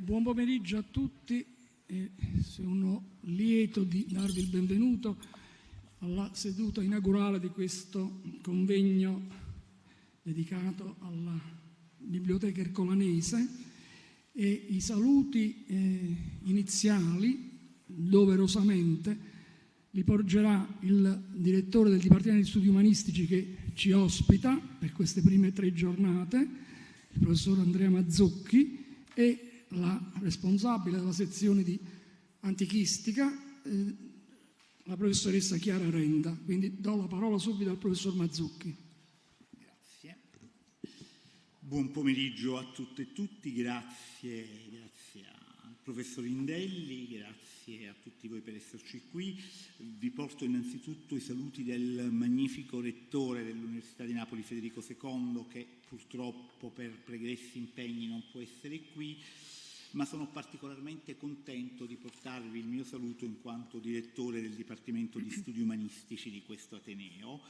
Buon pomeriggio a tutti e sono lieto di darvi il benvenuto alla seduta inaugurale di questo convegno dedicato alla Biblioteca Ercolanese e i saluti iniziali, doverosamente, li porgerà il direttore del Dipartimento di Studi Umanistici che ci ospita per queste prime 3 giornate, il professor Andrea Mazzucchi, e la responsabile della sezione di antichistica, la professoressa Chiara Renda. Quindi do la parola subito al professor Mazzucchi. Grazie. Buon pomeriggio a tutte e tutti, grazie al professor Indelli, grazie a tutti voi per esserci qui. Vi porto innanzitutto i saluti del magnifico rettore dell'Università di Napoli, Federico II, che purtroppo per pregressi impegni non può essere qui, ma sono particolarmente contento di portarvi il mio saluto in quanto direttore del Dipartimento di Studi Umanistici di questo Ateneo.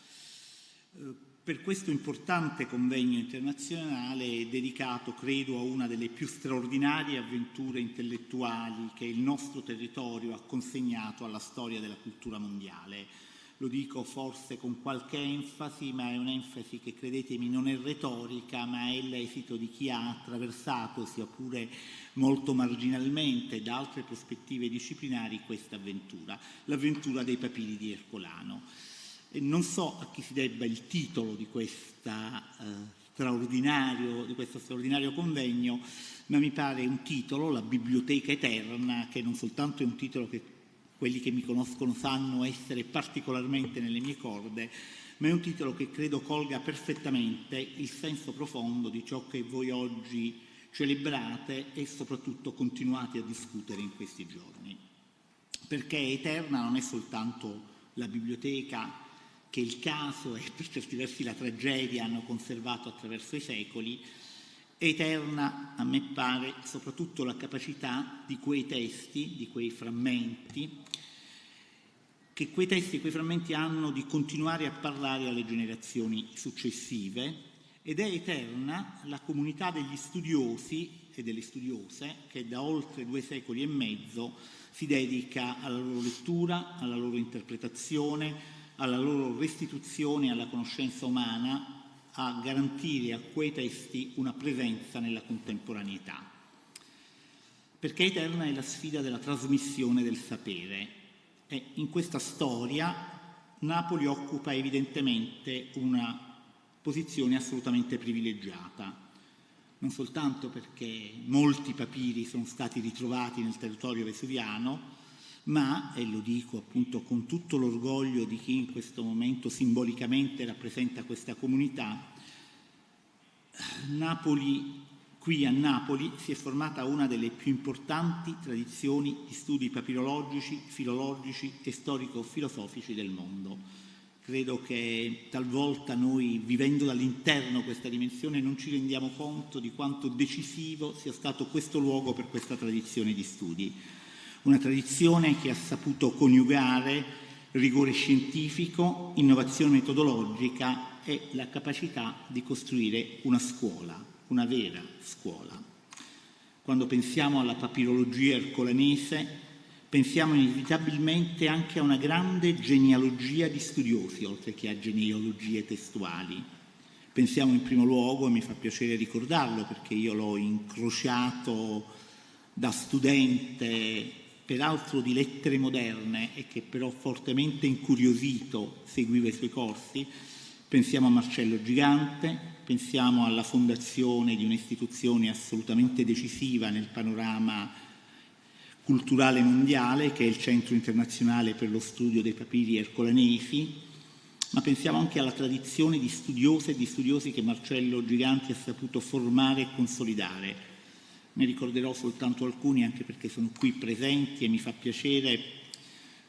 Per questo importante convegno internazionale dedicato, credo, a una delle più straordinarie avventure intellettuali che il nostro territorio ha consegnato alla storia della cultura mondiale. Lo dico forse con qualche enfasi, ma è un'enfasi che, credetemi, non è retorica, ma è l'esito di chi ha attraversato, sia pure molto marginalmente, da altre prospettive disciplinari, questa avventura, l'avventura dei Papiri di Ercolano. E non so a chi si debba il titolo di questo straordinario convegno, ma mi pare un titolo, la Biblioteca Eterna, che non soltanto è un titolo che quelli che mi conoscono sanno essere particolarmente nelle mie corde, ma è un titolo che credo colga perfettamente il senso profondo di ciò che voi oggi celebrate e soprattutto continuate a discutere in questi giorni. Perché eterna non è soltanto la biblioteca che il caso e per certi versi la tragedia hanno conservato attraverso i secoli, è eterna, a me pare, soprattutto la capacità di quei testi, di quei frammenti, che quei testi e quei frammenti hanno di continuare a parlare alle generazioni successive, ed è eterna la comunità degli studiosi e delle studiose che da oltre 2 secoli e mezzo si dedica alla loro lettura, alla loro interpretazione, alla loro restituzione alla conoscenza umana, a garantire a quei testi una presenza nella contemporaneità. Perché eterna è la sfida della trasmissione del sapere. E in questa storia Napoli occupa evidentemente una posizione assolutamente privilegiata, non soltanto perché molti papiri sono stati ritrovati nel territorio vesuviano, ma, e lo dico appunto con tutto l'orgoglio di chi in questo momento simbolicamente rappresenta questa comunità, qui a Napoli si è formata una delle più importanti tradizioni di studi papirologici, filologici e storico-filosofici del mondo. Credo che talvolta noi, vivendo dall'interno questa dimensione, non ci rendiamo conto di quanto decisivo sia stato questo luogo per questa tradizione di studi. Una tradizione che ha saputo coniugare rigore scientifico, innovazione metodologica e la capacità di costruire una scuola, una vera scuola. Quando pensiamo alla papirologia ercolanese, pensiamo inevitabilmente anche a una grande genealogia di studiosi, oltre che a genealogie testuali. Pensiamo in primo luogo, e mi fa piacere ricordarlo perché io l'ho incrociato da studente, peraltro di lettere moderne, e che però fortemente incuriosito seguiva i suoi corsi, pensiamo a Marcello Gigante, pensiamo alla fondazione di un'istituzione assolutamente decisiva nel panorama culturale mondiale, che è il Centro Internazionale per lo Studio dei Papiri Ercolanesi, ma pensiamo anche alla tradizione di studiose e di studiosi che Marcello Gigante ha saputo formare e consolidare. Ne ricorderò soltanto alcuni, anche perché sono qui presenti e mi fa piacere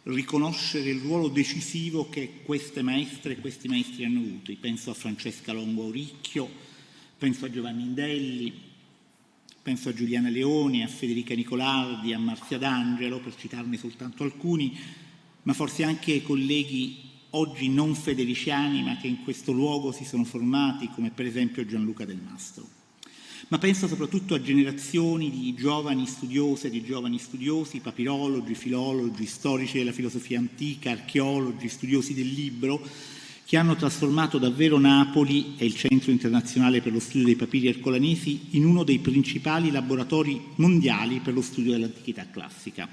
riconoscere il ruolo decisivo che queste maestre e questi maestri hanno avuto. Penso a Francesca Longo Auricchio, penso a Giovanni Indelli, penso a Giuliana Leoni, a Federica Nicolardi, a Marzia D'Angelo, per citarne soltanto alcuni, ma forse anche ai colleghi oggi non federiciani, ma che in questo luogo si sono formati, come per esempio Gianluca Del Mastro. ma penso soprattutto a generazioni di giovani studiose e di giovani studiosi, papirologi, filologi, storici della filosofia antica, archeologi, studiosi del libro, che hanno trasformato davvero Napoli e il Centro Internazionale per lo Studio dei Papiri Ercolanesi in uno dei principali laboratori mondiali per lo studio dell'antichità classica.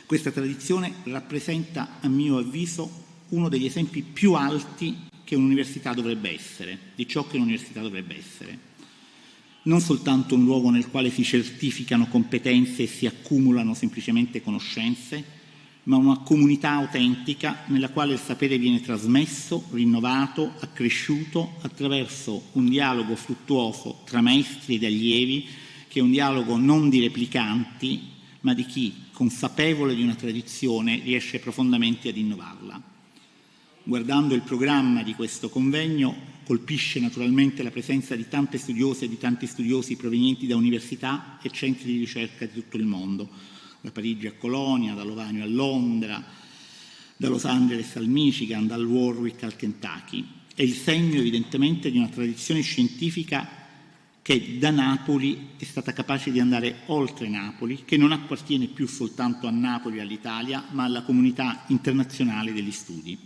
Questa tradizione rappresenta, a mio avviso, uno degli esempi più alti che un'università dovrebbe essere, di ciò che un'università dovrebbe essere. Non soltanto un luogo nel quale si certificano competenze e si accumulano semplicemente conoscenze, ma una comunità autentica nella quale il sapere viene trasmesso, rinnovato, accresciuto attraverso un dialogo fruttuoso tra maestri ed allievi, che è un dialogo non di replicanti, ma di chi, consapevole di una tradizione, riesce profondamente ad innovarla. Guardando il programma di questo convegno, colpisce naturalmente la presenza di tante studiose e di tanti studiosi provenienti da università e centri di ricerca di tutto il mondo, da Parigi a Colonia, da Lovanio a Londra, da Los Angeles al Michigan, dal Warwick al Kentucky. È il segno evidentemente di una tradizione scientifica che da Napoli è stata capace di andare oltre Napoli, che non appartiene più soltanto a Napoli e all'Italia, ma alla comunità internazionale degli studi.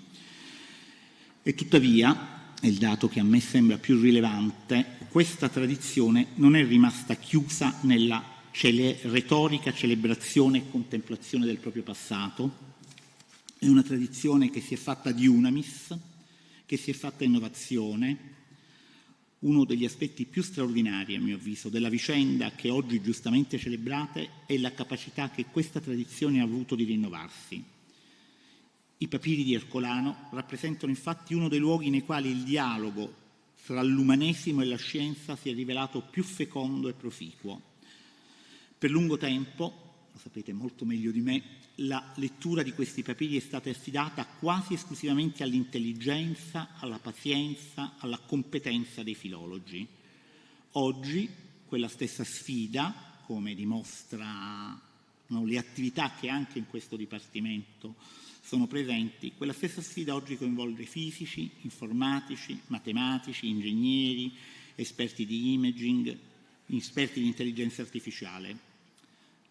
E tuttavia, è il dato che a me sembra più rilevante, questa tradizione non è rimasta chiusa nella retorica, celebrazione e contemplazione del proprio passato. È una tradizione che si è fatta di unamis, che si è fatta innovazione. Uno degli aspetti più straordinari, a mio avviso, della vicenda che oggi giustamente celebrate è la capacità che questa tradizione ha avuto di rinnovarsi. I papiri di Ercolano rappresentano infatti uno dei luoghi nei quali il dialogo tra l'umanesimo e la scienza si è rivelato più fecondo e proficuo. Per lungo tempo, lo sapete molto meglio di me, la lettura di questi papiri è stata affidata quasi esclusivamente all'intelligenza, alla pazienza, alla competenza dei filologi. Oggi quella stessa sfida, come dimostrano le attività che anche in questo Dipartimento sono presenti, quella stessa sfida oggi coinvolge fisici, informatici, matematici, ingegneri, esperti di imaging, esperti di intelligenza artificiale.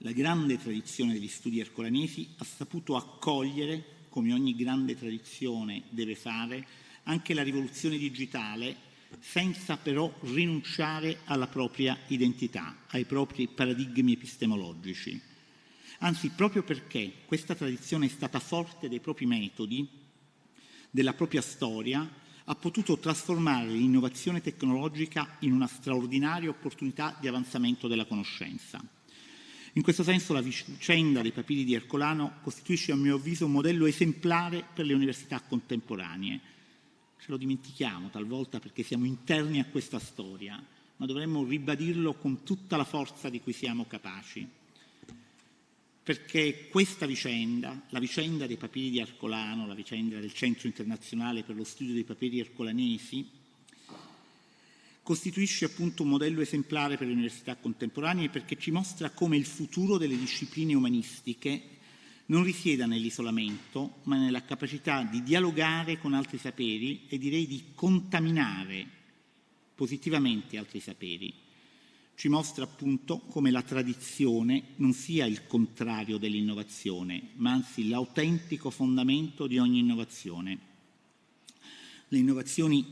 La grande tradizione degli studi ercolanesi ha saputo accogliere, come ogni grande tradizione deve fare, anche la rivoluzione digitale, senza però rinunciare alla propria identità, ai propri paradigmi epistemologici. Anzi, proprio perché questa tradizione è stata forte dei propri metodi, della propria storia, ha potuto trasformare l'innovazione tecnologica in una straordinaria opportunità di avanzamento della conoscenza. In questo senso la vicenda dei papiri di Ercolano costituisce, a mio avviso, un modello esemplare per le università contemporanee. Ce lo dimentichiamo talvolta perché siamo interni a questa storia, ma dovremmo ribadirlo con tutta la forza di cui siamo capaci. Perché questa vicenda, la vicenda dei papiri di Ercolano, la vicenda del Centro Internazionale per lo Studio dei Papiri Ercolanesi, costituisce appunto un modello esemplare per le università contemporanee perché ci mostra come il futuro delle discipline umanistiche non risieda nell'isolamento, ma nella capacità di dialogare con altri saperi e direi di contaminare positivamente altri saperi. Ci mostra appunto come la tradizione non sia il contrario dell'innovazione, ma anzi l'autentico fondamento di ogni innovazione. Le innovazioni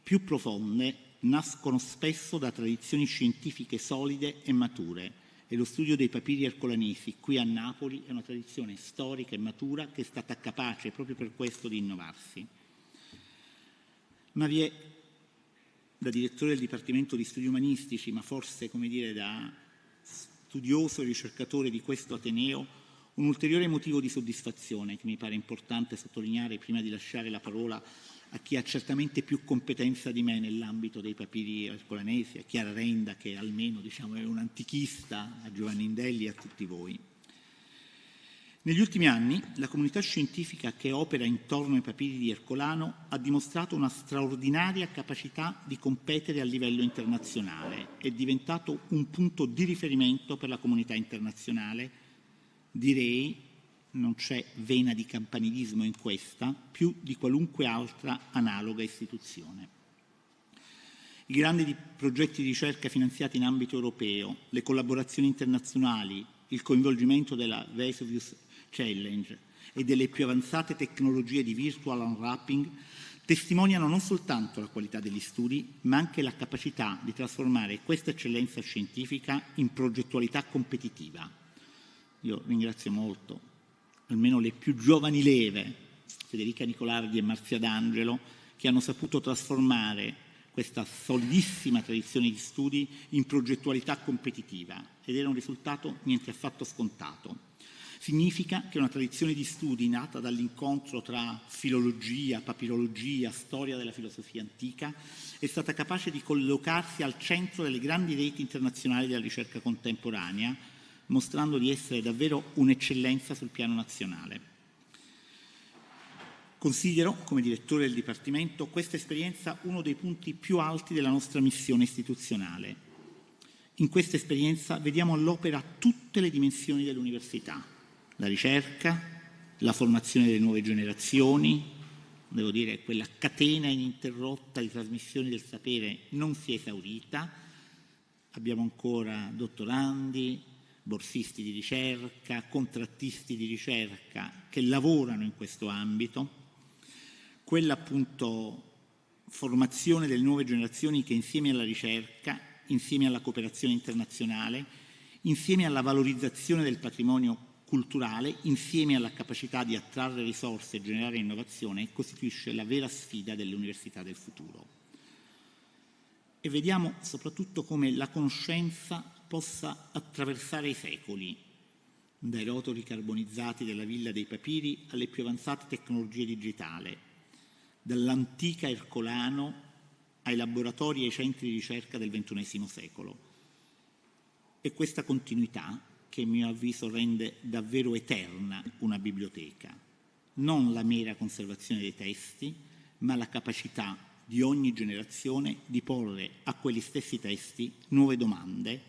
più profonde nascono spesso da tradizioni scientifiche solide e mature e lo studio dei papiri ercolanesi qui a Napoli è una tradizione storica e matura che è stata capace proprio per questo di innovarsi. Ma vi è, da direttore del Dipartimento di Studi Umanistici, ma forse, come dire, da studioso e ricercatore di questo Ateneo, un ulteriore motivo di soddisfazione che mi pare importante sottolineare prima di lasciare la parola a chi ha certamente più competenza di me nell'ambito dei papiri ercolanesi, a Chiara Renda, che almeno è un antichista, a Giovanni Indelli e a tutti voi. Negli ultimi anni la comunità scientifica che opera intorno ai papiri di Ercolano ha dimostrato una straordinaria capacità di competere a livello internazionale, è diventato un punto di riferimento per la comunità internazionale, direi, non c'è vena di campanilismo in questa, più di qualunque altra analoga istituzione. I grandi progetti di ricerca finanziati in ambito europeo, le collaborazioni internazionali, il coinvolgimento della Vesuvius Challenge e delle più avanzate tecnologie di virtual unwrapping testimoniano non soltanto la qualità degli studi, ma anche la capacità di trasformare questa eccellenza scientifica in progettualità competitiva. Io ringrazio molto, almeno le più giovani leve, Federica Nicolardi e Marzia D'Angelo, che hanno saputo trasformare questa solidissima tradizione di studi in progettualità competitiva, ed era un risultato niente affatto scontato. Significa che una tradizione di studi nata dall'incontro tra filologia, papirologia, storia della filosofia antica è stata capace di collocarsi al centro delle grandi reti internazionali della ricerca contemporanea, mostrando di essere davvero un'eccellenza sul piano nazionale. Considero, come direttore del Dipartimento, questa esperienza uno dei punti più alti della nostra missione istituzionale. In questa esperienza vediamo all'opera tutte le dimensioni dell'università: la ricerca, la formazione delle nuove generazioni, devo dire quella catena ininterrotta di trasmissione del sapere non si è esaurita, abbiamo ancora dottorandi, borsisti di ricerca, contrattisti di ricerca che lavorano in questo ambito, quella appunto formazione delle nuove generazioni che insieme alla ricerca, insieme alla cooperazione internazionale, insieme alla valorizzazione del patrimonio culturale, insieme alla capacità di attrarre risorse e generare innovazione, costituisce la vera sfida delle università del futuro. E vediamo soprattutto come la conoscenza possa attraversare i secoli, dai rotoli carbonizzati della Villa dei Papiri alle più avanzate tecnologie digitali, dall'antica Ercolano ai laboratori e ai centri di ricerca del XXI secolo. E questa continuità che a mio avviso rende davvero eterna una biblioteca, non la mera conservazione dei testi, ma la capacità di ogni generazione di porre a quegli stessi testi nuove domande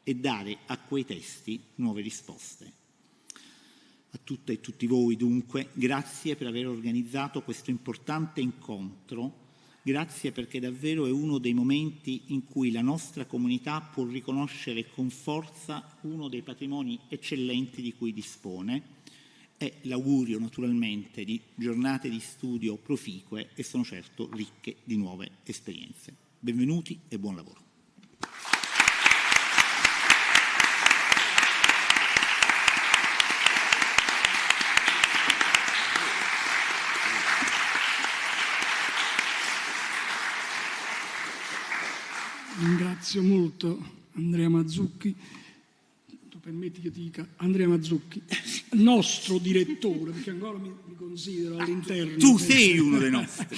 e dare a quei testi nuove risposte. A tutte e tutti voi, dunque, grazie per aver organizzato questo importante incontro, grazie perché davvero è uno dei momenti in cui la nostra comunità può riconoscere con forza uno dei patrimoni eccellenti di cui dispone, e l'augurio naturalmente di giornate di studio proficue e sono certo ricche di nuove esperienze. Benvenuti e buon lavoro. Ringrazio molto Andrea Mazzucchi, tu permetti che io ti dica Andrea Mazzucchi, nostro direttore, perché ancora mi considero all'interno. Tu sei uno dei nostri.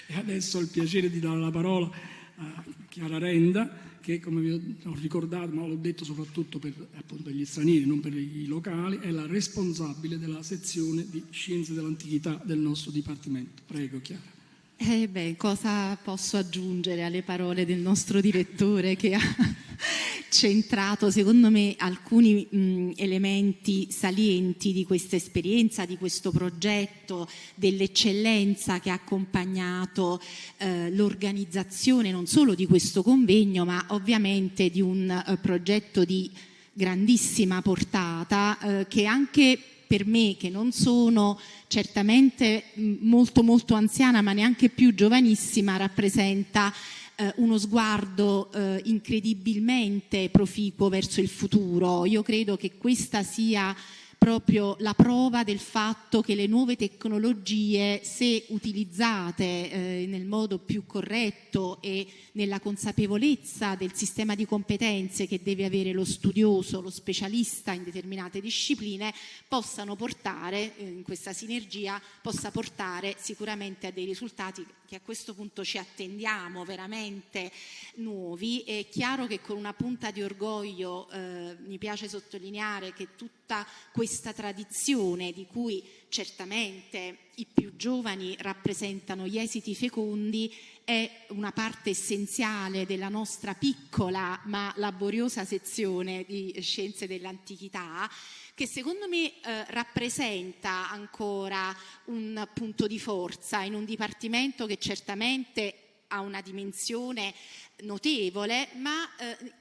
E adesso ho il piacere di dare la parola a Chiara Renda, che come vi ho ricordato, ma l'ho detto soprattutto per appunto gli stranieri, non per i locali, è la responsabile della sezione di Scienze dell'Antichità del nostro Dipartimento. Prego, Chiara. Cosa posso aggiungere alle parole del nostro direttore, che ha centrato secondo me alcuni elementi salienti di questa esperienza, di questo progetto, dell'eccellenza che ha accompagnato l'organizzazione non solo di questo convegno, ma ovviamente di un progetto di grandissima portata che anche per me, che non sono certamente molto anziana, ma neanche più giovanissima, rappresenta uno sguardo incredibilmente proficuo verso il futuro. Io credo che questa sia proprio la prova del fatto che le nuove tecnologie, se utilizzate nel modo più corretto e nella consapevolezza del sistema di competenze che deve avere lo studioso, lo specialista in determinate discipline, possano portare, in questa sinergia, possa portare sicuramente a dei risultati che a questo punto ci attendiamo veramente nuovi. È chiaro che con una punta di orgoglio mi piace sottolineare che tutta questa tradizione, di cui certamente i più giovani rappresentano gli esiti fecondi, è una parte essenziale della nostra piccola ma laboriosa sezione di Scienze dell'Antichità, che secondo me rappresenta ancora un punto di forza in un dipartimento che certamente ha una dimensione notevole, ma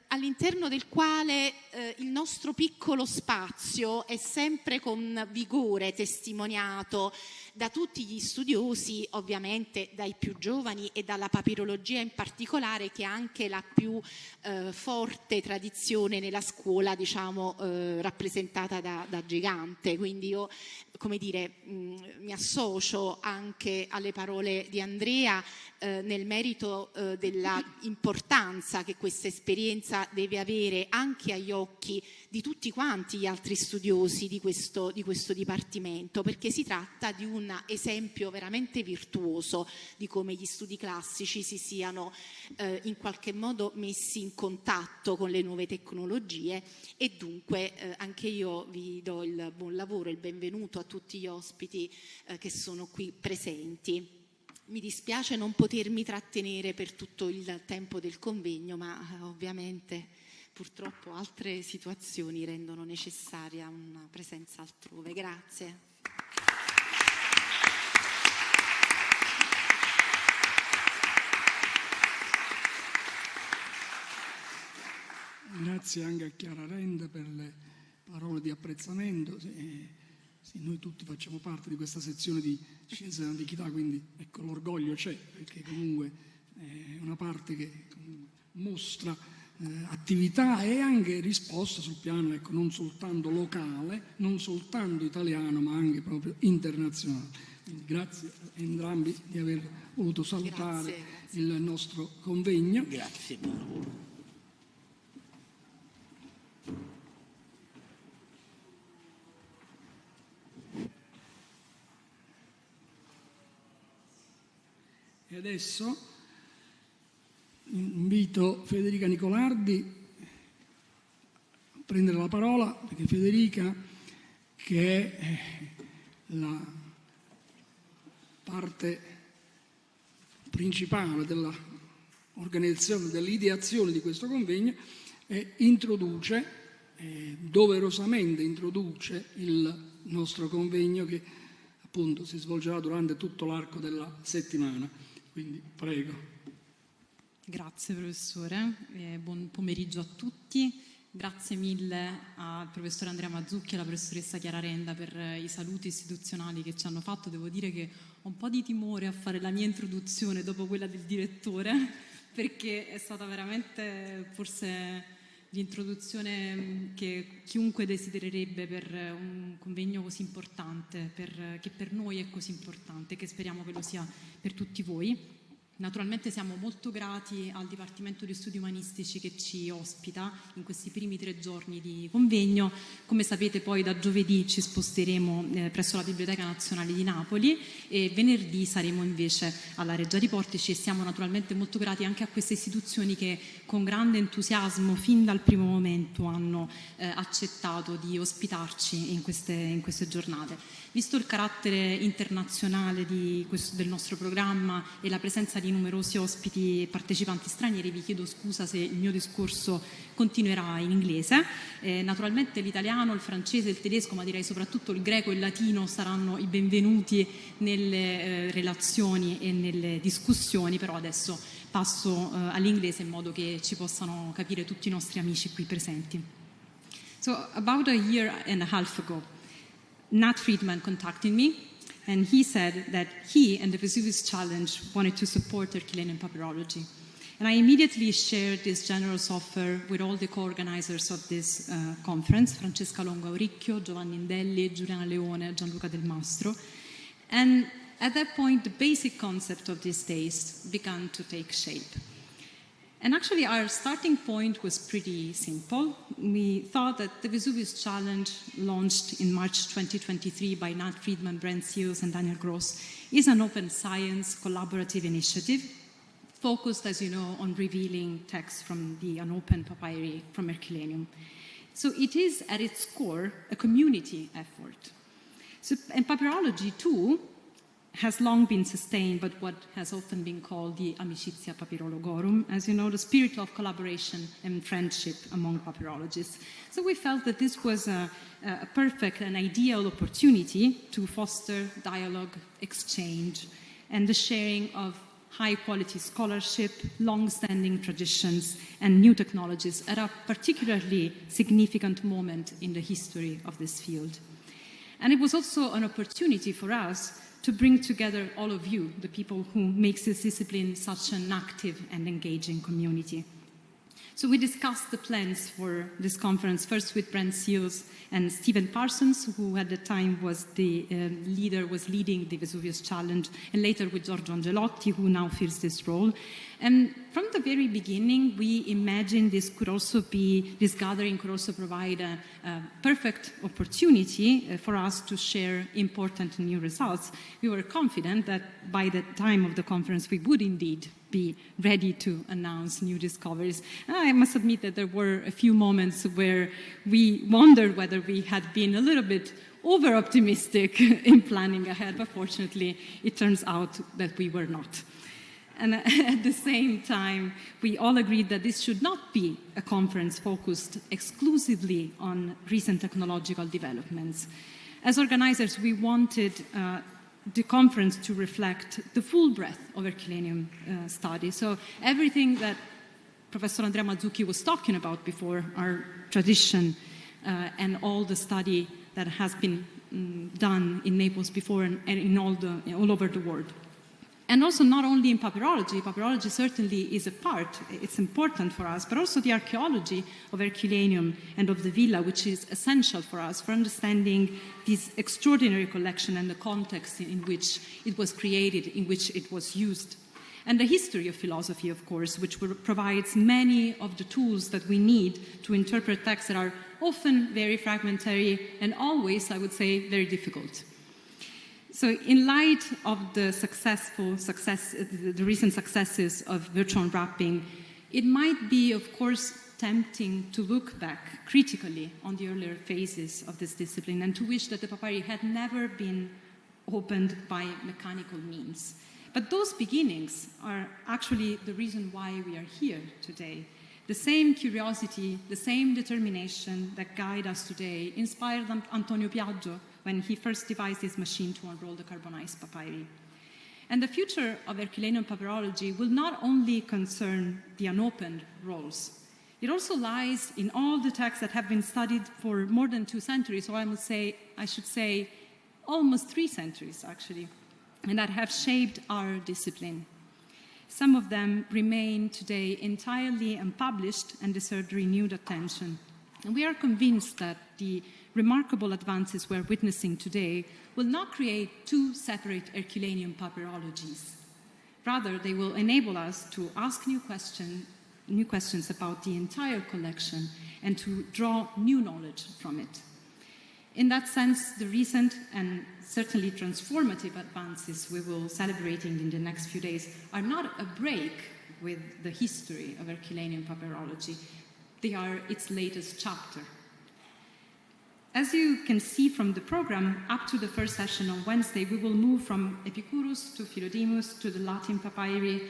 all'interno del quale il nostro piccolo spazio è sempre con vigore testimoniato da tutti gli studiosi, ovviamente dai più giovani e dalla papirologia in particolare, che ha anche la più forte tradizione nella scuola, diciamo, rappresentata da Gigante. Quindi io, come dire, mi associo anche alle parole di Andrea nel merito della importanza che questa esperienza deve avere anche agli occhi di tutti quanti gli altri studiosi di questo Dipartimento, perché si tratta di un esempio veramente virtuoso di come gli studi classici si siano in qualche modo messi in contatto con le nuove tecnologie, e dunque anche io vi do il buon lavoro, il benvenuto a tutti gli ospiti che sono qui presenti. Mi dispiace non potermi trattenere per tutto il tempo del convegno, ma ovviamente purtroppo altre situazioni rendono necessaria una presenza altrove. Grazie. Grazie anche a Chiara Renda per le parole di apprezzamento. Sì, noi tutti facciamo parte di questa sezione di Scienze dell'Antichità, quindi ecco, l'orgoglio c'è, perché comunque è una parte che mostra attività e anche risposta sul piano, ecco, non soltanto locale, non soltanto italiano, ma anche proprio internazionale. Quindi grazie a entrambi di aver voluto salutare il nostro convegno. Grazie, buon lavoro. E adesso invito Federica Nicolardi a prendere la parola, perché Federica, che è la parte principale dell'organizzazione, dell'ideazione di questo convegno, doverosamente introduce il nostro convegno, che appunto si svolgerà durante tutto l'arco della settimana. Quindi prego. Grazie professore, buon pomeriggio a tutti. Grazie mille al professore Andrea Mazzucchi e alla professoressa Chiara Renda per i saluti istituzionali che ci hanno fatto. Devo dire che ho un po' di timore a fare la mia introduzione dopo quella del direttore, perché è stata veramente forse l'introduzione che chiunque desidererebbe per un convegno così importante, che per noi è così importante, che speriamo che lo sia per tutti voi. Naturalmente siamo molto grati al Dipartimento di Studi Umanistici che ci ospita in questi primi 3 giorni di convegno. Come sapete, poi da giovedì ci sposteremo presso la Biblioteca Nazionale di Napoli e venerdì saremo invece alla Reggia di Portici, e siamo naturalmente molto grati anche a queste istituzioni che con grande entusiasmo fin dal primo momento hanno accettato di ospitarci in queste giornate. Visto il carattere internazionale del nostro programma e la presenza di numerosi ospiti e partecipanti stranieri, vi chiedo scusa se il mio discorso continuerà in inglese. Naturalmente l'italiano, il francese, il tedesco, ma direi soprattutto il greco e il latino saranno i benvenuti nelle relazioni e nelle discussioni, però adesso passo all'inglese in modo che ci possano capire tutti i nostri amici qui presenti. So, about a year and a half ago, Nat Friedman contacted me, and he said that he and the Vesuvius Challenge wanted to support Herculaneum papyrology. And I immediately shared this generous offer with all the co-organizers of this conference, Francesca Longo Auricchio, Giovanni Indelli, Giuliana Leone, Gianluca Del Mastro. And at that point, the basic concept of these days began to take shape. And actually, our starting point was pretty simple. We thought that the Vesuvius Challenge, launched in March 2023 by Nat Friedman, Brent Seals, and Daniel Gross, is an open science collaborative initiative focused, as you know, on revealing texts from the unopened papyri from Herculaneum. So it is, at its core, a community effort. And papyrology, too, has long been sustained by what has often been called the amicizia papyrologorum, as you know, the spirit of collaboration and friendship among papyrologists. So we felt that this was a perfect and ideal opportunity to foster dialogue, exchange, and the sharing of high-quality scholarship, long-standing traditions, and new technologies at a particularly significant moment in the history of this field. And it was also an opportunity for us to bring together all of you, the people who make this discipline such an active and engaging community. So we discussed the plans for this conference, first with Brent Seals and Stephen Parsons, who at the time was the leading the Vesuvius Challenge, and later with Giorgio Angelotti, who now fills this role. And from the very beginning, we imagined this gathering could also provide a perfect opportunity for us to share important new results. We were confident that by the time of the conference, we would indeed be ready to announce new discoveries. And I must admit that there were a few moments where we wondered whether we had been a little bit over-optimistic in planning ahead, but fortunately, it turns out that we were not. And at the same time, we all agreed that this should not be a conference focused exclusively on recent technological developments. As organizers, we wanted the conference to reflect the full breadth of Herculaneum study. So everything that Professor Andrea Mazzucchi was talking about before, our tradition and all the study that has been done in Naples before and in all over the world. And also not only in papyrology. Papyrology certainly is a part, it's important for us, but also the archaeology of Herculaneum and of the villa, which is essential for us for understanding this extraordinary collection and the context in which it was created, in which it was used. And the history of philosophy, of course, which provides many of the tools that we need to interpret texts that are often very fragmentary and always, I would say, very difficult. So in light of the recent successes of virtual unwrapping, it might be, of course, tempting to look back critically on the earlier phases of this discipline and to wish that the papyri had never been opened by mechanical means. But those beginnings are actually the reason why we are here today. The same curiosity, the same determination that guide us today inspired Antonio Piaggio when he first devised his machine to unroll the carbonized papyri. And the future of Herculaneum papyrology will not only concern the unopened rolls. It also lies in all the texts that have been studied for more than 2 centuries, or I should say almost 3 centuries, actually, and that have shaped our discipline. Some of them remain today entirely unpublished and deserve renewed attention. And we are convinced that the remarkable advances we're witnessing today will not create 2 separate Herculaneum papyrologies. Rather, they will enable us to ask new questions about the entire collection and to draw new knowledge from it. In that sense, the recent and certainly transformative advances we will be celebrating in the next few days are not a break with the history of Herculaneum papyrology. They are its latest chapter. As you can see from the program, up to the first session on Wednesday, we will move from Epicurus to Philodemus to the Latin papyri.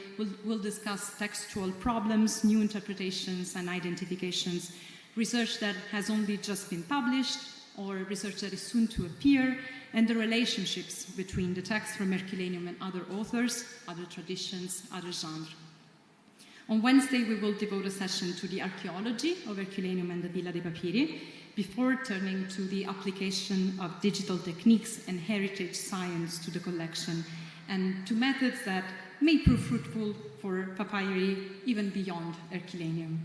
We'll discuss textual problems, new interpretations and identifications, research that has only just been published, or research that is soon to appear, and the relationships between the texts from Herculaneum and other authors, other traditions, other genres. On Wednesday, we will devote a session to the archaeology of Herculaneum and the Villa dei Papiri, before turning to the application of digital techniques and heritage science to the collection, and to methods that may prove fruitful for papyri even beyond Herculaneum.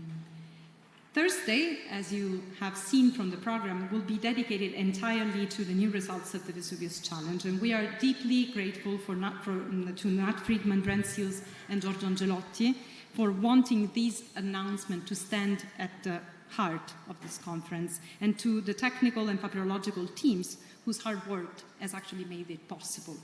Thursday, as you have seen from the program, will be dedicated entirely to the new results of the Vesuvius Challenge, and we are deeply grateful to Nat Friedman, Brent Seals, and Giorgio Angelotti for wanting this announcement to stand at the heart of this conference, and to the technical and papyrological teams whose hard work has actually made it possible.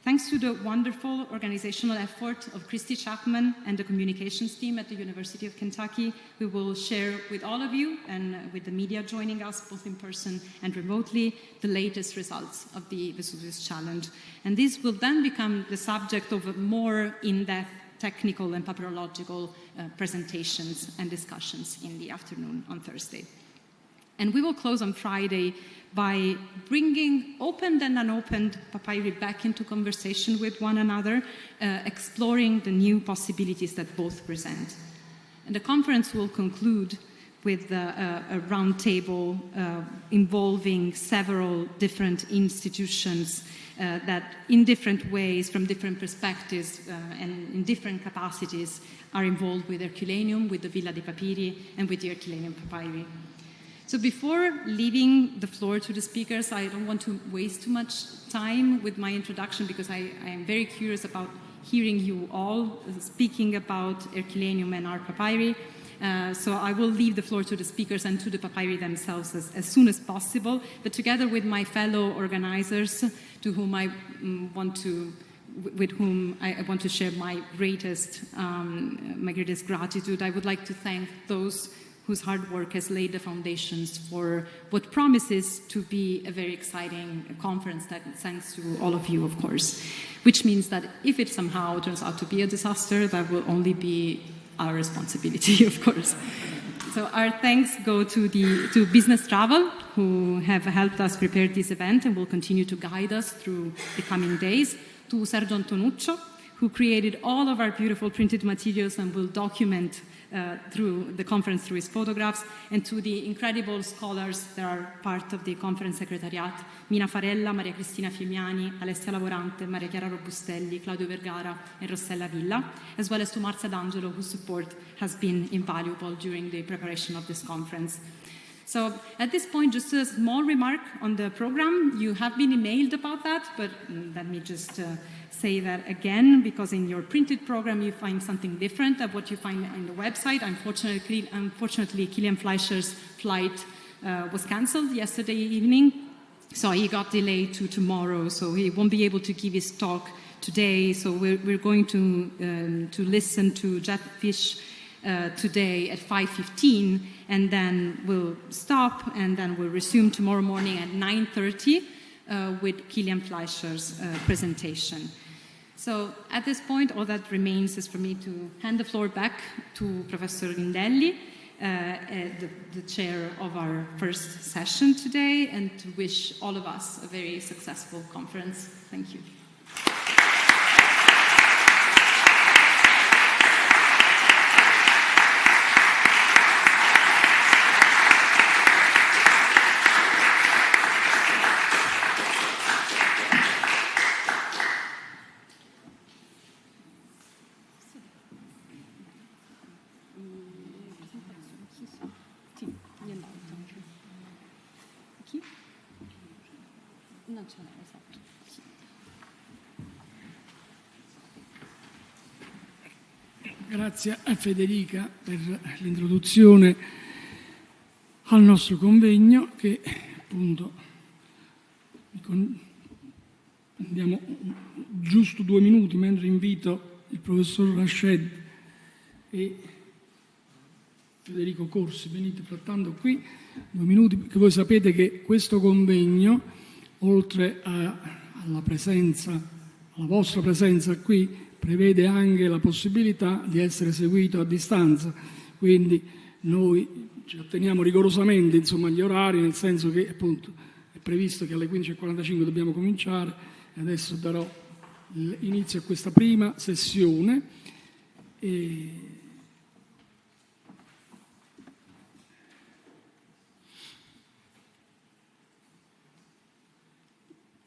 Thanks to the wonderful organizational effort of Christy Chapman and the communications team at the University of Kentucky, we will share with all of you and with the media joining us both in person and remotely the latest results of the Vesuvius Challenge. And this will then become the subject of more in-depth technical and papyrological presentations and discussions in the afternoon on Thursday. And we will close on Friday by bringing opened and unopened papyri back into conversation with one another, exploring the new possibilities that both present. And the conference will conclude with a round table involving several different institutions that in different ways, from different perspectives and in different capacities are involved with Ercolano, with the Villa dei Papiri, and with the Ercolano papyri. So before leaving the floor to the speakers, I don't want to waste too much time with my introduction because I am very curious about hearing you all speaking about Ercolano and our papyri. So I will leave the floor to the speakers and to the papyri themselves as soon as possible, but together with my fellow organizers with whom I want to share my greatest gratitude, I would like to thank those whose hard work has laid the foundations for what promises to be a very exciting conference, thanks to all of you, of course. Which means that if it somehow turns out to be a disaster, that will only be our responsibility, of course. So our thanks go to Business Travel, who have helped us prepare this event and will continue to guide us through the coming days, to Sergio Antonuccio, who created all of our beautiful printed materials and will document through the conference through his photographs, and to the incredible scholars that are part of the conference secretariat, Mina Farella, Maria Cristina Fiumiani, Alessia Lavorante, Maria Chiara Robustelli, Claudio Vergara, and Rossella Villa, as well as to Marzia D'Angelo, whose support has been invaluable during the preparation of this conference. So at this point, just a small remark on the program. You have been emailed about that, but let me just say that again, because in your printed program you find something different than what you find on the website. Unfortunately, Kilian Fleischer's flight was cancelled yesterday evening, so he got delayed to tomorrow, so he won't be able to give his talk today. So we're going to listen to Jeff Fish today at 5:15, and then we'll stop, and then we'll resume tomorrow morning at 9:30 with Kilian Fleischer's presentation. So at this point, all that remains is for me to hand the floor back to Professor Rindelli, the chair of our first session today, and to wish all of us a very successful conference. Thank you. Grazie a Federica per l'introduzione al nostro convegno, che appunto andiamo giusto 2 minuti, mentre invito il professor Rashed e Federico Corsi, venite frattanto qui 2 minuti, perché voi sapete che questo convegno, oltre alla vostra presenza qui, prevede anche la possibilità di essere seguito a distanza, quindi noi ci atteniamo rigorosamente agli orari, nel senso che appunto è previsto che alle 15:45 dobbiamo cominciare, e adesso darò inizio a questa prima sessione.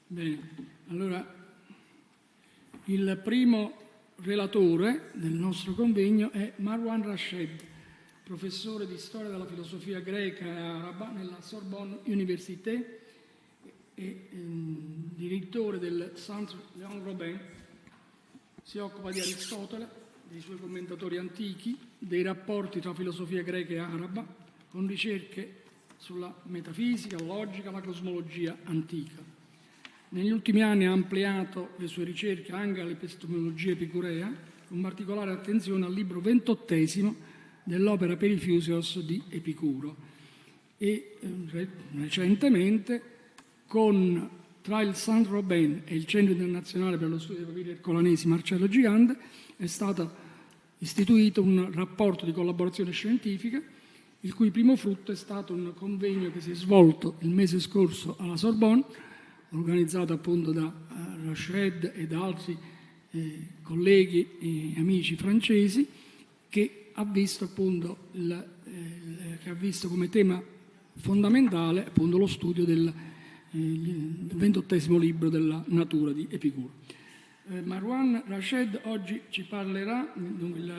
Bene, allora il primo relatore del nostro convegno è Marwan Rashed, professore di storia della filosofia greca e araba nella Sorbonne Université e direttore del Centre Léon Robin. Si occupa di Aristotele, dei suoi commentatori antichi, dei rapporti tra filosofia greca e araba, con ricerche sulla metafisica, la logica, la cosmologia antica. Negli ultimi anni ha ampliato le sue ricerche anche all'epistemologia epicurea, con particolare attenzione al libro 28° dell'opera Perifusios di Epicuro. E recentemente, tra il Saint-Robin e il Centro Internazionale per lo Studio dei Papiri Ercolanesi Marcello Gigante, è stato istituito un rapporto di collaborazione scientifica il cui primo frutto è stato un convegno che si è svolto il mese scorso alla Sorbonne, organizzato appunto da Rashed e da altri colleghi e amici francesi, che ha visto appunto che ha visto come tema fondamentale appunto lo studio del 28° libro della natura di Epicuro. Marwan Rashed oggi ci parlerà,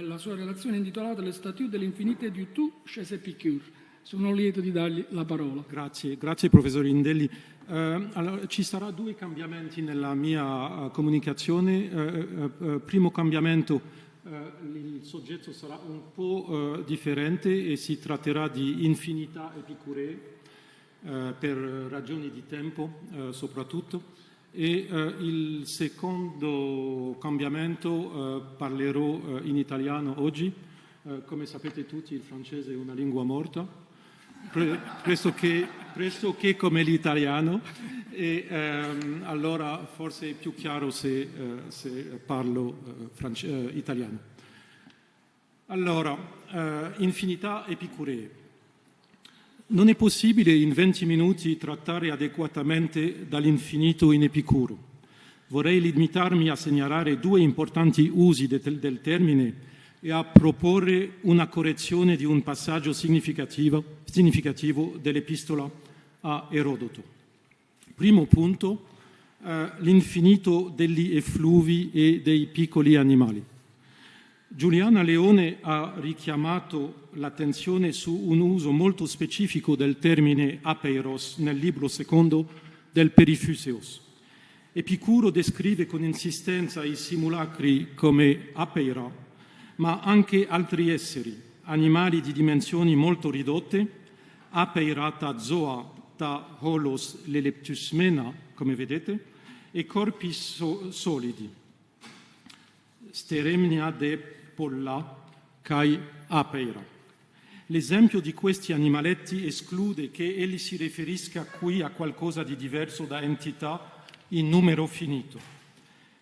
la sua relazione è intitolata Le statue de l'infinité du tout chez Épicure. Sono lieto di dargli la parola. Grazie professor Indelli. Allora, ci saranno 2 cambiamenti nella mia comunicazione. Primo cambiamento, il soggetto sarà un po' differente e si tratterà di infinità epicuree per ragioni di tempo soprattutto. E il secondo cambiamento parlerò in italiano oggi. Come sapete tutti, il francese è una lingua morta, pressoché come l'italiano, e allora forse è più chiaro se parlo italiano. Allora, infinità epicuree. Non è possibile in 20 minuti trattare adeguatamente dall'infinito in Epicuro. Vorrei limitarmi a segnalare 2 importanti usi del termine e a proporre una correzione di un passaggio significativo dell'epistola a Erodoto. Primo punto, l'infinito degli effluvi e dei piccoli animali. Giuliana Leone ha richiamato l'attenzione su un uso molto specifico del termine apeiros nel libro secondo del Perifuseos. Epicuro descrive con insistenza i simulacri come apeira, ma anche altri esseri, animali di dimensioni molto ridotte, apeirata zoa ta holos leleptusmena, come vedete, e corpi solidi, steremnia de polla kai apeira. L'esempio di questi animaletti esclude che egli si riferisca qui a qualcosa di diverso da entità in numero finito.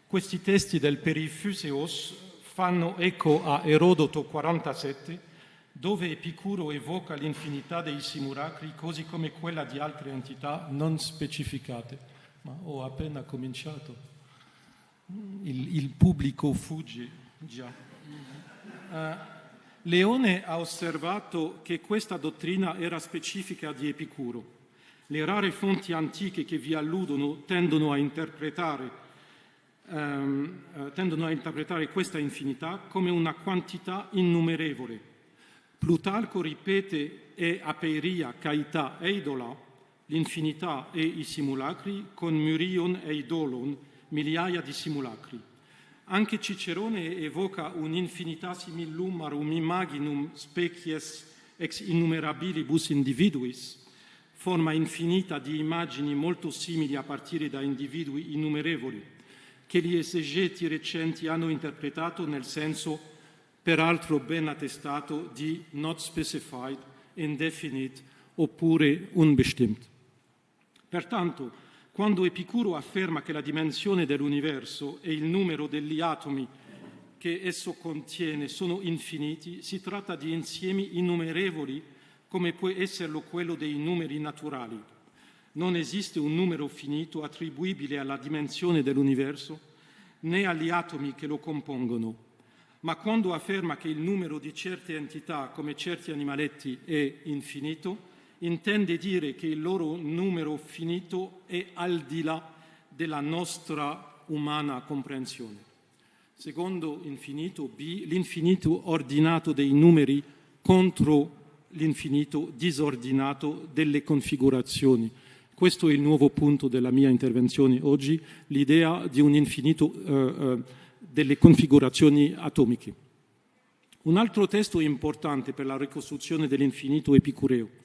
Questi testi del Perifuseos fanno eco a Erodoto 47, dove Epicuro evoca l'infinità dei simulacri, così come quella di altre entità non specificate. Ma ho appena cominciato. Il pubblico fugge già. Léon ha osservato che questa dottrina era specifica di Epicuro. Le rare fonti antiche che vi alludono tendono a interpretare questa infinità come una quantità innumerevole. Plutarco ripete e apeiria caità eidola, l'infinità e i simulacri, con myrion eidolon, migliaia di simulacri. Anche Cicerone evoca un'infinità simillumarum imaginum species ex innumerabilibus individuis, forma infinita di immagini molto simili a partire da individui innumerevoli, che gli esegeti recenti hanno interpretato nel senso, peraltro ben attestato, di not specified, indefinite oppure unbestimmt. Pertanto, quando Epicuro afferma che la dimensione dell'universo e il numero degli atomi che esso contiene sono infiniti, si tratta di insiemi innumerevoli come può esserlo quello dei numeri naturali. Non esiste un numero finito attribuibile alla dimensione dell'universo né agli atomi che lo compongono, ma quando afferma che il numero di certe entità, come certi animaletti, è infinito, intende dire che il loro numero finito è al di là della nostra umana comprensione. Secondo infinito B, l'infinito ordinato dei numeri contro l'infinito disordinato delle configurazioni. Questo è il nuovo punto della mia intervenzione oggi, l'idea di un infinito delle configurazioni atomiche. Un altro testo importante per la ricostruzione dell'infinito epicureo.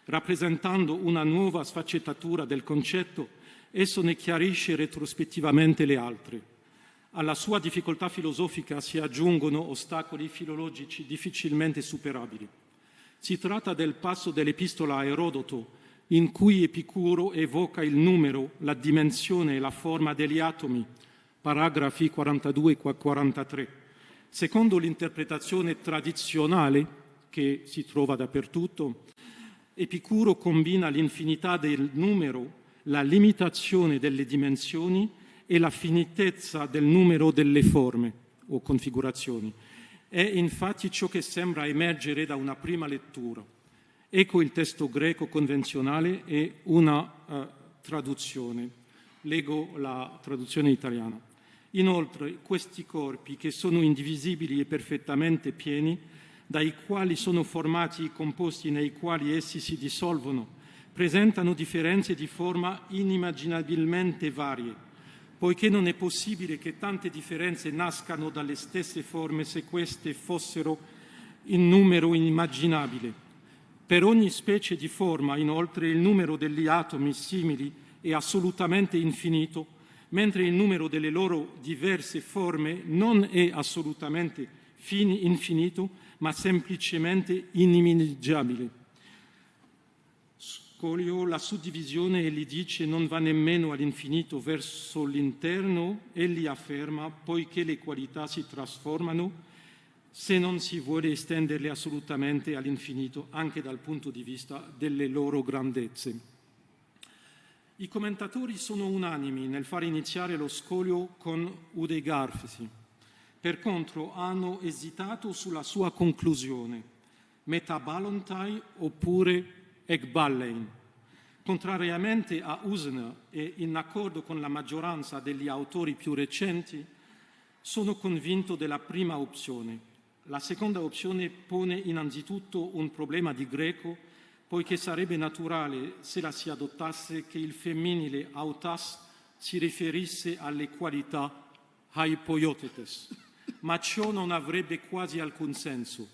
Rappresentando una nuova sfaccettatura del concetto, esso ne chiarisce retrospettivamente le altre. Alla sua difficoltà filosofica si aggiungono ostacoli filologici difficilmente superabili. Si tratta del passo dell'epistola a Erodoto, in cui Epicuro evoca il numero, la dimensione e la forma degli atomi, paragrafi 42 e 43. Secondo l'interpretazione tradizionale, che si trova dappertutto. Epicuro combina l'infinità del numero, la limitazione delle dimensioni e la finitezza del numero delle forme o configurazioni. È infatti ciò che sembra emergere da una prima lettura. Ecco il testo greco convenzionale e una traduzione. Leggo la traduzione italiana. Inoltre, questi corpi, che sono indivisibili e perfettamente pieni, dai quali sono formati i composti nei quali essi si dissolvono, presentano differenze di forma inimmaginabilmente varie, poiché non è possibile che tante differenze nascano dalle stesse forme se queste fossero in numero inimmaginabile. Per ogni specie di forma, inoltre, il numero degli atomi simili è assolutamente infinito, mentre il numero delle loro diverse forme non è assolutamente infinito, ma semplicemente inimmaginabile. Scolio la suddivisione, egli dice, non va nemmeno all'infinito verso l'interno, egli afferma, poiché le qualità si trasformano, se non si vuole estenderle assolutamente all'infinito, anche dal punto di vista delle loro grandezze. I commentatori sono unanimi nel far iniziare lo scolio con udegarfisi. Per contro hanno esitato sulla sua conclusione, metabalontai oppure ekballein. Contrariamente a Usner e in accordo con la maggioranza degli autori più recenti, sono convinto della prima opzione. La seconda opzione pone innanzitutto un problema di greco, poiché sarebbe naturale, se la si adottasse, che il femminile autas si riferisse alle qualità hypoiotetes, ma ciò non avrebbe quasi alcun senso.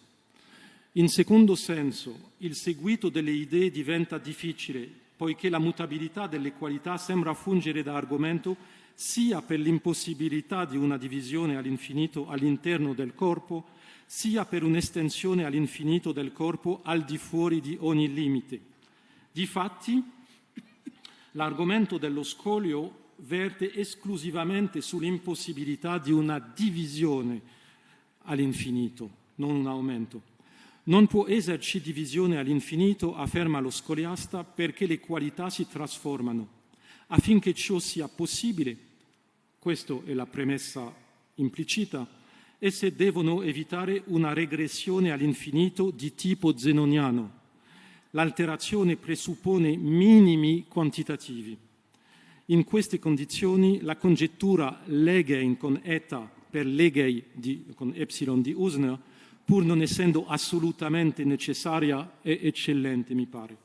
In secondo senso, il seguito delle idee diventa difficile, poiché la mutabilità delle qualità sembra fungere da argomento sia per l'impossibilità di una divisione all'infinito all'interno del corpo, sia per un'estensione all'infinito del corpo al di fuori di ogni limite. Difatti, l'argomento dello scolio verte esclusivamente sull'impossibilità di una divisione all'infinito, non un aumento. Non può esserci divisione all'infinito, afferma lo scoliasta, perché le qualità si trasformano. Affinché ciò sia possibile, questa è la premessa implicita, esse devono evitare una regressione all'infinito di tipo zenoniano. L'alterazione presuppone minimi quantitativi. In queste condizioni la congettura Legein con eta per Legei con epsilon di Usner, pur non essendo assolutamente necessaria, è eccellente, mi pare.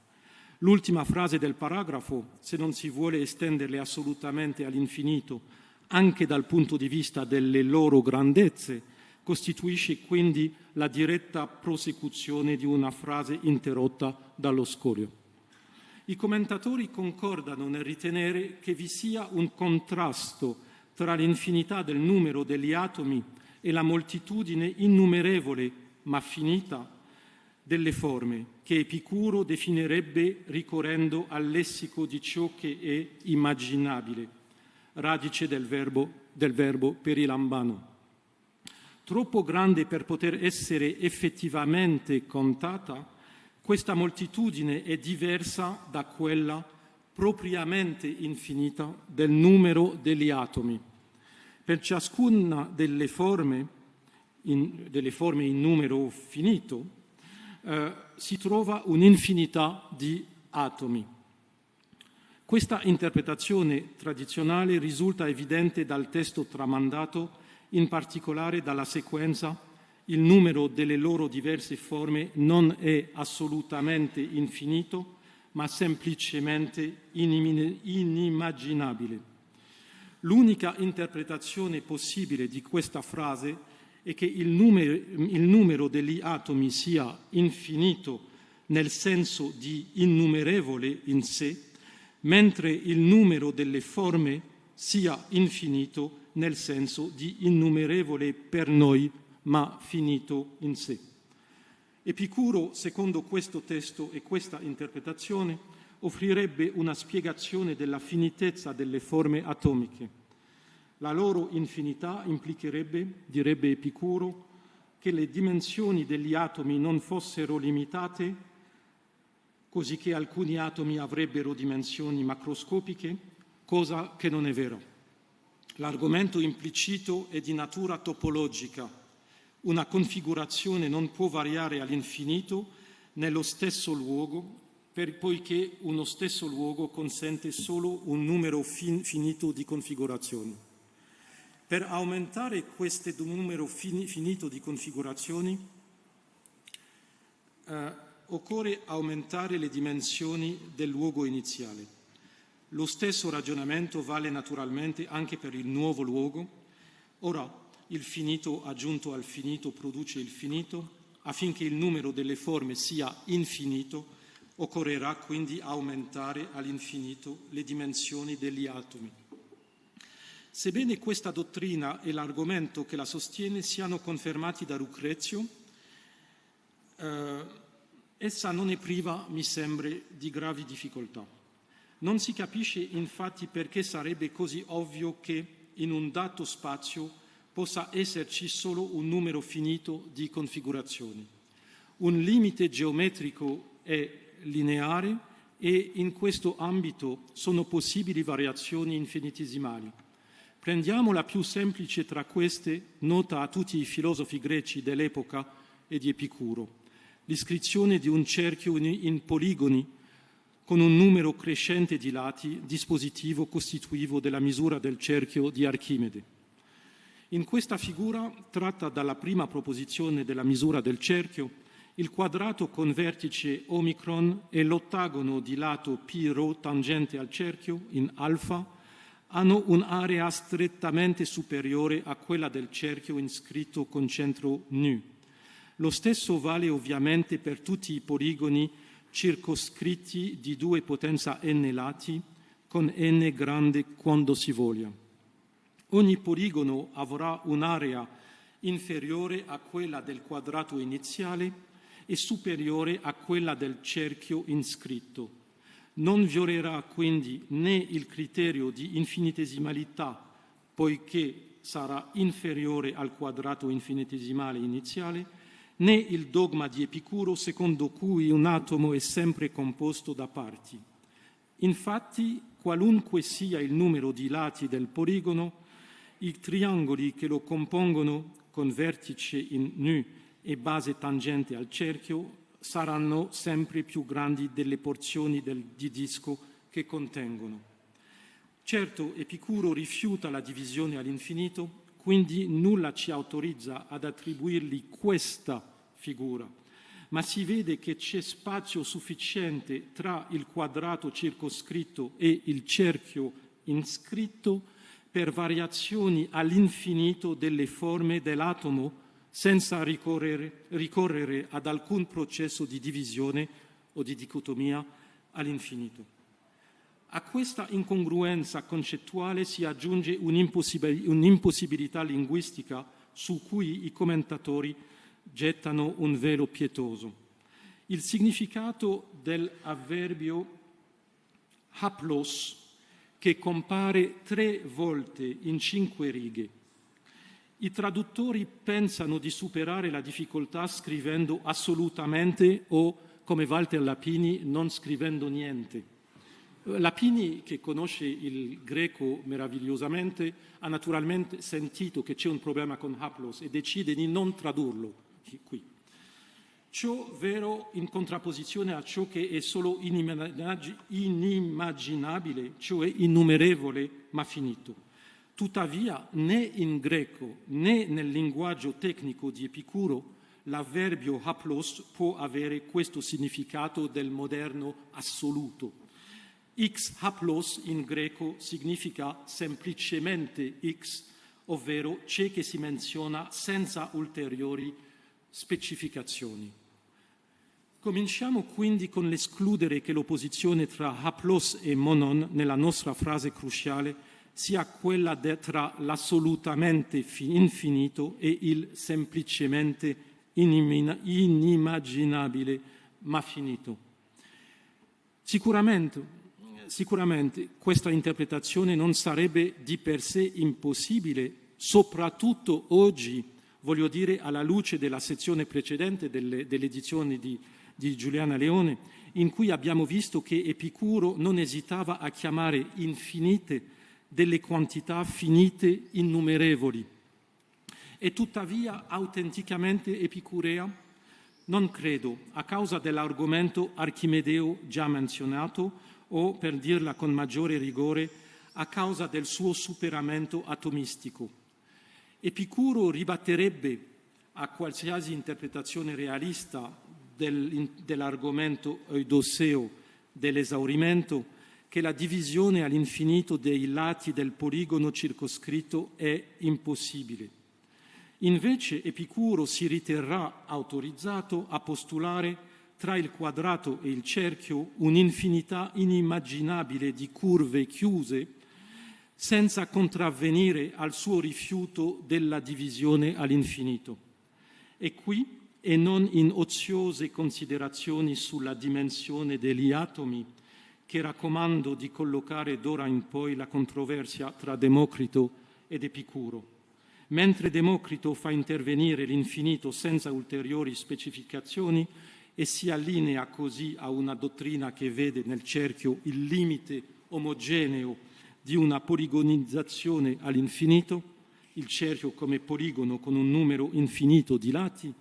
L'ultima frase del paragrafo, se non si vuole estenderle assolutamente all'infinito, anche dal punto di vista delle loro grandezze, costituisce quindi la diretta prosecuzione di una frase interrotta dallo scolio. I commentatori concordano nel ritenere che vi sia un contrasto tra l'infinità del numero degli atomi e la moltitudine innumerevole, ma finita, delle forme, che Epicuro definirebbe ricorrendo al lessico di ciò che è immaginabile, radice del verbo perilambano. Troppo grande per poter essere effettivamente contata, questa moltitudine è diversa da quella propriamente infinita del numero degli atomi. Per ciascuna delle forme in numero finito si trova un'infinità di atomi. Questa interpretazione tradizionale risulta evidente dal testo tramandato, in particolare dalla sequenza: il numero delle loro diverse forme non è assolutamente infinito, ma semplicemente inimmaginabile. L'unica interpretazione possibile di questa frase è che il numero degli atomi sia infinito nel senso di innumerevole in sé, mentre il numero delle forme sia infinito nel senso di innumerevole per noi, ma finito in sé. Epicuro, secondo questo testo e questa interpretazione, offrirebbe una spiegazione della finitezza delle forme atomiche. La loro infinità implicherebbe, direbbe Epicuro, che le dimensioni degli atomi non fossero limitate, così che alcuni atomi avrebbero dimensioni macroscopiche, cosa che non è vero. L'argomento implicito è di natura topologica. Una configurazione non può variare all'infinito nello stesso luogo, poiché uno stesso luogo consente solo un numero finito di configurazioni. Per aumentare questo numero finito di configurazioni occorre aumentare le dimensioni del luogo iniziale. Lo stesso ragionamento vale naturalmente anche per il nuovo luogo. Ora, il finito aggiunto al finito produce il finito. Affinché il numero delle forme sia infinito, occorrerà quindi aumentare all'infinito le dimensioni degli atomi. Sebbene questa dottrina e l'argomento che la sostiene siano confermati da Lucrezio, essa non è priva, mi sembra, di gravi difficoltà. Non si capisce infatti perché sarebbe così ovvio che in un dato spazio possa esserci solo un numero finito di configurazioni. Un limite geometrico è lineare e in questo ambito sono possibili variazioni infinitesimali. Prendiamo la più semplice tra queste, nota a tutti i filosofi greci dell'epoca e di Epicuro: l'iscrizione di un cerchio in poligoni con un numero crescente di lati, dispositivo costitutivo della misura del cerchio di Archimede. In questa figura, tratta dalla prima proposizione della misura del cerchio, il quadrato con vertice omicron e l'ottagono di lato π tangente al cerchio, in alfa, hanno un'area strettamente superiore a quella del cerchio inscritto con centro nu. Lo stesso vale ovviamente per tutti i poligoni circoscritti di 2 potenza n lati, con n grande quando si voglia. Ogni poligono avrà un'area inferiore a quella del quadrato iniziale e superiore a quella del cerchio inscritto. Non violerà quindi né il criterio di infinitesimalità, poiché sarà inferiore al quadrato infinitesimale iniziale, né il dogma di Epicuro secondo cui un atomo è sempre composto da parti. Infatti, qualunque sia il numero di lati del poligono, i triangoli che lo compongono con vertice in nu e base tangente al cerchio saranno sempre più grandi delle porzioni di disco che contengono. Certo, Epicuro rifiuta la divisione all'infinito, quindi nulla ci autorizza ad attribuirgli questa figura, ma si vede che c'è spazio sufficiente tra il quadrato circoscritto e il cerchio inscritto per variazioni all'infinito delle forme dell'atomo senza ricorrere ad alcun processo di divisione o di dicotomia all'infinito. A questa incongruenza concettuale si aggiunge un'impossibilità linguistica su cui i commentatori gettano un velo pietoso. Il significato dell'avverbio haplos, che compare 3 volte in 5 righe. I traduttori pensano di superare la difficoltà scrivendo assolutamente o, come Walter Lapini, non scrivendo niente. Lapini, che conosce il greco meravigliosamente, ha naturalmente sentito che c'è un problema con haplos e decide di non tradurlo qui. Ciò vero in contrapposizione a ciò che è solo inimmaginabile, cioè innumerevole ma finito. Tuttavia, né in greco né nel linguaggio tecnico di Epicuro l'avverbio haplos può avere questo significato del moderno assoluto. X haplos in greco significa semplicemente X, ovvero ciò che si menziona senza ulteriori specificazioni. Cominciamo quindi con l'escludere che l'opposizione tra haplos e monon nella nostra frase cruciale sia quella tra l'assolutamente infinito e il semplicemente inimmaginabile ma finito. Sicuramente questa interpretazione non sarebbe di per sé impossibile, soprattutto oggi, voglio dire alla luce della sezione precedente delle edizioni di Giuliana Léon, in cui abbiamo visto che Epicuro non esitava a chiamare infinite delle quantità finite innumerevoli. E tuttavia autenticamente epicurea? Non credo, a causa dell'argomento archimedeo già menzionato, o, per dirla con maggiore rigore, a causa del suo superamento atomistico. Epicuro ribatterebbe a qualsiasi interpretazione realista dell'argomento eudoseo dell'esaurimento che la divisione all'infinito dei lati del poligono circoscritto è impossibile. Invece Epicuro si riterrà autorizzato a postulare tra il quadrato e il cerchio un'infinità inimmaginabile di curve chiuse senza contravvenire al suo rifiuto della divisione all'infinito. E qui, e non in oziose considerazioni sulla dimensione degli atomi, che raccomando di collocare d'ora in poi la controversia tra Democrito ed Epicuro. Mentre Democrito fa intervenire l'infinito senza ulteriori specificazioni e si allinea così a una dottrina che vede nel cerchio il limite omogeneo di una poligonizzazione all'infinito, il cerchio come poligono con un numero infinito di lati,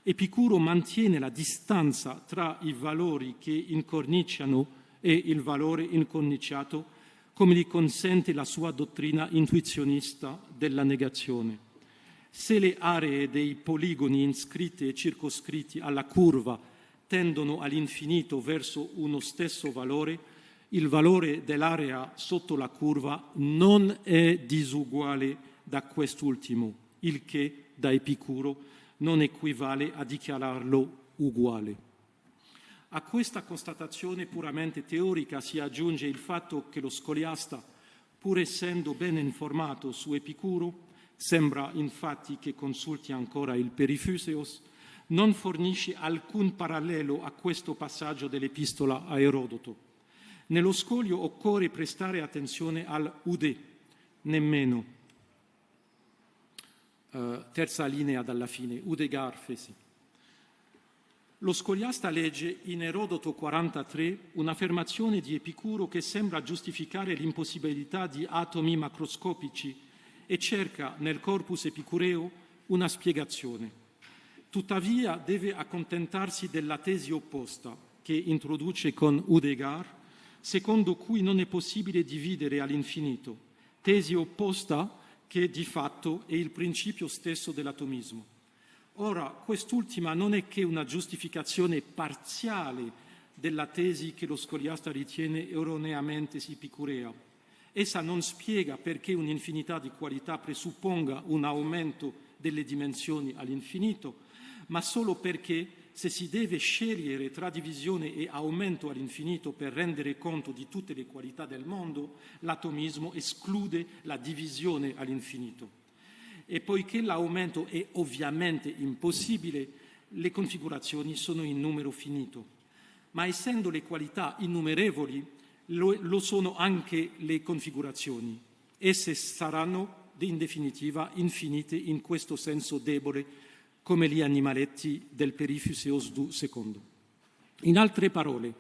Epicuro mantiene la distanza tra i valori che incorniciano e il valore incorniciato, come gli consente la sua dottrina intuizionista della negazione. Se le aree dei poligoni inscritti e circoscritti alla curva tendono all'infinito verso uno stesso valore, il valore dell'area sotto la curva non è disuguale da quest'ultimo, il che da Epicuro non equivale a dichiararlo uguale. A questa constatazione puramente teorica si aggiunge il fatto che lo scoliasta, pur essendo ben informato su Epicuro, sembra infatti che consulti ancora il Perifuseos, non fornisce alcun parallelo a questo passaggio dell'epistola a Erodoto. Nello scolio occorre prestare attenzione al Ude, nemmeno. Terza linea dalla fine, Udegar fesi. Lo scoliasta legge in Erodoto 43 un'affermazione di Epicuro che sembra giustificare l'impossibilità di atomi macroscopici e cerca nel corpus epicureo una spiegazione. Tuttavia deve accontentarsi della tesi opposta che introduce con Udegar, secondo cui non è possibile dividere all'infinito, tesi opposta che di fatto è il principio stesso dell'atomismo. Ora, quest'ultima non è che una giustificazione parziale della tesi che lo scoliasta ritiene erroneamente epicurea. Essa non spiega perché un'infinità di qualità presupponga un aumento delle dimensioni all'infinito, ma solo perché se si deve scegliere tra divisione e aumento all'infinito per rendere conto di tutte le qualità del mondo, l'atomismo esclude la divisione all'infinito. E poiché l'aumento è ovviamente impossibile, le configurazioni sono in numero finito. Ma essendo le qualità innumerevoli, lo sono anche le configurazioni. Esse saranno, in definitiva, infinite in questo senso debole, come gli animaletti del Perifuseos II. In altre parole,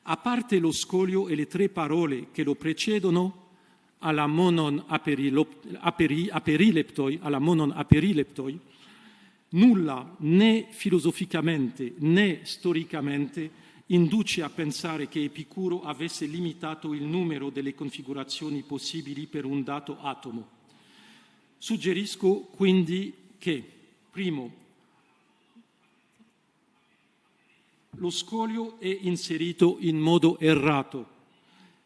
a parte lo scolio e le tre parole che lo precedono, alla monon aperileptoi, nulla né filosoficamente né storicamente induce a pensare che Epicuro avesse limitato il numero delle configurazioni possibili per un dato atomo. Suggerisco quindi che, primo, lo scolio è inserito in modo errato.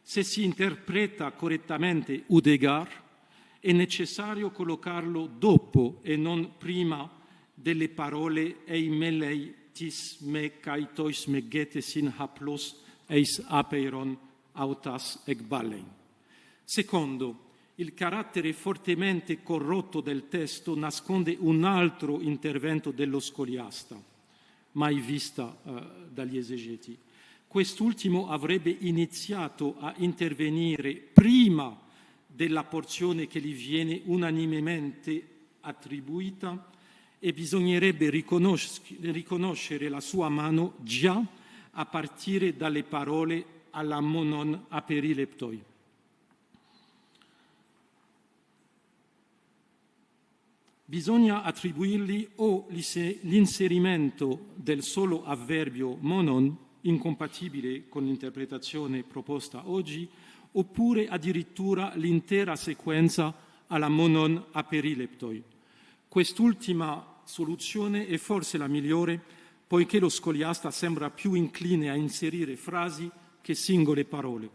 Se si interpreta correttamente Udegar, è necessario collocarlo dopo e non prima delle parole «eimelei tis me kaitois me getesin haplos eis apeiron autas ekbalein». Secondo, il carattere fortemente corrotto del testo nasconde un altro intervento dello scoliasta, mai vista dagli esegeti. Quest'ultimo avrebbe iniziato a intervenire prima della porzione che gli viene unanimemente attribuita e bisognerebbe riconoscere la sua mano già a partire dalle parole alla monon aperileptoi. Bisogna attribuirgli o l'inserimento del solo avverbio monon, incompatibile con l'interpretazione proposta oggi, oppure addirittura l'intera sequenza alla monon aperileptoi. Quest'ultima soluzione è forse la migliore, poiché lo scoliasta sembra più incline a inserire frasi che singole parole.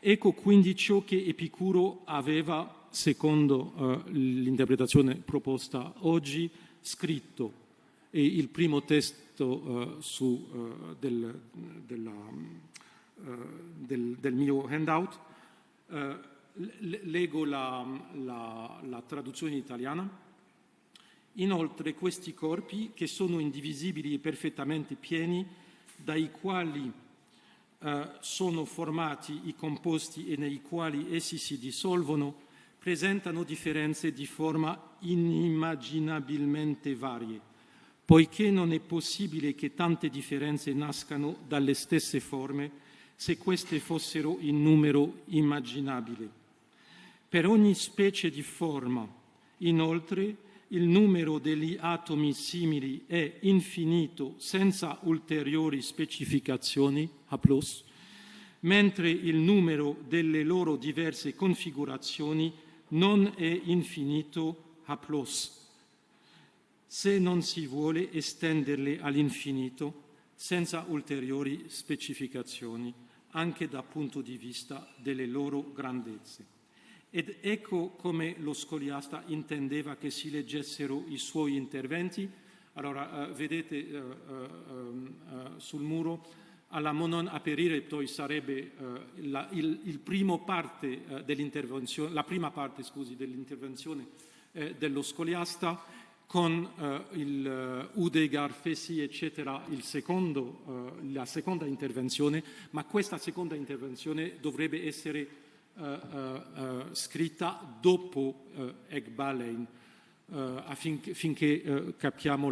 Ecco quindi ciò che Epicuro aveva, secondo l'interpretazione proposta oggi, scritto. E il primo testo del mio handout, leggo la traduzione italiana. Inoltre questi corpi, che sono indivisibili e perfettamente pieni, dai quali sono formati i composti e nei quali essi si dissolvono, presentano differenze di forma inimmaginabilmente varie, poiché non è possibile che tante differenze nascano dalle stesse forme se queste fossero in numero immaginabile. Per ogni specie di forma, inoltre, il numero degli atomi simili è infinito senza ulteriori specificazioni, haplos, mentre il numero delle loro diverse configurazioni non è infinito, haplos, se non si vuole estenderle all'infinito senza ulteriori specificazioni, anche dal punto di vista delle loro grandezze. Ed ecco come lo scoliasta intendeva che si leggessero i suoi interventi. Allora, vedete sul muro, alla monon aperileptoi sarebbe la prima parte dell'intervenzione dello scoliasta, con il Udegar, Fesi, eccetera, la seconda intervenzione, ma questa seconda intervenzione dovrebbe essere scritta dopo Ekbalein, affinché capiamo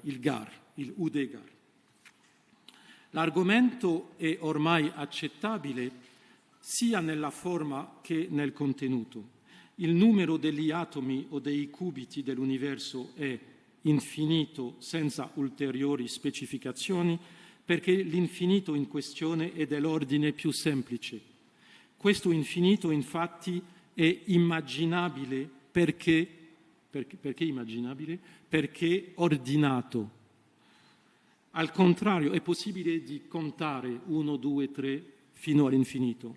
il Gar, il Udegar. L'argomento è ormai accettabile sia nella forma che nel contenuto. Il numero degli atomi o dei qubiti dell'universo è infinito senza ulteriori specificazioni, perché l'infinito in questione è dell'ordine più semplice. Questo infinito, infatti, è immaginabile perché immaginabile? Perché ordinato. Al contrario, è possibile di contare 1, 2, 3 fino all'infinito.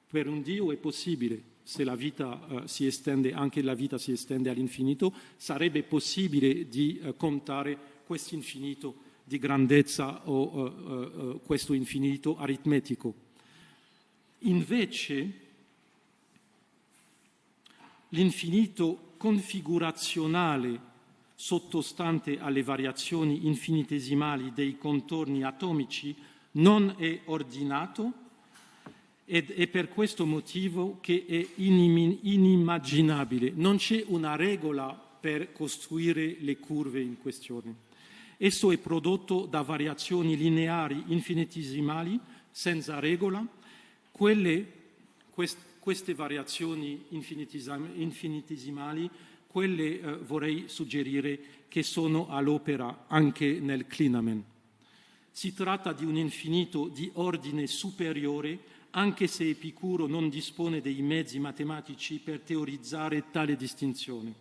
Per un Dio è possibile. Se la vita si estende, anche la vita si estende all'infinito, sarebbe possibile di contare questo infinito di grandezza o questo infinito aritmetico. Invece, l'infinito configurazionale sottostante alle variazioni infinitesimali dei contorni atomici non è ordinato, ed è per questo motivo che è inimmaginabile. Non c'è una regola per costruire le curve in questione. Esso è prodotto da variazioni lineari infinitesimali senza regola. Queste variazioni infinitesimali, vorrei suggerire che sono all'opera anche nel clinamen. Si tratta di un infinito di ordine superiore, anche se Epicuro non dispone dei mezzi matematici per teorizzare tale distinzione.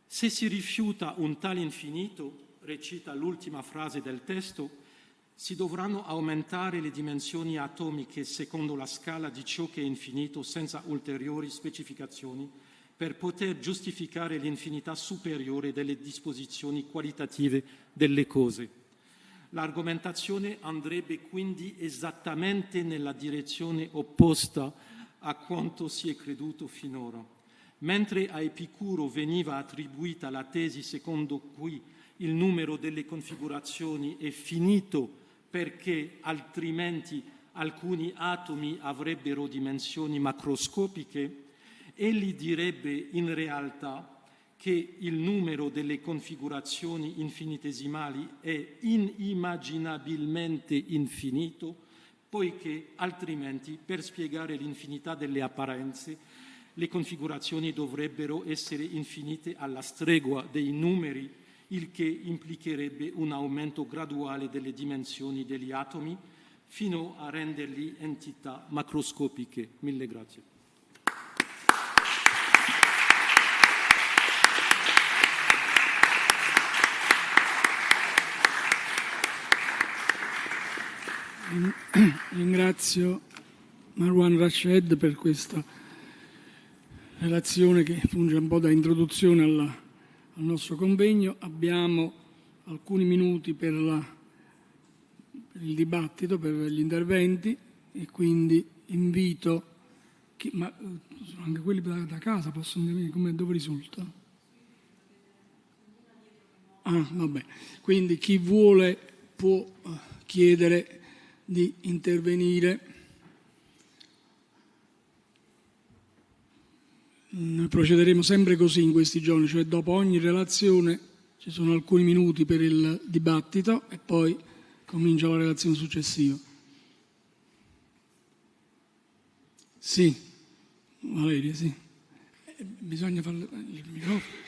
Se si rifiuta un tale infinito, recita l'ultima frase del testo, si dovranno aumentare le dimensioni atomiche secondo la scala di ciò che è infinito senza ulteriori specificazioni per poter giustificare l'infinità superiore delle disposizioni qualitative delle cose. L'argomentazione andrebbe quindi esattamente nella direzione opposta a quanto si è creduto finora. Mentre a Epicuro veniva attribuita la tesi secondo cui il numero delle configurazioni è finito perché altrimenti alcuni atomi avrebbero dimensioni macroscopiche, egli direbbe in realtà che il numero delle configurazioni infinitesimali è inimmaginabilmente infinito, poiché altrimenti, per spiegare l'infinità delle apparenze, le configurazioni dovrebbero essere infinite alla stregua dei numeri, il che implicherebbe un aumento graduale delle dimensioni degli atomi fino a renderli entità macroscopiche. Mille grazie. Ringrazio Marwan Rashed per questa relazione che funge un po' da introduzione al nostro convegno. Abbiamo alcuni minuti per il dibattito, per gli interventi, e quindi invito ma sono anche quelli da casa, possono dire come dove risulta? Vabbè. Quindi chi vuole può chiedere di intervenire. Noi procederemo sempre così in questi giorni, cioè dopo ogni relazione ci sono alcuni minuti per il dibattito e poi comincia la relazione successiva. Sì, Valeria, sì. Bisogna fare il microfono.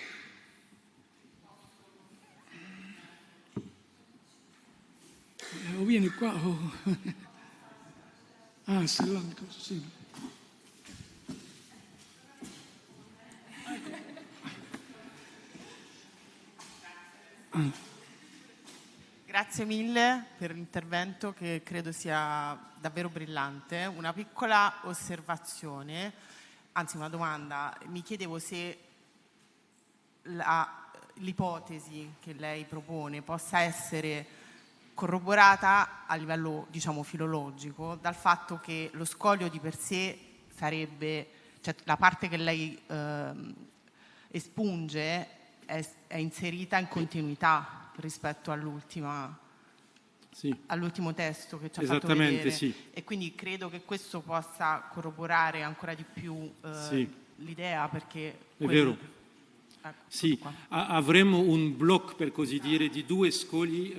O vieni qua o... sì, là, sì. Grazie mille per l'intervento che credo sia davvero brillante. Una piccola osservazione, anzi una domanda. Mi chiedevo se l'ipotesi che lei propone possa essere corroborata a livello, diciamo, filologico dal fatto che lo scoglio di per sé sarebbe, cioè la parte che lei espunge è inserita in continuità rispetto all'ultimo testo che ci ha fatto vedere. Sì. E quindi credo che questo possa corroborare ancora di più l'idea, perché è vero. Sì, avremo un blocco, per così dire, di due scogli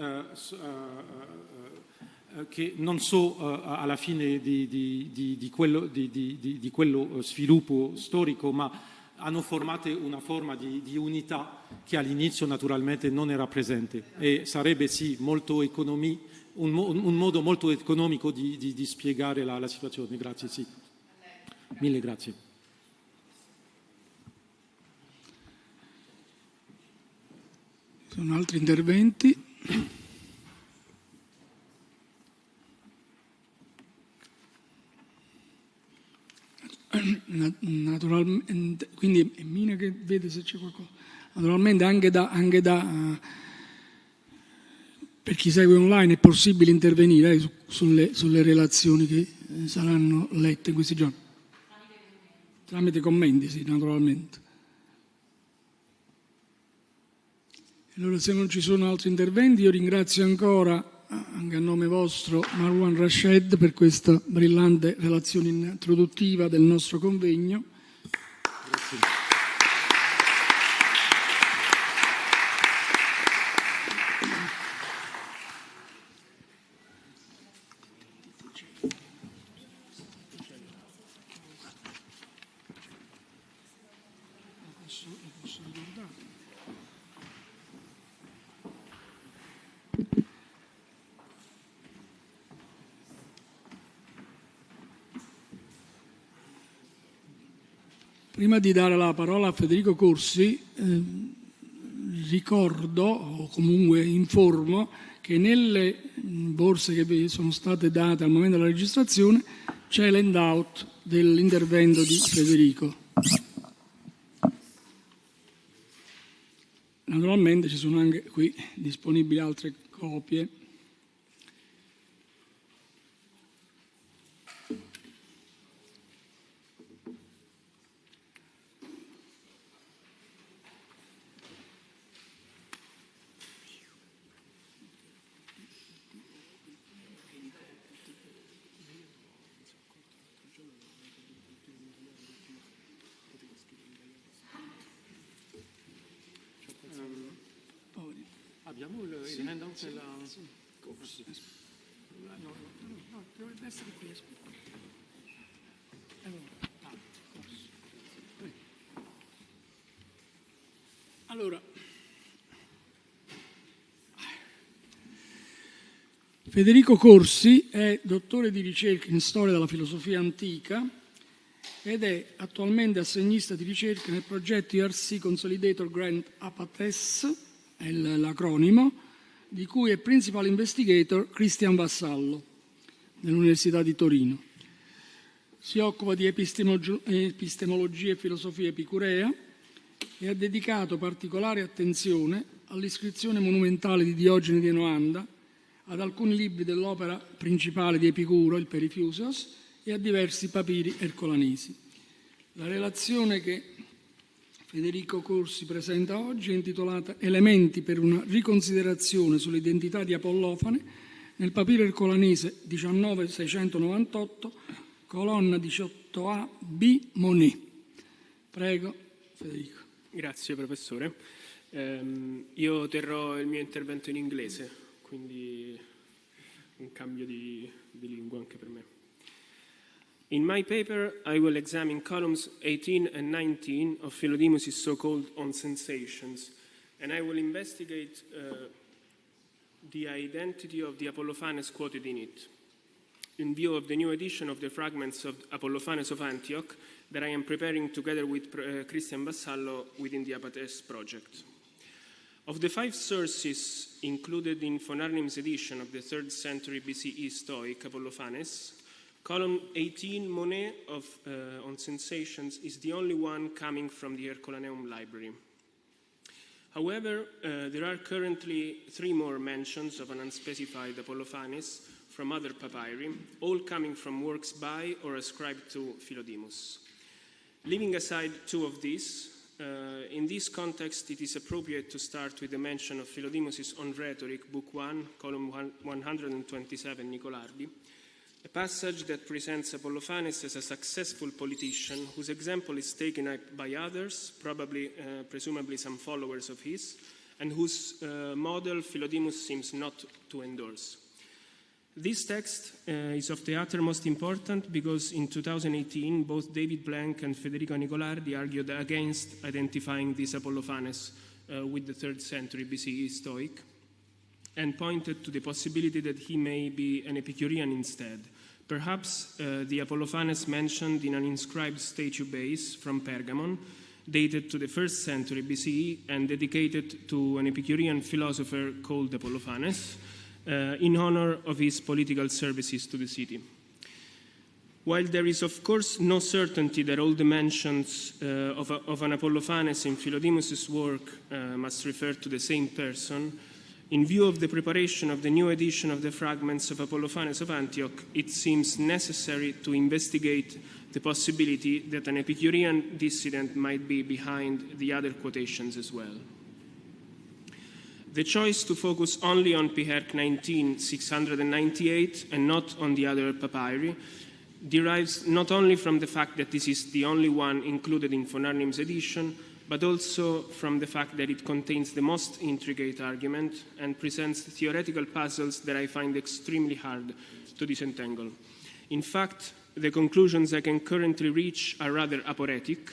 che non so alla fine di quello sviluppo storico, ma hanno formato una forma di unità che all'inizio naturalmente non era presente, e sarebbe molto un modo molto economico di spiegare la situazione. Grazie, sì. Mille grazie. Sono altri interventi? Naturalmente, quindi è Mina che vede se c'è qualcosa. Naturalmente anche per chi segue online è possibile intervenire sulle relazioni che saranno lette in questi giorni. Tramite commenti, sì, naturalmente. Allora, se non ci sono altri interventi, io ringrazio ancora, anche a nome vostro, Marwan Rashed per questa brillante relazione introduttiva del nostro convegno. Grazie. Prima di dare la parola a Federico Corsi, ricordo o comunque informo che nelle borse che sono state date al momento della registrazione c'è l'handout dell'intervento di Federico. Naturalmente ci sono anche qui disponibili altre copie. Abbiamo il handout nella Corsi. No, dovrebbe essere qui, aspetta. Allora, Federico Corsi è dottore di ricerca in storia della filosofia antica ed è attualmente assegnista di ricerca nel progetto IRC Consolidator Grant APATES, è l'acronimo, di cui è principal investigator Cristian Vassallo, dell'Università di Torino. Si occupa di epistemologia e filosofia epicurea e ha dedicato particolare attenzione all'iscrizione monumentale di Diogene di Enoanda, ad alcuni libri dell'opera principale di Epicuro, il Perifusios, e a diversi papiri ercolanesi. La relazione che Federico Corsi presenta oggi è intitolata Elementi per una riconsiderazione sull'identità di Apollofane nel papiro ercolanese 19698, colonna 18a B Monet. Prego, Federico. Grazie professore. Io terrò il mio intervento in inglese, quindi un cambio di lingua anche per me. In my paper, I will examine columns 18 and 19 of Philodemus' so-called On Sensations, and I will investigate the identity of the Apollophanes quoted in it, in view of the new edition of the fragments of Apollophanes of Antioch that I am preparing together with Cristian Vassallo within the Apates project. Of the 5 sources included in von Arnim's edition of the 3rd century BCE Stoic Apollophanes, column 18 Monet on Sensations is the only one coming from the Ercolaneum library. However, there are currently 3 more mentions of an unspecified Apollophanes from other papyri, all coming from works by or ascribed to Philodemus. Leaving aside 2 of these, in this context, it is appropriate to start with the mention of Philodemus' On Rhetoric, Book 1, column 127, Nicolardi, a passage that presents Apollophanes as a successful politician whose example is taken up by others, presumably some followers of his, and whose model Philodemus seems not to endorse. This text is of the uttermost importance because in 2018, both David Blank and Federico Nicolardi argued against identifying this Apollophanes with the 3rd century BCE Stoic and pointed to the possibility that he may be an Epicurean instead. Perhaps the Apollophanes mentioned in an inscribed statue base from Pergamon, dated to the 1st century BCE and dedicated to an Epicurean philosopher called Apollophanes, in honor of his political services to the city. While there is of course no certainty that all the mentions of an Apollophanes in Philodemus' work must refer to the same person, in view of the preparation of the new edition of the fragments of Apollophanes of Antioch, it seems necessary to investigate the possibility that an Epicurean dissident might be behind the other quotations as well. The choice to focus only on Piherc 19, 698, and not on the other papyri derives not only from the fact that this is the only one included in von Arnim's edition, but also from the fact that it contains the most intricate argument and presents theoretical puzzles that I find extremely hard to disentangle. In fact, the conclusions I can currently reach are rather aporetic,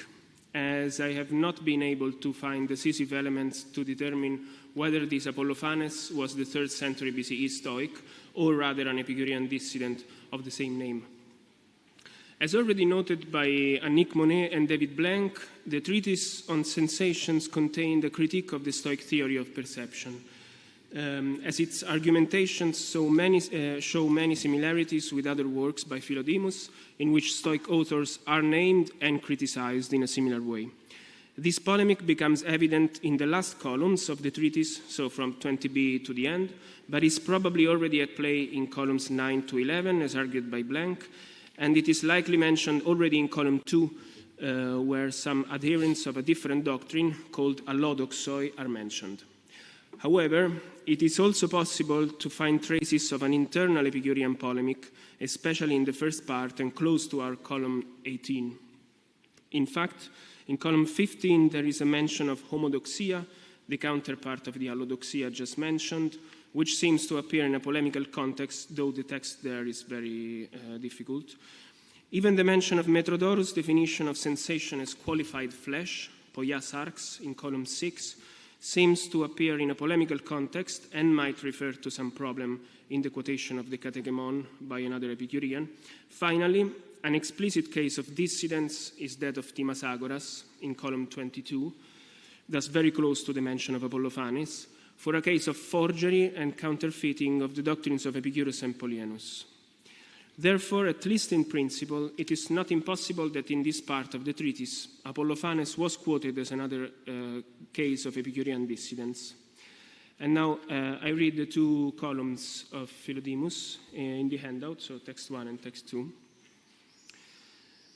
as I have not been able to find decisive elements to determine whether this Apollophanes was the 3rd century BCE Stoic, or rather an Epicurean dissident of the same name. As already noted by Annick Monet and David Blank, the treatise on sensations contained a critique of the Stoic theory of perception, as its argumentations show many similarities with other works by Philodemus, in which Stoic authors are named and criticized in a similar way. This polemic becomes evident in the last columns of the treatise, so from 20b to the end, but is probably already at play in columns 9 to 11, as argued by Blank, and it is likely mentioned already in column 2, where some adherents of a different doctrine, called allodoxoi, are mentioned. However, it is also possible to find traces of an internal Epicurean polemic, especially in the first part and close to our column 18. In fact, in column 15, there is a mention of homodoxia the counterpart of the allodoxia just mentioned, which seems to appear in a polemical context, though the text there is very difficult. Even the mention of Metrodorus' definition of sensation as qualified flesh, poia sarx, in column 6, seems to appear in a polemical context and might refer to some problem in the quotation of the Catechemon by another Epicurean. Finally, an explicit case of dissidence is that of Timasagoras in column 22, thus very close to the mention of Apollophanes, for a case of forgery and counterfeiting of the doctrines of Epicurus and Polyanus. Therefore, at least in principle, it is not impossible that in this part of the treatise, Apollophanes was quoted as another case of Epicurean dissidence. And now I read the two columns of Philodemus in the handout, so text 1 and text 2.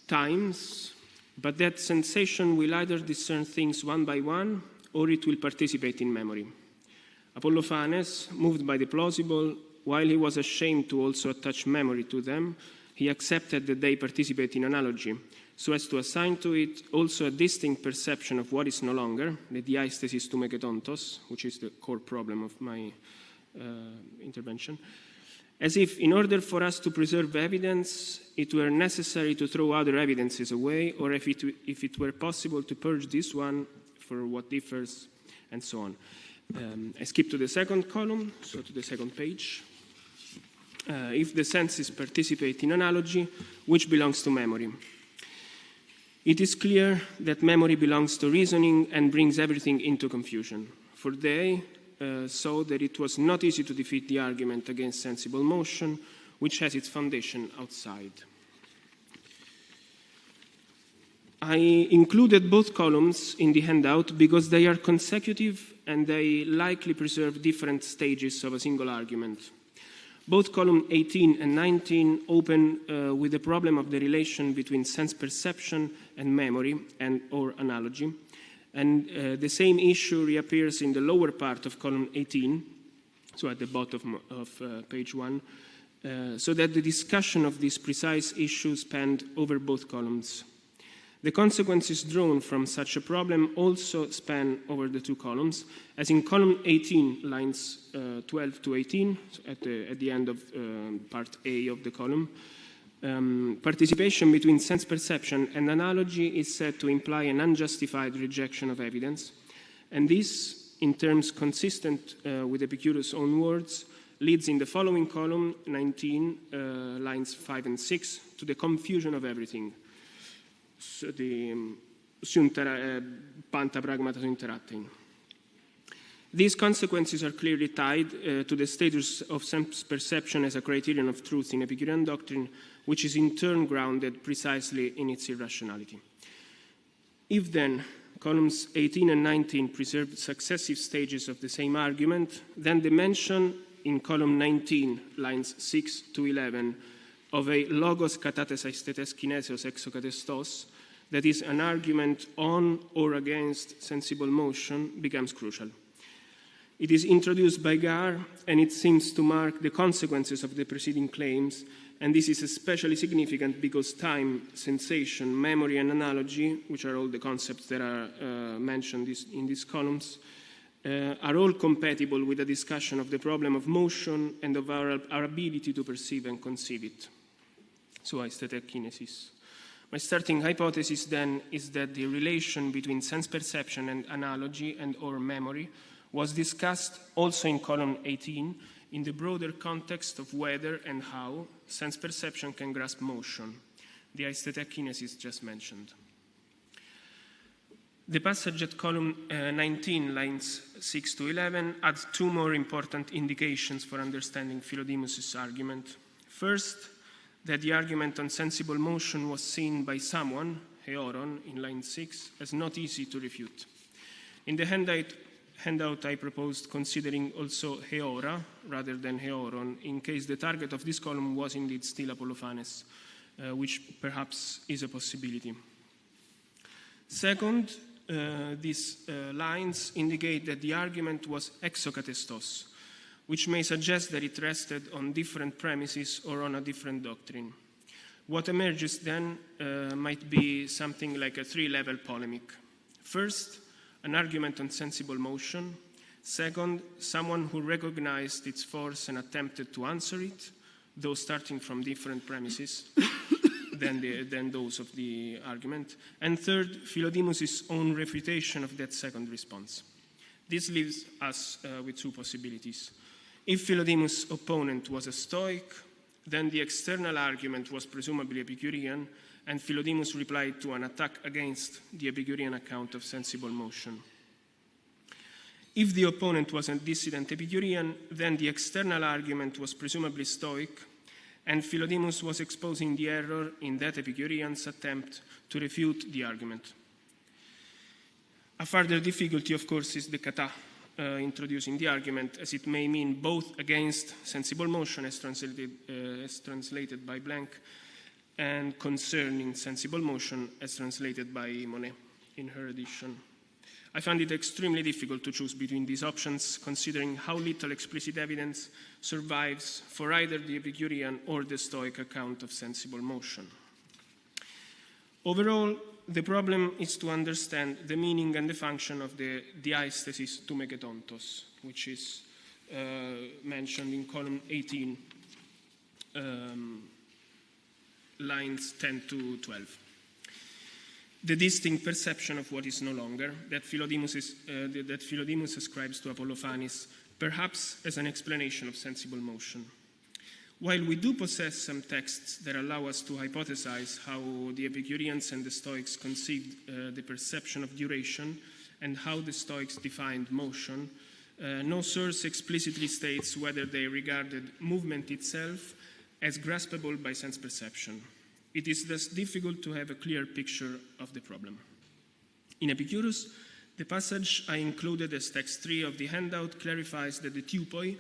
Times, but that sensation will either discern things one by one, or it will participate in memory. Apollophanes, moved by the plausible, while he was ashamed to also attach memory to them, he accepted that they participate in analogy, so as to assign to it also a distinct perception of what is no longer, the diastasis tu meketontos, which is the core problem of my intervention, as if in order for us to preserve evidence, it were necessary to throw other evidences away, or if it were possible to purge this one for what differs, and so on. I skip to the second column, so to the second page. If the senses participate in analogy, which belongs to memory. It is clear that memory belongs to reasoning and brings everything into confusion, for they saw that it was not easy to defeat the argument against sensible motion, which has its foundation outside. I included both columns in the handout because they are consecutive and they likely preserve different stages of a single argument. Both column 18 and 19 open with the problem of the relation between sense perception and memory or analogy. And the same issue reappears in the lower part of column 18, so at the bottom of page 1, so that the discussion of this precise issue spanned over both columns. The consequences drawn from such a problem also span over the two columns, as in column 18, lines 12 to 18, so at the end of part A of the column, participation between sense perception and analogy is said to imply an unjustified rejection of evidence, and this, in terms consistent with Epicurus' own words, leads in the following column, 19, lines 5 and 6, to the confusion of everything. So panta pragmata interacting. These consequences are clearly tied to the status of sense perception as a criterion of truth in Epicurean doctrine, which is in turn grounded precisely in its irrationality. If then columns 18 and 19 preserve successive stages of the same argument, then the mention in column 19, lines 6 to 11, of a logos katates aistetes kinesios exokatestos, that is an argument on or against sensible motion, becomes crucial. It is introduced by Gar, and it seems to mark the consequences of the preceding claims, and this is especially significant because time, sensation, memory, and analogy, which are all the concepts that are mentioned in these columns, are all compatible with a discussion of the problem of motion and of our ability to perceive and conceive it. So aesthetic kinesis. My starting hypothesis then is that the relation between sense perception and analogy and or memory was discussed also in column 18 in the broader context of whether and how sense perception can grasp motion, the aesthetic kinesis just mentioned. The passage at column 19, lines 6 to 11, adds two more important indications for understanding Philodemus' argument. First, that the argument on sensible motion was seen by someone, Heoron, in line 6, as not easy to refute. In the handout I proposed considering also Heora rather than Heoron, in case the target of this column was indeed still Apollophanes, which perhaps is a possibility. Second, these lines indicate that the argument was exokatestos, which may suggest that it rested on different premises or on a different doctrine. What emerges then might be something like a three-level polemic. First, an argument on sensible motion. Second, someone who recognized its force and attempted to answer it, though starting from different premises than those of the argument. And third, Philodemus' own refutation of that second response. This leaves us with two possibilities. If Philodemus' opponent was a Stoic, then the external argument was presumably Epicurean, and Philodemus replied to an attack against the Epicurean account of sensible motion. If the opponent was a dissident Epicurean, then the external argument was presumably Stoic, and Philodemus was exposing the error in that Epicurean's attempt to refute the argument. A further difficulty, of course, is the kata introduced in the argument, as it may mean both against sensible motion, as translated by Blank, and concerning sensible motion, as translated by Monet in her edition. I found it extremely difficult to choose between these options, considering how little explicit evidence survives for either the Epicurean or the Stoic account of sensible motion. Overall, the problem is to understand the meaning and the function of the diastasis tu meketontos, which is mentioned in column 18, lines 10 to 12. The distinct perception of what is no longer that Philodemus ascribes to Apollophanes, perhaps as an explanation of sensible motion. While we do possess some texts that allow us to hypothesize how the Epicureans and the Stoics conceived the perception of duration and how the Stoics defined motion, no source explicitly states whether they regarded movement itself as graspable by sense perception. It is thus difficult to have a clear picture of the problem. In Epicurus, the passage I included as text 3 of the handout clarifies that the tupoi,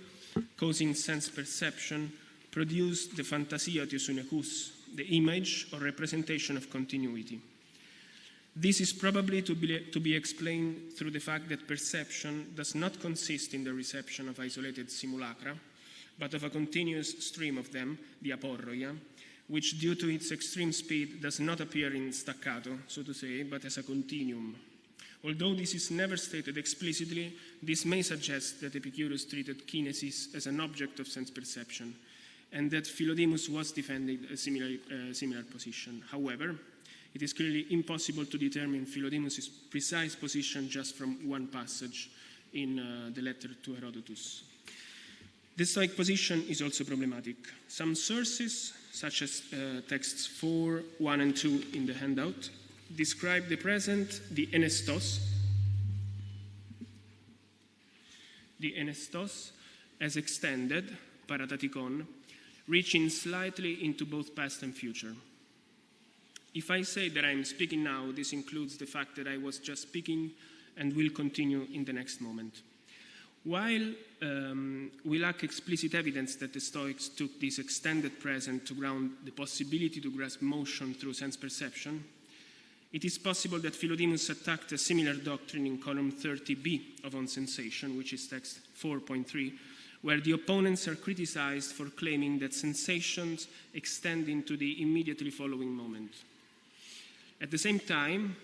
causing sense perception, produce the fantasia to synechus, the image or representation of continuity. This is probably to be explained through the fact that perception does not consist in the reception of isolated simulacra, but of a continuous stream of them, the aporroia, which due to its extreme speed does not appear in staccato, so to say, but as a continuum. Although this is never stated explicitly, this may suggest that Epicurus treated kinesis as an object of sense perception, and that Philodemus was defending a similar position. However, it is clearly impossible to determine Philodemus' precise position just from one passage in the letter to Herodotus. The Stoic position is also problematic. Some sources, such as texts 4, 1, and 2 in the handout, describe the present, the enestos, as extended, paratatikon, reaching slightly into both past and future. If I say that I am speaking now, this includes the fact that I was just speaking and will continue in the next moment. While we lack explicit evidence that the Stoics took this extended present to ground the possibility to grasp motion through sense perception, it is possible that Philodemus attacked a similar doctrine in column 30b of On Sensation, which is text 4.3, where the opponents are criticized for claiming that sensations extend into the immediately following moment. At the same time,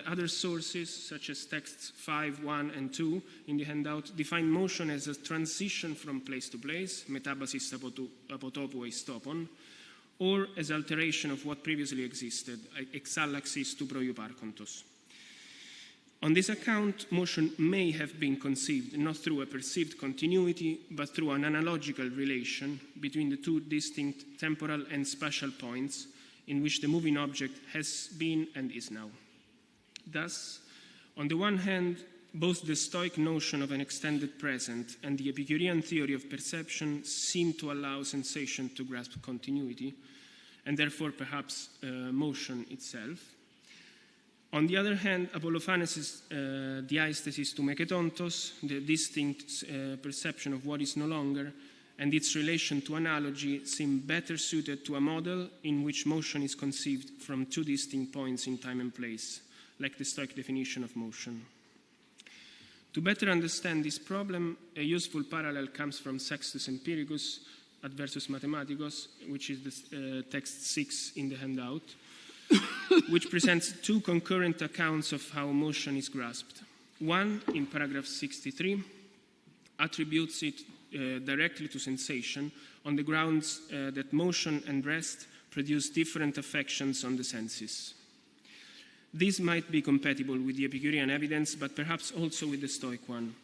other sources, such as texts 5, 1, and 2 in the handout, define motion as a transition from place to place, metabasis apotopo eistopon, or as alteration of what previously existed, exallaxis tu proiuparkontos. On this account, motion may have been conceived not through a perceived continuity, but through an analogical relation between the two distinct temporal and spatial points in which the moving object has been and is now. Thus, on the one hand, both the Stoic notion of an extended present and the Epicurean theory of perception seem to allow sensation to grasp continuity, and therefore perhaps motion itself. On the other hand, Apollophanes' diastasis tu meketontos, the distinct perception of what is no longer, and its relation to analogy seem better suited to a model in which motion is conceived from two distinct points in time and place, like the Stoic definition of motion. To better understand this problem, a useful parallel comes from Sextus Empiricus Adversus Mathematicos, which is the text 6 in the handout, which presents two concurrent accounts of how motion is grasped. One, in paragraph 63, attributes it directly to sensation on the grounds that motion and rest produce different affections on the senses. This might be compatible with the Epicurean evidence, but perhaps also with the Stoic one.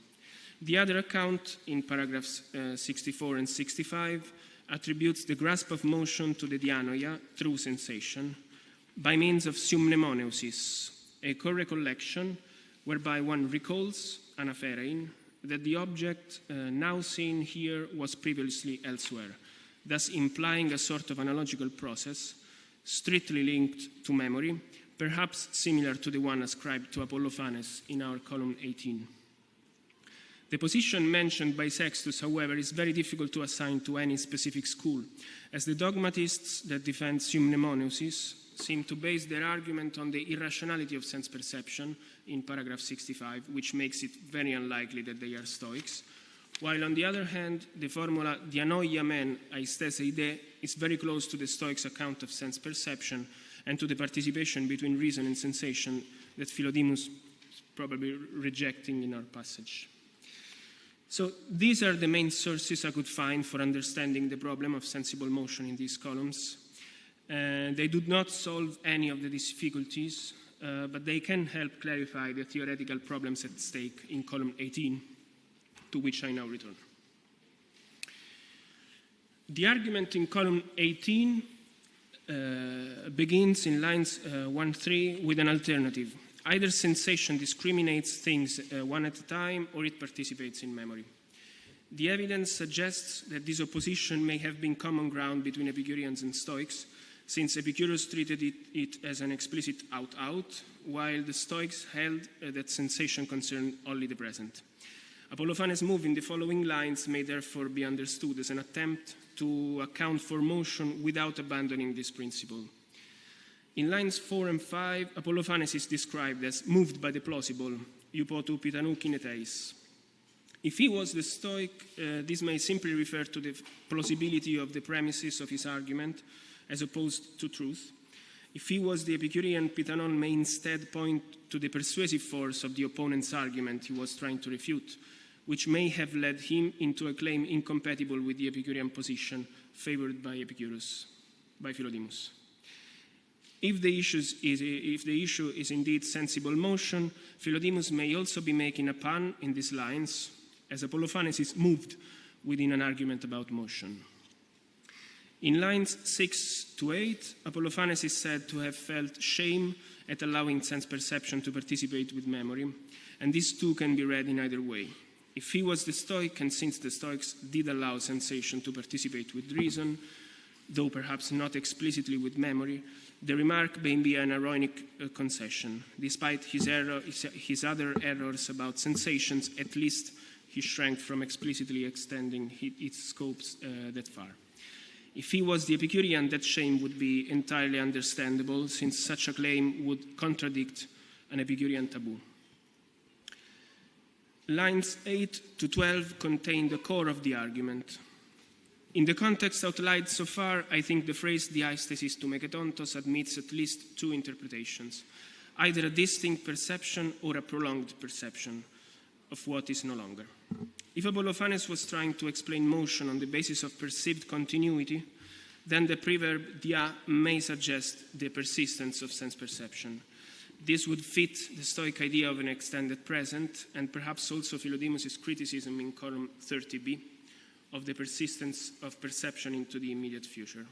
The other account, in paragraphs 64 and 65, attributes the grasp of motion to the dianoia through sensation by means of symnemoneusis, a co-recollection whereby one recalls, anapherein, that the object now seen here was previously elsewhere, thus implying a sort of analogical process strictly linked to memory, perhaps similar to the one ascribed to Apollophanes in our column 18. The position mentioned by Sextus, however, is very difficult to assign to any specific school, as the dogmatists that defend symnemoneusis seem to base their argument on the irrationality of sense perception in paragraph 65, which makes it very unlikely that they are Stoics, while on the other hand, the formula dianoia men aistese ide is very close to the Stoics' account of sense perception and to the participation between reason and sensation that Philodemus is probably rejecting in our passage. So these are the main sources I could find for understanding the problem of sensible motion in these columns. They do not solve any of the difficulties, but they can help clarify the theoretical problems at stake in column 18, to which I now return. The argument in column 18 begins in lines 1-3 with an alternative. Either sensation discriminates things one at a time, or it participates in memory. The evidence suggests that this opposition may have been common ground between Epicureans and Stoics, since Epicurus treated it as an explicit out-out, while the Stoics held that sensation concerned only the present. Apollophanes' move in the following lines may therefore be understood as an attempt to account for motion without abandoning this principle. In lines 4 and 5, Apollophanes is described as moved by the plausible, eupotou pitanou kineteis. If he was the Stoic, this may simply refer to the plausibility of the premises of his argument, as opposed to truth. If he was the Epicurean, Pitanon may instead point to the persuasive force of the opponent's argument he was trying to refute, which may have led him into a claim incompatible with the Epicurean position favored by Epicurus, by Philodemus. If the issue is indeed sensible motion, Philodemus may also be making a pun in these lines, as Apollophanes is moved within an argument about motion. In lines 6 to 8, Apollophanes is said to have felt shame at allowing sense perception to participate with memory, and this too can be read in either way. If he was the Stoic, and since the Stoics did allow sensation to participate with reason, though perhaps not explicitly with memory, the remark may be an ironic concession. Despite his other errors about sensations, at least he shrank from explicitly extending its scopes that far. If he was the Epicurean, that shame would be entirely understandable, since such a claim would contradict an Epicurean taboo. Lines 8 to 12 contain the core of the argument. In the context outlined so far, I think the phrase diastasis to meketontos admits at least two interpretations, either a distinct perception or a prolonged perception of what is no longer. If Apollophanes was trying to explain motion on the basis of perceived continuity, then the preverb dia may suggest the persistence of sense perception. This would fit the Stoic idea of an extended present, and perhaps also Philodemus' criticism in column 30b of the persistence of perception into the immediate future.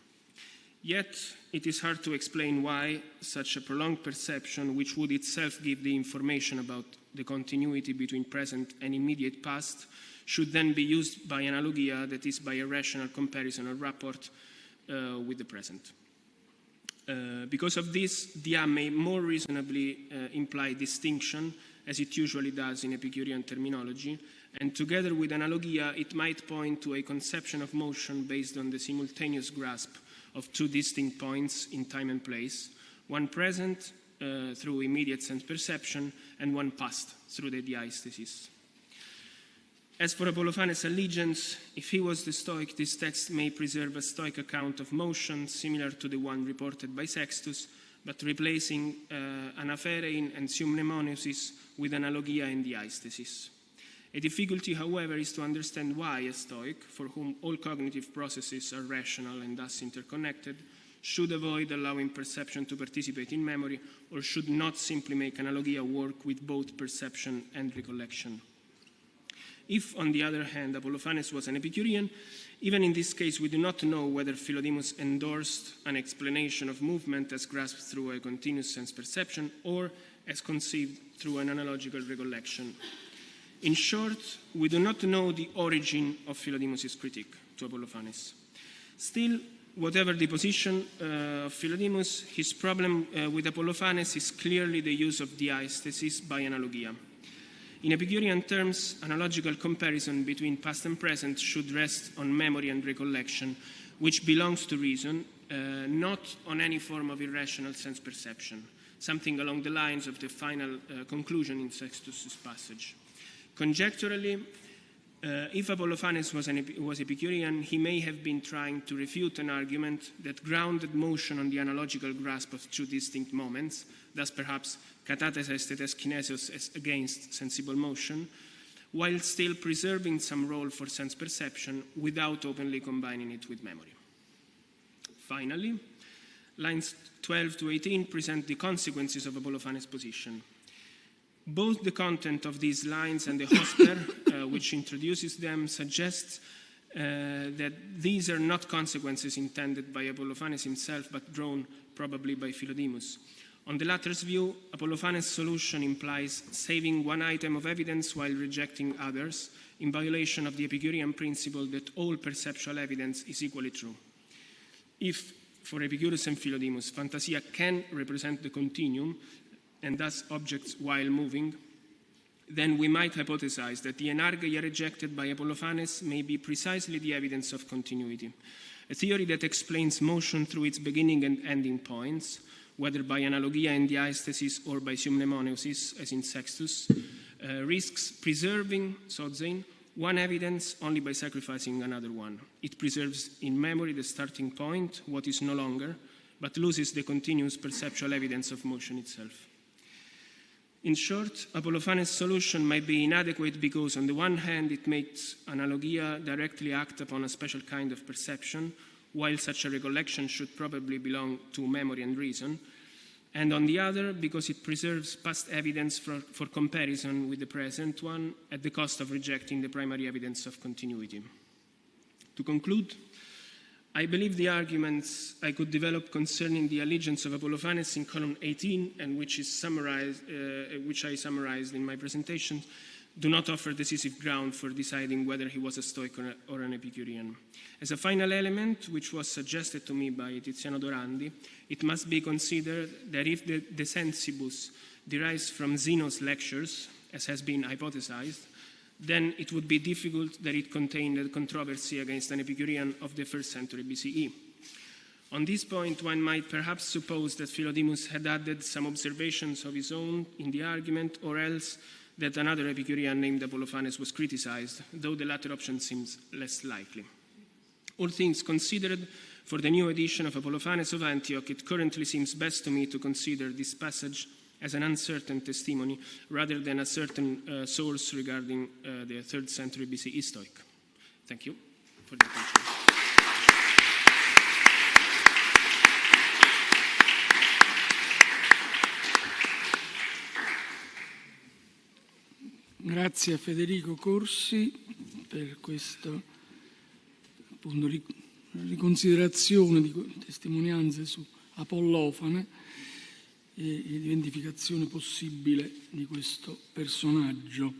Yet, it is hard to explain why such a prolonged perception, which would itself give the information about the continuity between present and immediate past, should then be used by analogia, that is, by a rational comparison or rapport with the present. Because of this, dia may more reasonably imply distinction, as it usually does in Epicurean terminology, and together with analogia, it might point to a conception of motion based on the simultaneous grasp of two distinct points in time and place, one present through immediate sense perception, and one past through the diastasis. As for Apollophanes' allegiance, if he was the Stoic, this text may preserve a Stoic account of motion similar to the one reported by Sextus, but replacing anapherein and symnemoneusis with analogia and diastasis. A difficulty, however, is to understand why a Stoic, for whom all cognitive processes are rational and thus interconnected, should avoid allowing perception to participate in memory, or should not simply make analogia work with both perception and recollection. If, on the other hand, Apollophanes was an Epicurean, even in this case we do not know whether Philodemus endorsed an explanation of movement as grasped through a continuous sense perception or as conceived through an analogical recollection. In short, we do not know the origin of Philodemus' critique to Apollophanes. Still, whatever the position of Philodemus, his problem with Apollophanes is clearly the use of diastasis by analogia. In Epicurean terms, analogical comparison between past and present should rest on memory and recollection, which belongs to reason, not on any form of irrational sense perception, something along the lines of the final conclusion in Sextus' passage. Conjecturally, if Apollophanes was Epicurean, he may have been trying to refute an argument that grounded motion on the analogical grasp of two distinct moments, thus perhaps katates aesthetes kinesios as against sensible motion, while still preserving some role for sense perception without openly combining it with memory. Finally, lines 12 to 18 present the consequences of Apollophanes' position. Both the content of these lines and the hosper, which introduces them, suggests that these are not consequences intended by Apollophanes himself, but drawn probably by Philodemus. On the latter's view, Apollophanes' solution implies saving one item of evidence while rejecting others, in violation of the Epicurean principle that all perceptual evidence is equally true. If, for Epicurus and Philodemus, fantasia can represent the continuum, and thus objects while moving, then we might hypothesize that the enargeia rejected by Apollophanes may be precisely the evidence of continuity, a theory that explains motion through its beginning and ending points, whether by analogia and diastasis or by sumnemoneosis, as in Sextus, risks preserving, sozein, one evidence only by sacrificing another one. It preserves in memory the starting point, what is no longer, but loses the continuous perceptual evidence of motion itself. In short, Apollophanes' solution might be inadequate because, on the one hand, it makes analogia directly act upon a special kind of perception, while such a recollection should probably belong to memory and reason, and on the other, because it preserves past evidence for comparison with the present one at the cost of rejecting the primary evidence of continuity. To conclude, I believe the arguments I could develop concerning the allegiance of Apollophanes in column 18, and which I summarized in my presentation, do not offer decisive ground for deciding whether he was a Stoic or an Epicurean. As a final element, which was suggested to me by Tiziano Dorandi, it must be considered that if the De Sensibus derives from Zeno's lectures, as has been hypothesized, then it would be difficult that it contained a controversy against an Epicurean of the 1st century BCE. On this point, one might perhaps suppose that Philodemus had added some observations of his own in the argument, or else that another Epicurean named Apollophanes was criticized, though the latter option seems less likely. All things considered, for the new edition of Apollophanes of Antioch, it currently seems best to me to consider this passage as an uncertain testimony rather than a certain source regarding the 3rd century BCE Stoic. Thank you for the attention. Grazie a Federico Corsi per questa appunto riconsiderazione di testimonianze su Apollofane e l'identificazione possibile di questo personaggio.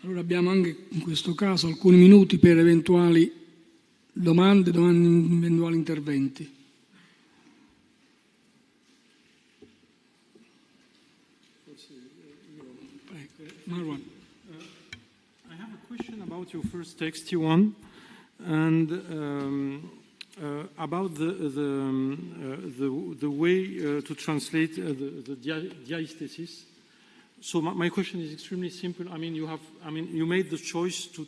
Allora abbiamo anche in questo caso alcuni minuti per eventuali domande, eventuali interventi. Marwan. I have a question about your first text, Yuan, and about the way to translate the diastasis. So my question is extremely simple. I mean, you made the choice to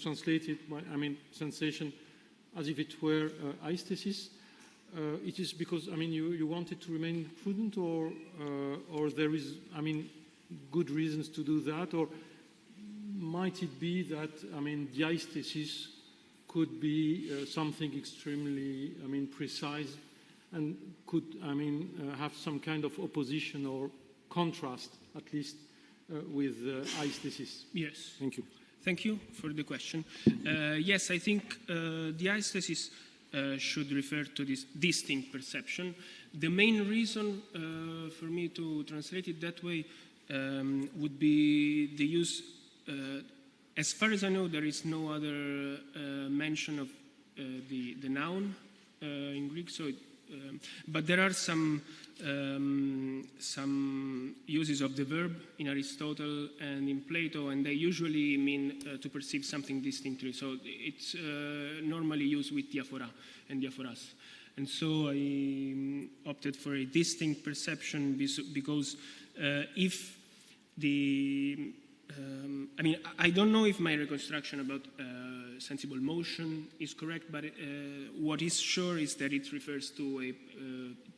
translate it by, sensation, as if it were aistasis. It is because, you wanted to remain prudent, or there is, good reasons to do that, or might it be that, I mean, diathesis could be something extremely, I mean, precise and could, I mean, have some kind of opposition or contrast, at least, with aesthesis? Yes. Thank you. Thank you for the question. Yes, I think diathesis should refer to this distinct perception. The main reason for me to translate it that way would be the use, as far as I know, there is no other mention of the noun in Greek, so but there are some uses of the verb in Aristotle and in Plato, and they usually mean to perceive something distinctly. So it's normally used with diaphora and diaphoras. And so I opted for a distinct perception because if the I mean, I don't know if my reconstruction about sensible motion is correct, but what is sure is that it refers to a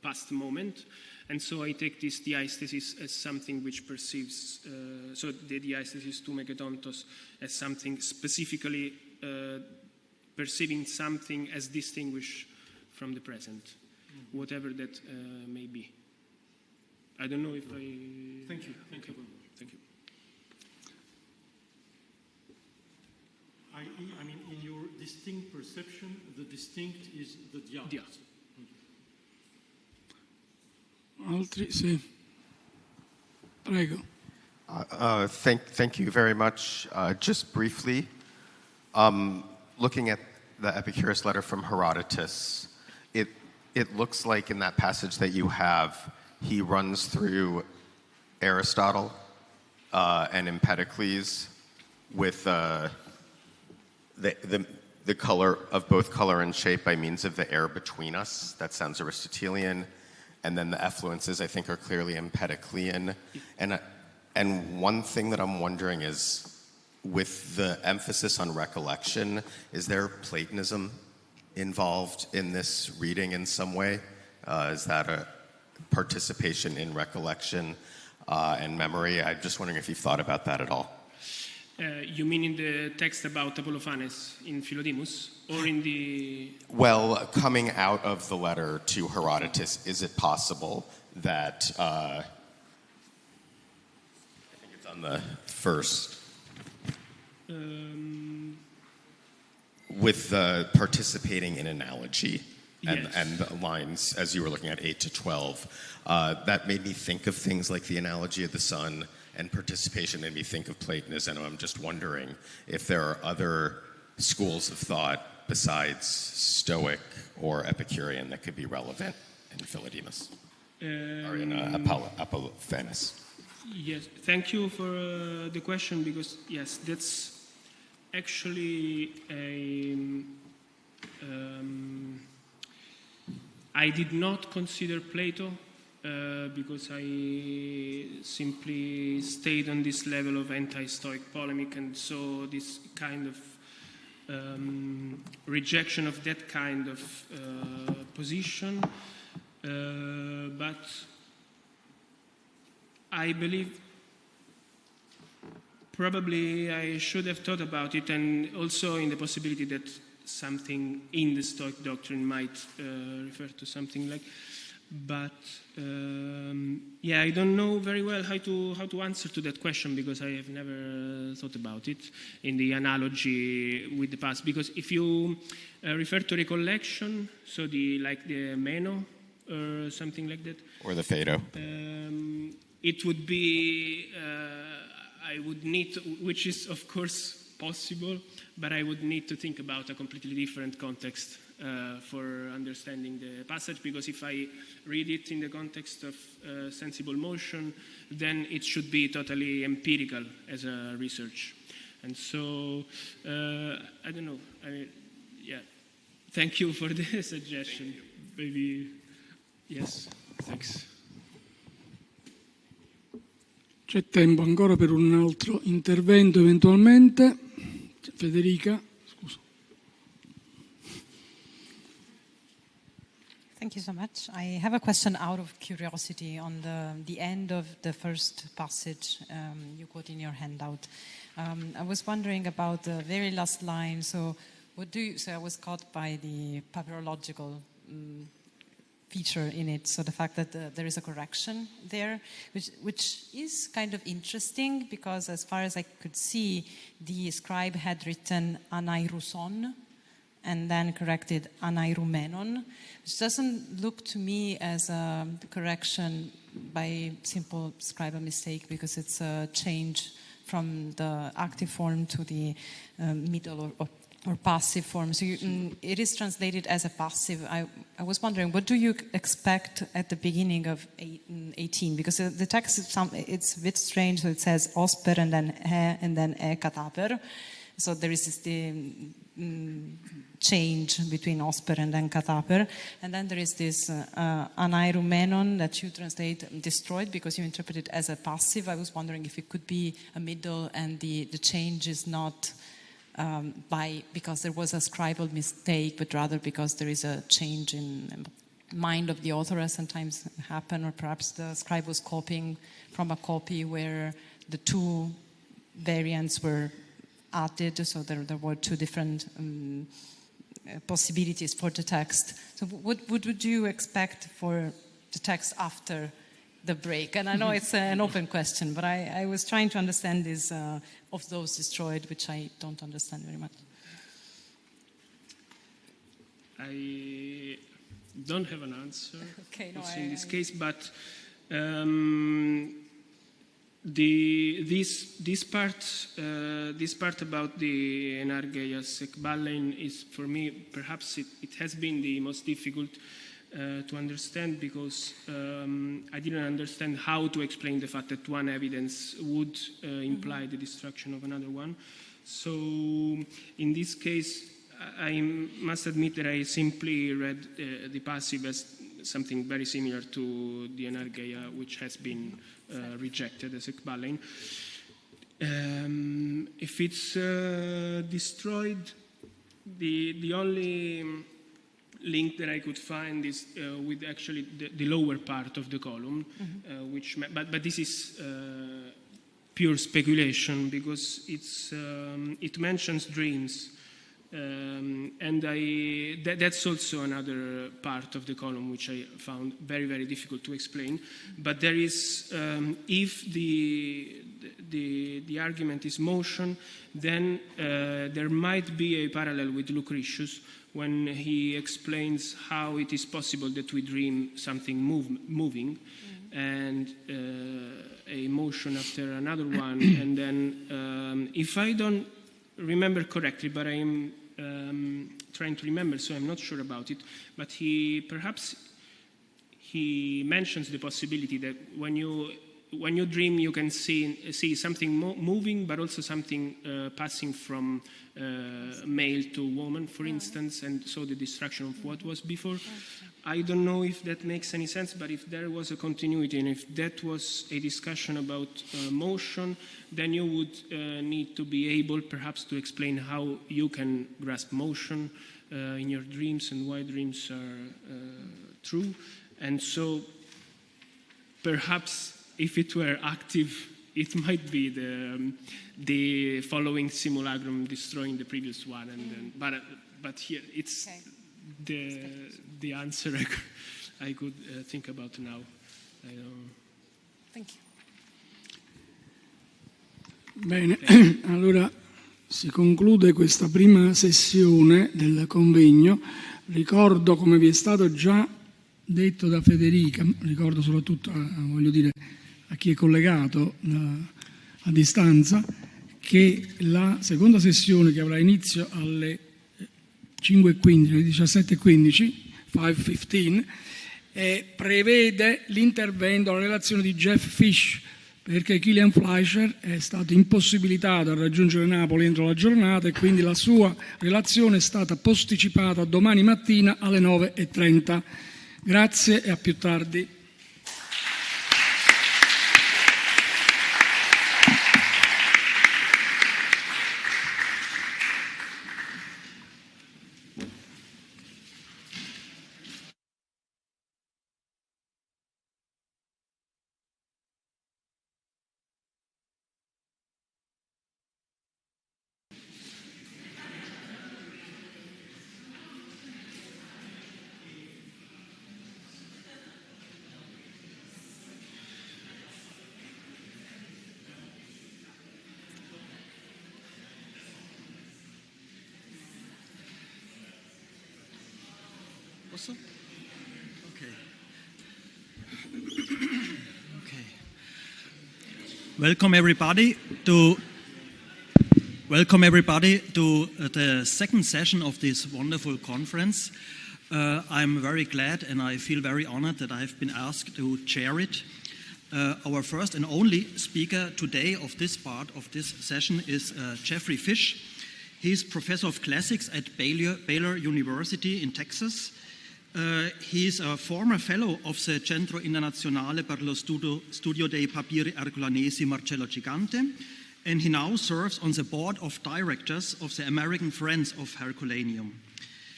past moment, and so I take this diathesis as something which perceives, so the diathesis to meketontos as something specifically perceiving something as distinguished from the present, whatever that may be. I don't know if I... Thank you. Thank you. Thank you. I mean, in your distinct perception, the distinct is the dia. Altri? Sì. Prego. Thank you very much. Just briefly, looking at the Epicurus letter from Herodotus, it looks like in that passage that you have, he runs through Aristotle and Empedocles with the color of both color and shape by means of the air between us. That sounds Aristotelian. And then the effluences, I think, are clearly Empedoclean. And one thing that I'm wondering is, with the emphasis on recollection, is there Platonism involved in this reading in some way? Is that a participation in recollection and memory? I'm just wondering if you've thought about that at all. You mean in the text about Apollophanes in Philodemus, or in the... Well, coming out of the letter to Herodotus, is it possible that, I think it's on the first, with the participating in analogy and, yes. and the lines, as you were looking at 8 to 12, that made me think of things like the analogy of the sun, and participation made me think of Platonism. I'm just wondering if there are other schools of thought besides Stoic or Epicurean that could be relevant in Philodemus or in Apollophanes. Yes, thank you for the question, because yes, that's actually I did not consider Plato because I simply stayed on this level of anti-Stoic polemic, and so this kind of rejection of that kind of position. But I believe probably I should have thought about it, and also in the possibility that something in the Stoic doctrine might refer to something like. But yeah, I don't know very well how to answer to that question, because I have never thought about it in the analogy with the past. Because if you refer to recollection, so the meno or something like that, or the Phaedo, it would be I would need to, which is of course possible, but I would need to think about a completely different context for understanding the passage, because if I read it in the context of sensible motion, then it should be totally empirical as a research. And so, I don't know. Yeah. Thank you for the suggestion. Maybe, yes, thanks. C'è tempo ancora per un altro intervento eventualmente. Federica, scusa. Thank you so much. I have a question out of curiosity on the end of the first passage you quote in your handout. I was wondering about the very last line. So I was caught by the papyrological feature in it. So the fact that there is a correction there, which is kind of interesting because as far as I could see, the scribe had written anairuson and then corrected anairumenon, which doesn't look to me as a correction by simple scribal mistake because it's a change from the active form to the middle or passive form. So it is translated as a passive. I was wondering, what do you expect at the beginning of 18? Because the text, it's a bit strange. So it says osper and then he and then e kataper. So there is this change between osper and then kataper. And then there is this anairumenon that you translate destroyed because you interpret it as a passive. I was wondering if it could be a middle and the change is not because there was a scribal mistake, but rather because there is a change in mind of the author, as sometimes happen, or perhaps the scribe was copying from a copy where the two variants were added, so there were two different possibilities for the text. So what would you expect for the text after the break? And I know it's an open question, but I was trying to understand this of those destroyed, which I don't understand very much. I don't have an answer okay, no, in this case, but this part about the Enargeias Ekballein is, for me, perhaps it has been the most difficult to understand because I didn't understand how to explain the fact that one evidence would imply the destruction of another one. So in this case, I must admit that I simply read the passive as something very similar to the Enargeia, which has been rejected as Ekballein. If it's destroyed, the only link that I could find is with actually the lower part of the column, but this is pure speculation because it mentions dreams. And that's also another part of the column which I found very, very difficult to explain. But there is, if the argument is motion, then there might be a parallel with Lucretius when he explains how it is possible that we dream something moving and a motion after another one. And then, if I don't remember correctly, but I am trying to remember, so I'm not sure about it, but he mentions the possibility that when you dream, you can see something moving, but also something passing from male to woman, for instance, and so the destruction of what was before. I don't know if that makes any sense, but if there was a continuity and if that was a discussion about motion, then you would need to be able perhaps to explain how you can grasp motion in your dreams and why dreams are true. And so perhaps if it were active, it might be the following simulacrum destroying the previous one, and then, but here it's the answer I could think about now. Thank you. Bene, allora si conclude questa prima sessione del convegno. Ricordo, come vi è stato già detto da Federica, ricordo soprattutto, voglio dire, a chi è collegato a distanza, che la seconda sessione, che avrà inizio alle 5:15, alle 17:15, 5:15, prevede l'intervento, la relazione di Jeff Fish, perché Kilian Fleischer è stato impossibilitato a raggiungere Napoli entro la giornata e quindi la sua relazione è stata posticipata a domani mattina alle 9:30. Grazie e a più tardi. Posso? Okay. Okay. Welcome everybody to the second session of this wonderful conference. I'm very glad and I feel very honored that I have been asked to chair it. Our first and only speaker today of this part of this session is Jeffrey Fish. He's professor of classics at Baylor University in Texas. He's a former fellow of the Centro Internazionale per lo Studio dei Papiri Ercolanesi Marcello Gigante, and he now serves on the board of directors of the American Friends of Herculaneum.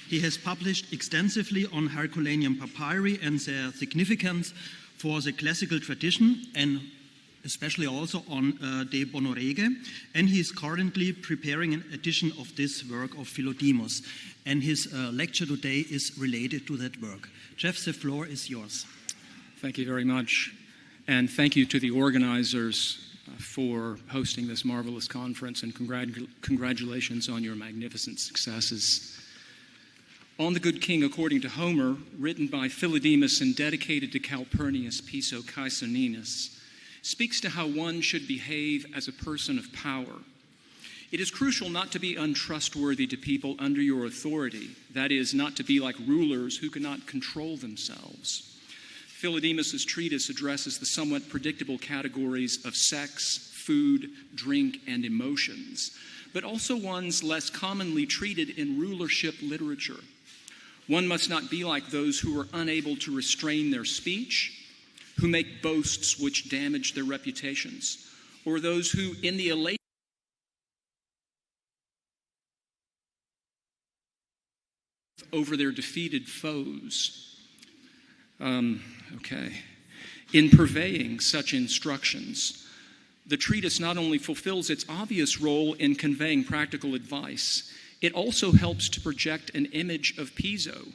He has published extensively on Herculaneum papyri and their significance for the classical tradition, and especially also on De Bonorege, and he is currently preparing an edition of this work of Philodemus, and his lecture today is related to that work. Jeff, the floor is yours. Thank you very much, and thank you to the organizers for hosting this marvelous conference, and congratulations on your magnificent successes. On the Good King, according to Homer, written by Philodemus and dedicated to Calpurnius Piso Caesoninus, speaks to how one should behave as a person of power. It is crucial not to be untrustworthy to people under your authority, that is, not to be like rulers who cannot control themselves. Philodemus's treatise addresses the somewhat predictable categories of sex, food, drink, and emotions, but also ones less commonly treated in rulership literature. One must not be like those who are unable to restrain their speech, who make boasts which damage their reputations, or those who, in the elation over their defeated foes. In purveying such instructions, the treatise not only fulfills its obvious role in conveying practical advice, it also helps to project an image of Piso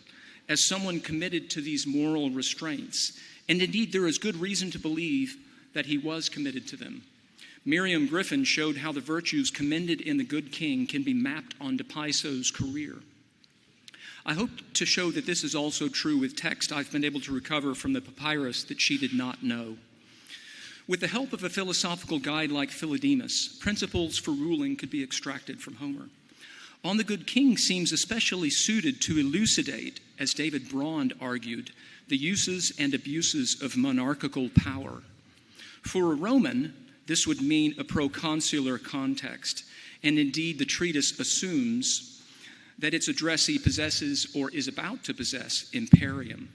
as someone committed to these moral restraints. And indeed, there is good reason to believe that he was committed to them. Miriam Griffin showed how the virtues commended in the Good King can be mapped onto Piso's career. I hope to show that this is also true with text I've been able to recover from the papyrus that she did not know. With the help of a philosophical guide like Philodemus, principles for ruling could be extracted from Homer. On the Good King seems especially suited to elucidate, as David Braund argued, the uses and abuses of monarchical power. For a Roman, this would mean a proconsular context, and indeed the treatise assumes that its addressee possesses or is about to possess imperium.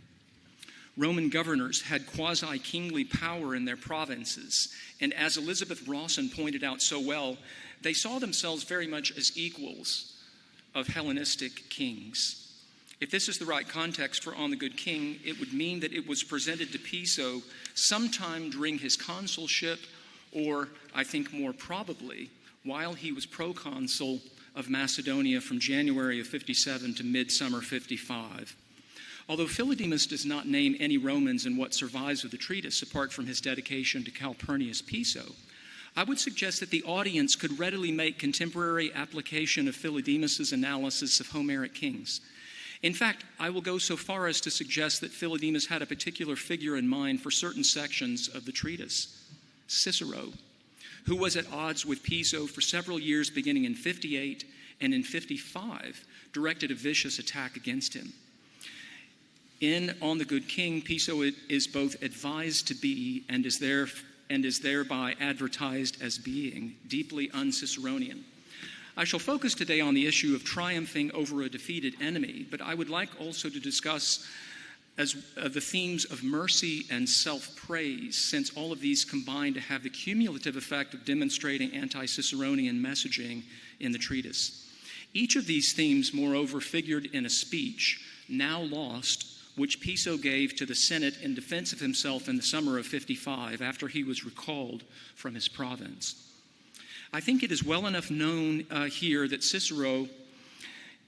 Roman governors had quasi-kingly power in their provinces, and as Elizabeth Rawson pointed out so well, they saw themselves very much as equals of Hellenistic kings. If this is the right context for On the Good King, it would mean that it was presented to Piso sometime during his consulship, or, I think more probably, while he was proconsul of Macedonia from January of 57 to midsummer 55. Although Philodemus does not name any Romans in what survives of the treatise, apart from his dedication to Calpurnius Piso, I would suggest that the audience could readily make contemporary application of Philodemus's analysis of Homeric kings. In fact, I will go so far as to suggest that Philodemus had a particular figure in mind for certain sections of the treatise, Cicero, who was at odds with Piso for several years beginning in 58 and in 55 directed a vicious attack against him. In On the Good King, Piso is both advised to be and is thereby advertised as being deeply un-Ciceronian. I shall focus today on the issue of triumphing over a defeated enemy, but I would like also to discuss the themes of mercy and self-praise, since all of these combine to have the cumulative effect of demonstrating anti-Ciceronian messaging in the treatise. Each of these themes, moreover, figured in a speech, now lost, which Piso gave to the Senate in defense of himself in the summer of 55 after he was recalled from his province. I think it is well enough known here that Cicero,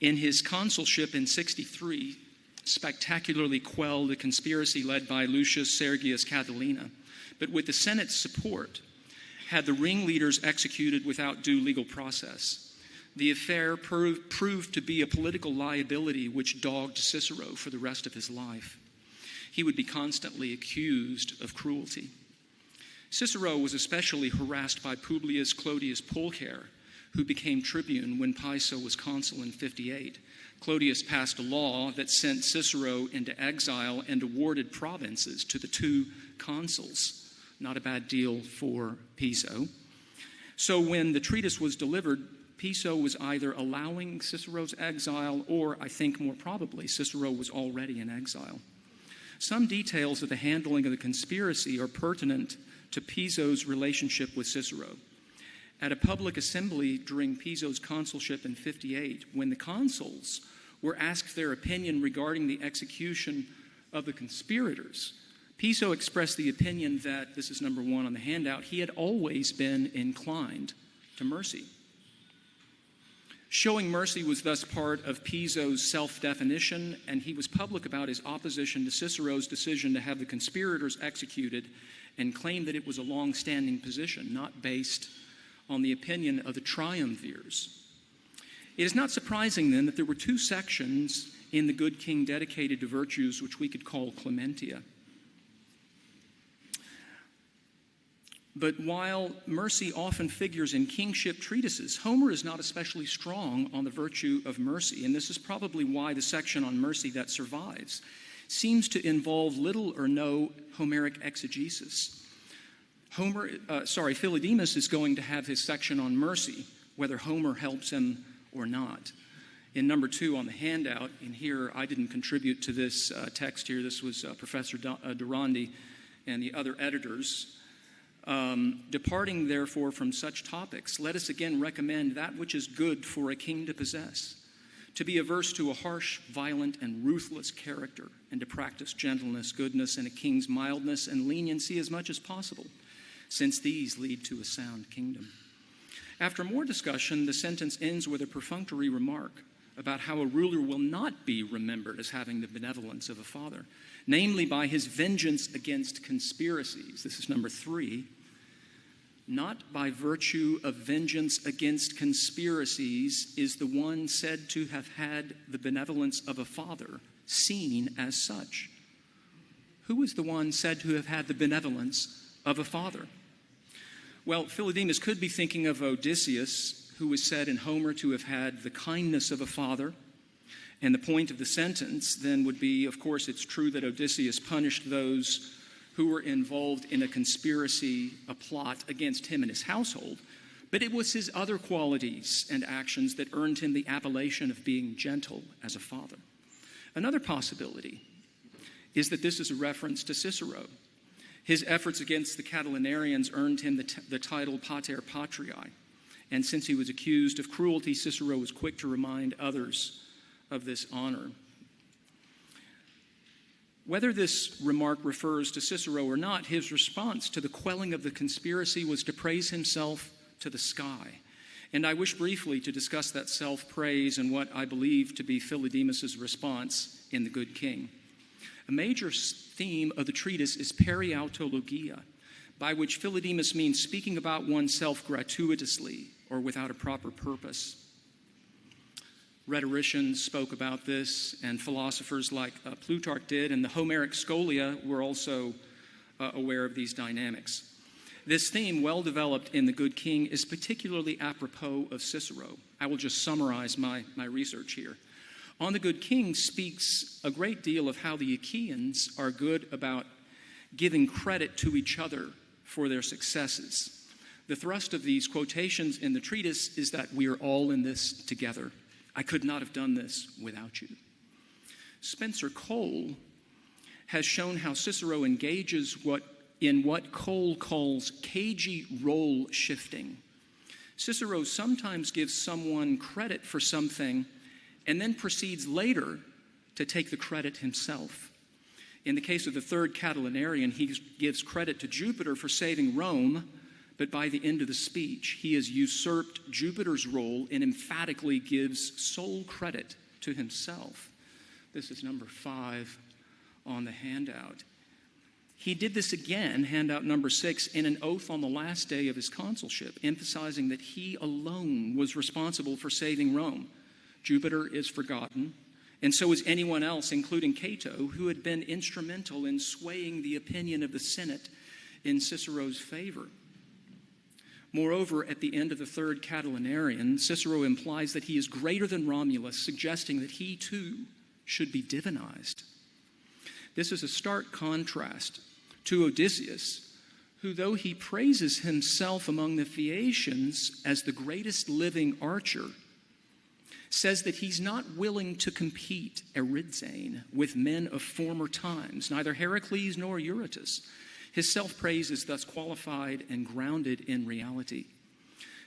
in his consulship in 63, spectacularly quelled a conspiracy led by Lucius Sergius Catilina, but with the Senate's support, had the ringleaders executed without due legal process. the affair proved to be a political liability which dogged Cicero for the rest of his life. He would be constantly accused of cruelty. Cicero was especially harassed by Publius Clodius Pulcher, who became tribune when Piso was consul in 58. Clodius passed a law that sent Cicero into exile and awarded provinces to the two consuls. Not a bad deal for Piso. So when the treatise was delivered, Piso was either allowing Cicero's exile or, I think more probably, Cicero was already in exile. Some details of the handling of the conspiracy are pertinent to Piso's relationship with Cicero. At a public assembly during Piso's consulship in 58, when the consuls were asked their opinion regarding the execution of the conspirators, Piso expressed the opinion that, this is number 1 on the handout, he had always been inclined to mercy. Showing mercy was thus part of Piso's self-definition, and he was public about his opposition to Cicero's decision to have the conspirators executed and claimed that it was a long-standing position, not based on the opinion of the triumvirs. It is not surprising, then, that there were 2 sections in the good king dedicated to virtues which we could call clementia. But while mercy often figures in kingship treatises, Homer is not especially strong on the virtue of mercy, and this is probably why the section on mercy that survives seems to involve little or no Homeric exegesis. Philodemus is going to have his section on mercy, whether Homer helps him or not. In number 2 on the handout, in here, I didn't contribute to this text here. This was Professor Durandi and the other editors. Departing, therefore, from such topics, let us again recommend that which is good for a king to possess, to be averse to a harsh, violent, and ruthless character, and to practice gentleness, goodness, and a king's mildness and leniency as much as possible, since these lead to a sound kingdom. After more discussion, the sentence ends with a perfunctory remark about how a ruler will not be remembered as having the benevolence of a father, namely by his vengeance against conspiracies. This is number 3. Not by virtue of vengeance against conspiracies is the one said to have had the benevolence of a father seen as such. Who is the one said to have had the benevolence of a father? Well, Philodemus could be thinking of Odysseus, who was said in Homer to have had the kindness of a father. And the point of the sentence then would be, of course, it's true that Odysseus punished those who were involved in a conspiracy, a plot against him and his household, but it was his other qualities and actions that earned him the appellation of being gentle as a father. Another possibility is that this is a reference to Cicero. His efforts against the Catilinarians earned him the title Pater Patriae, and since he was accused of cruelty, Cicero was quick to remind others of this honor. Whether this remark refers to Cicero or not, his response to the quelling of the conspiracy was to praise himself to the sky. And I wish briefly to discuss that self-praise and what I believe to be Philodemus's response in The Good King. A major theme of the treatise is periautologia, by which Philodemus means speaking about oneself gratuitously or without a proper purpose. Rhetoricians spoke about this, and philosophers like Plutarch did, and the Homeric scholia were also aware of these dynamics. This theme, well developed in The Good King, is particularly apropos of Cicero. I will just summarize my research here. On The Good King speaks a great deal of how the Achaeans are good about giving credit to each other for their successes. The thrust of these quotations in the treatise is that we are all in this together. I could not have done this without you. Spencer Cole has shown how Cicero engages in what Cole calls cagey role shifting. Cicero sometimes gives someone credit for something and then proceeds later to take the credit himself. In the case of the third Catilinarian, he gives credit to Jupiter for saving Rome, but by the end of the speech, he has usurped Jupiter's role and emphatically gives sole credit to himself. This is number 5 on the handout. He did this again, handout number 6, in an oath on the last day of his consulship, emphasizing that he alone was responsible for saving Rome. Jupiter is forgotten, and so is anyone else, including Cato, who had been instrumental in swaying the opinion of the Senate in Cicero's favor. Moreover, at the end of the third Catilinarian, Cicero implies that he is greater than Romulus, suggesting that he too should be divinized. This is a stark contrast to Odysseus, who, though he praises himself among the Phaeacians as the greatest living archer, says that he's not willing to compete, eridzane, with men of former times, neither Heracles nor Eurytus. His self-praise is thus qualified and grounded in reality.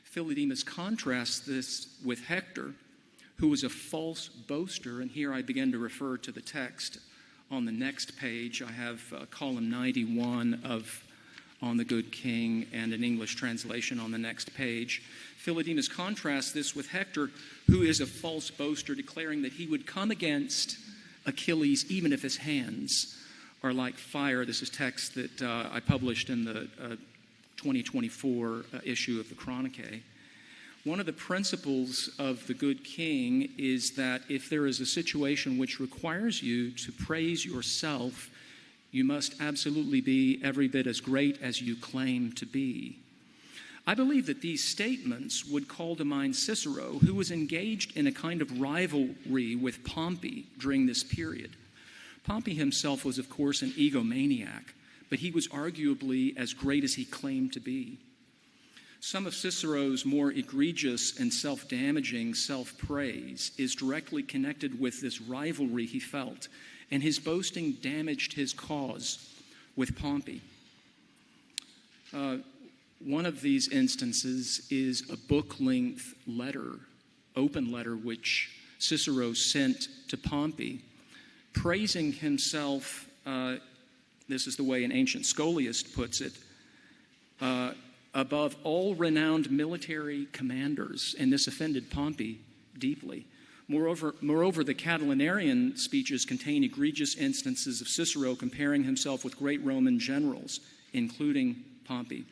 Philodemus contrasts this with Hector, who was a false boaster, and here I begin to refer to the text on the next page. I have column 91 of On the Good King and an English translation on the next page. Philodemus contrasts this with Hector, who is a false boaster, declaring that he would come against Achilles even if his hands are like fire. This is text that I published in the 2024 issue of the Chronicle. One of the principles of the Good King is that if there is a situation which requires you to praise yourself, you must absolutely be every bit as great as you claim to be. I believe that these statements would call to mind Cicero, who was engaged in a kind of rivalry with Pompey during this period. Pompey himself was, of course, an egomaniac, but he was arguably as great as he claimed to be. Some of Cicero's more egregious and self-damaging self-praise is directly connected with this rivalry he felt, and his boasting damaged his cause with Pompey. One of these instances is a book-length letter, open letter, which Cicero sent to Pompey, praising himself, this is the way an ancient scholiast puts it, above all renowned military commanders, and this offended Pompey deeply. Moreover, the Catilinarian speeches contain egregious instances of Cicero comparing himself with great Roman generals, including Pompey.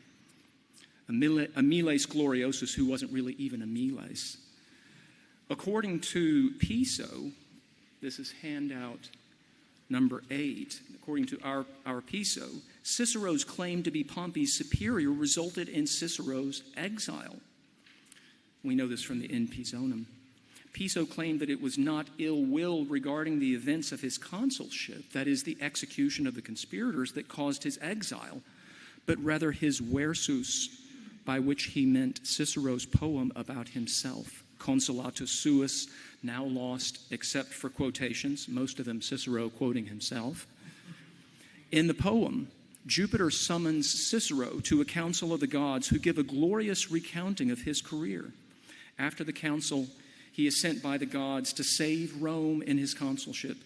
Miles Gloriosus, who wasn't really even a Miles. According to Piso, this is handout number 8, according to our Piso, Cicero's claim to be Pompey's superior resulted in Cicero's exile. We know this from the In Pisonum. Piso claimed that it was not ill will regarding the events of his consulship, that is, the execution of the conspirators, that caused his exile, but rather his versus, by which he meant Cicero's poem about himself, Consolatus Suis, now lost except for quotations, most of them Cicero quoting himself. In the poem, Jupiter summons Cicero to a council of the gods who give a glorious recounting of his career. After the council, he is sent by the gods to save Rome in his consulship.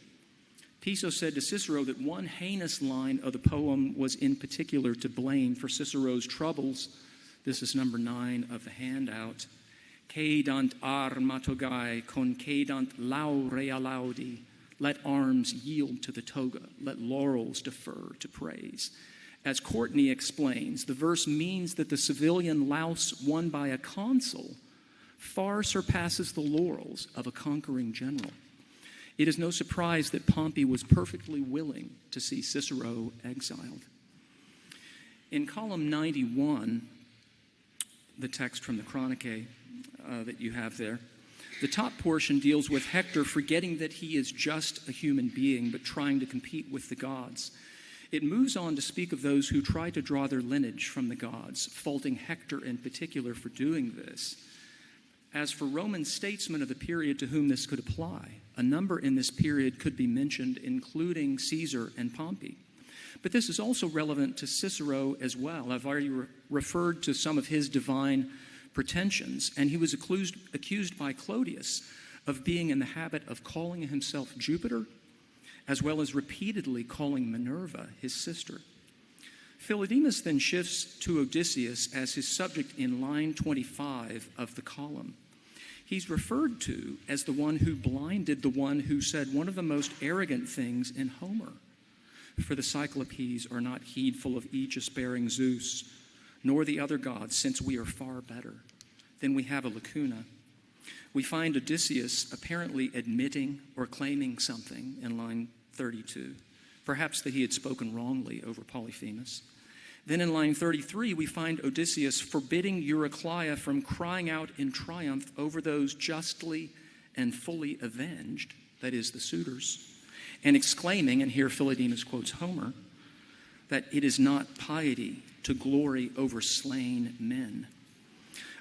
Piso said to Cicero that one heinous line of the poem was in particular to blame for Cicero's troubles. This is number 9 of the handout. Cedant armatogae concedant laurea laudi. Let arms yield to the toga. Let laurels defer to praise. As Courtney explains, the verse means that the civilian louse won by a consul far surpasses the laurels of a conquering general. It is no surprise that Pompey was perfectly willing to see Cicero exiled. In column 91, the text from the Chronicle that you have there, the top portion deals with Hector forgetting that he is just a human being, but trying to compete with the gods. It moves on to speak of those who try to draw their lineage from the gods, faulting Hector in particular for doing this. As for Roman statesmen of the period to whom this could apply, a number in this period could be mentioned, including Caesar and Pompey. But this is also relevant to Cicero as well. I've already referred to some of his divine pretensions, and he was accused by Clodius of being in the habit of calling himself Jupiter, as well as repeatedly calling Minerva his sister. Philodemus then shifts to Odysseus as his subject in line 25 of the column. He's referred to as the one who blinded the one who said one of the most arrogant things in Homer. For the Cyclopes are not heedful of aegis-bearing Zeus, nor the other gods, since we are far better. Then we have a lacuna. We find Odysseus apparently admitting or claiming something in line 32, perhaps that he had spoken wrongly over Polyphemus. Then in line 33, we find Odysseus forbidding Eurycleia from crying out in triumph over those justly and fully avenged, that is, the suitors, and exclaiming, and here Philodemus quotes Homer, that it is not piety to glory over slain men.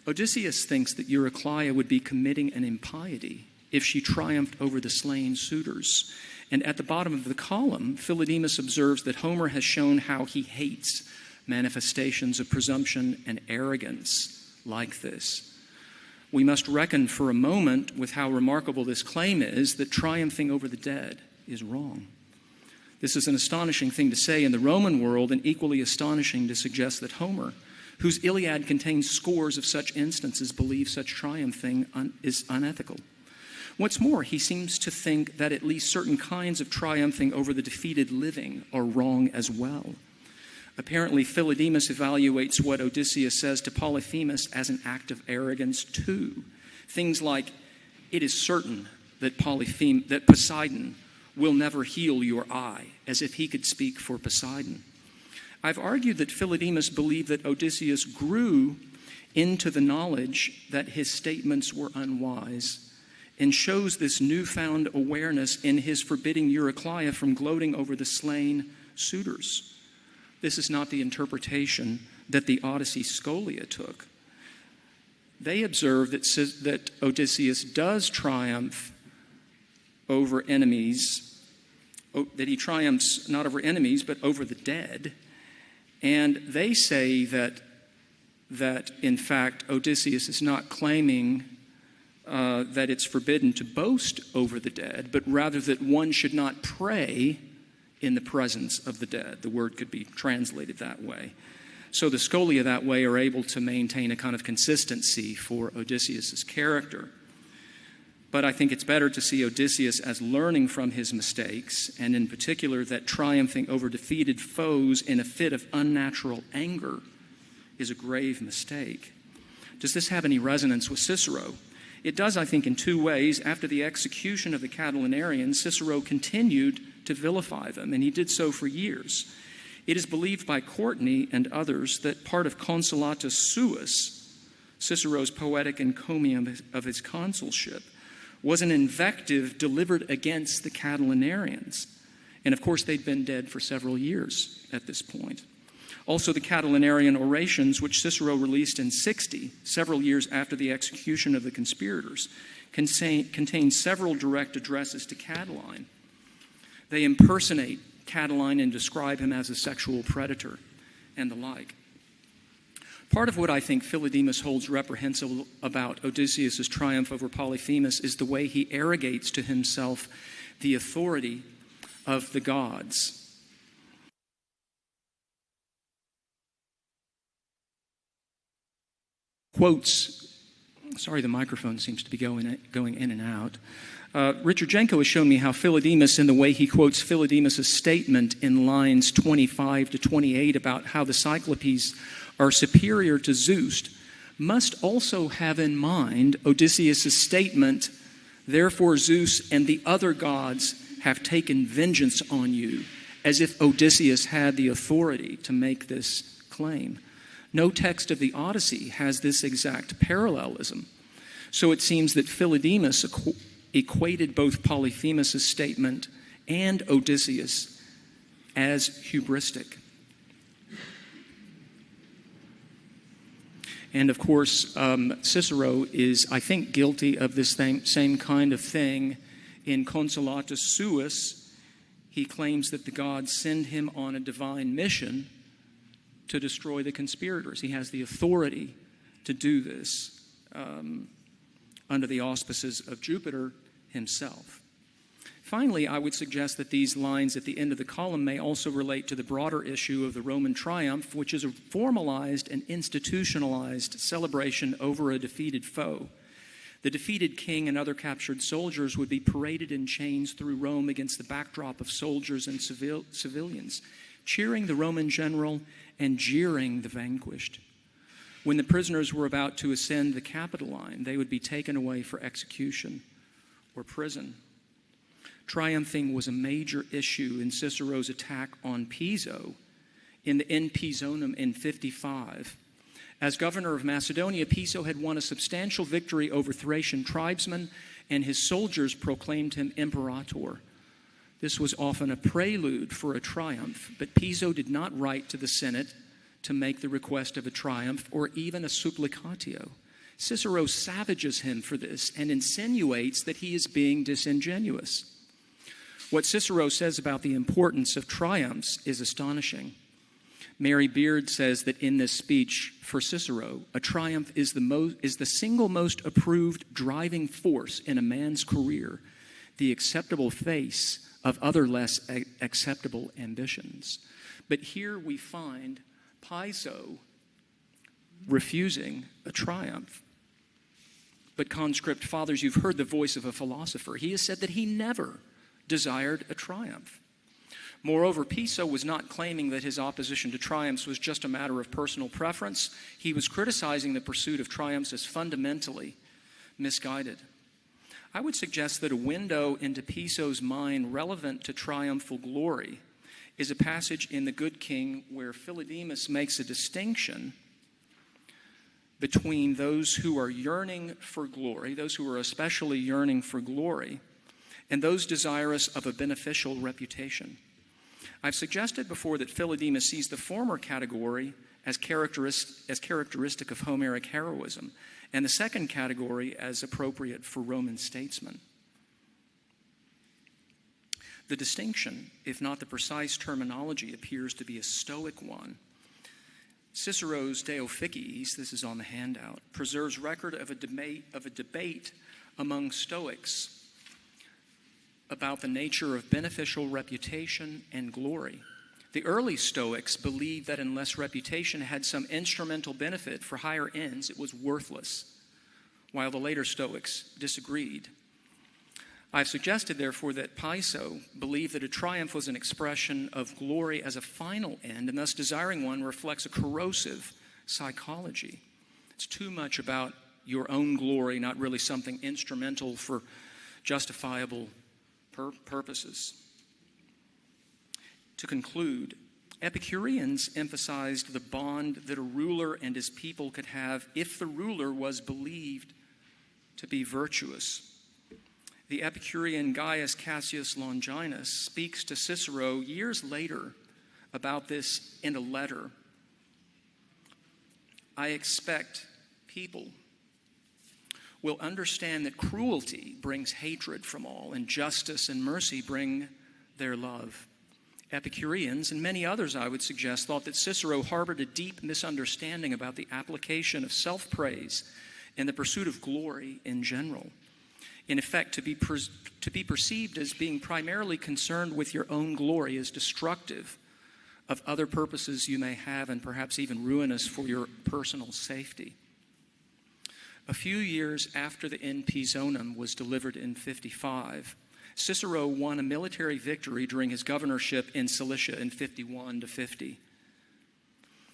Odysseus thinks that Eurycleia would be committing an impiety if she triumphed over the slain suitors. And at the bottom of the column, Philodemus observes that Homer has shown how he hates manifestations of presumption and arrogance like this. We must reckon for a moment with how remarkable this claim is that triumphing over the dead is wrong. This is an astonishing thing to say in the Roman world, and equally astonishing to suggest that Homer, whose Iliad contains scores of such instances, believes such triumphing is unethical. What's more, he seems to think that at least certain kinds of triumphing over the defeated living are wrong as well. Apparently, Philodemus evaluates what Odysseus says to Polyphemus as an act of arrogance too. Things like, it is certain that Poseidon will never heal your eye, as if he could speak for Poseidon. I've argued that Philodemus believed that Odysseus grew into the knowledge that his statements were unwise, and shows this newfound awareness in his forbidding Eurycleia from gloating over the slain suitors. This is not the interpretation that the Odyssey Scholia took. They observe that Odysseus does triumph over enemies, that he triumphs not over enemies, but over the dead. And they say that in fact, Odysseus is not claiming that it's forbidden to boast over the dead, but rather that one should not pray in the presence of the dead. The word could be translated that way. So the Scholia that way are able to maintain a kind of consistency for Odysseus' character. But I think it's better to see Odysseus as learning from his mistakes, and in particular that triumphing over defeated foes in a fit of unnatural anger is a grave mistake. Does this have any resonance with Cicero? It does, I think, in two ways. After the execution of the Catilinarians, Cicero continued to vilify them, and he did so for years. It is believed by Courtney and others that part of Consolatus Suis, Cicero's poetic encomium of his consulship, was an invective delivered against the Catilinarians. And of course, they'd been dead for several years at this point. Also, the Catilinarian orations, which Cicero released in 60, several years after the execution of the conspirators, contain several direct addresses to Catiline. They impersonate Catiline and describe him as a sexual predator and the like. Part of what I think Philodemus holds reprehensible about Odysseus' triumph over Polyphemus is the way he arrogates to himself the authority of the gods. Quotes, sorry, the microphone seems to be going in and out. Richard Jenko has shown me how Philodemus, in the way he quotes Philodemus' statement in lines 25 to 28 about how the Cyclopes are superior to Zeus, must also have in mind Odysseus' statement, therefore Zeus and the other gods have taken vengeance on you, as if Odysseus had the authority to make this claim. No text of the Odyssey has this exact parallelism. So it seems that Philodemus equated both Polyphemus' statement and Odysseus as hubristic. And of course, Cicero is, I think, guilty of this same kind of thing. In Consolatus Suis, he claims that the gods send him on a divine mission to destroy the conspirators. He has the authority to do this under the auspices of Jupiter himself. Finally, I would suggest that these lines at the end of the column may also relate to the broader issue of the Roman triumph, which is a formalized and institutionalized celebration over a defeated foe. The defeated king and other captured soldiers would be paraded in chains through Rome against the backdrop of soldiers and civilians, cheering the Roman general and jeering the vanquished. When the prisoners were about to ascend the Capitoline, they would be taken away for execution or prison. Triumphing was a major issue in Cicero's attack on Piso in the In Pisonum in 55. As governor of Macedonia, Piso had won a substantial victory over Thracian tribesmen, and his soldiers proclaimed him imperator. This was often a prelude for a triumph, but Piso did not write to the Senate to make the request of a triumph or even a supplicatio. Cicero savages him for this and insinuates that he is being disingenuous. What Cicero says about the importance of triumphs is astonishing. Mary Beard says that in this speech for Cicero, a triumph is the single most approved driving force in a man's career, the acceptable face of other less acceptable ambitions. But here we find Piso refusing a triumph. But conscript fathers, you've heard the voice of a philosopher. He has said that he never desired a triumph. Moreover, Piso was not claiming that his opposition to triumphs was just a matter of personal preference. He was criticizing the pursuit of triumphs as fundamentally misguided. I would suggest that a window into Piso's mind relevant to triumphal glory is a passage in The Good King where Philodemus makes a distinction between those who are yearning for glory, those who are especially yearning for glory, and those desirous of a beneficial reputation. I've suggested before that Philodemus sees the former category as characteristic of Homeric heroism, and the second category as appropriate for Roman statesmen. The distinction, if not the precise terminology, appears to be a Stoic one. Cicero's De Officiis, this is on the handout, preserves record of a debate among Stoics about the nature of beneficial reputation and glory. The early Stoics believed that unless reputation had some instrumental benefit for higher ends, it was worthless, while the later Stoics disagreed. I've suggested, therefore, that Piso believed that a triumph was an expression of glory as a final end, and thus desiring one reflects a corrosive psychology. It's too much about your own glory, not really something instrumental for justifiable purposes. To conclude, Epicureans emphasized the bond that a ruler and his people could have if the ruler was believed to be virtuous. The Epicurean Gaius Cassius Longinus speaks to Cicero years later about this in a letter. I expect people will understand that cruelty brings hatred from all, and justice and mercy bring their love. Epicureans, and many others I would suggest, thought that Cicero harbored a deep misunderstanding about the application of self-praise and the pursuit of glory in general. In effect, to be perceived as being primarily concerned with your own glory is destructive of other purposes you may have, and perhaps even ruinous for your personal safety. A few years after the In Pisonum was delivered in 55, Cicero won a military victory during his governorship in Cilicia in 51 to 50.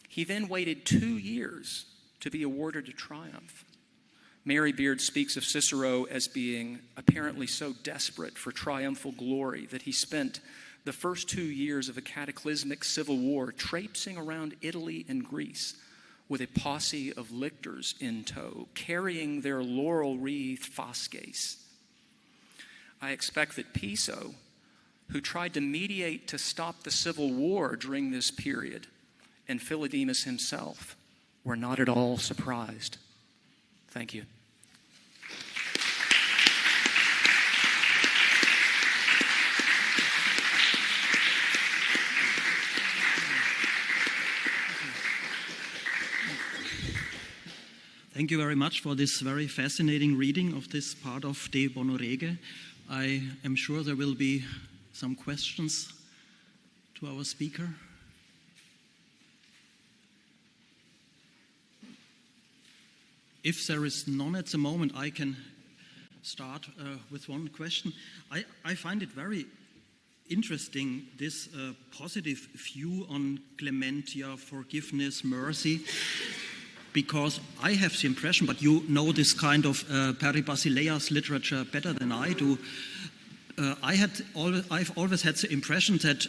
He then waited 2 years to be awarded a triumph. Mary Beard speaks of Cicero as being apparently so desperate for triumphal glory that he spent the first 2 years of a cataclysmic civil war traipsing around Italy and Greece with a posse of lictors in tow, carrying their laurel-wreathed fasces. I expect that Piso, who tried to mediate to stop the civil war during this period, and Philodemus himself were not at all surprised. Thank you. Thank you very much for this very fascinating reading of this part of De Bono Rege. I am sure there will be some questions to our speaker. If there is none at the moment, I can start with one question. I find it very interesting, this positive view on clementia, forgiveness, mercy, because I have the impression, but you know this kind of Peribasileas literature better than I do, I've always had the impression that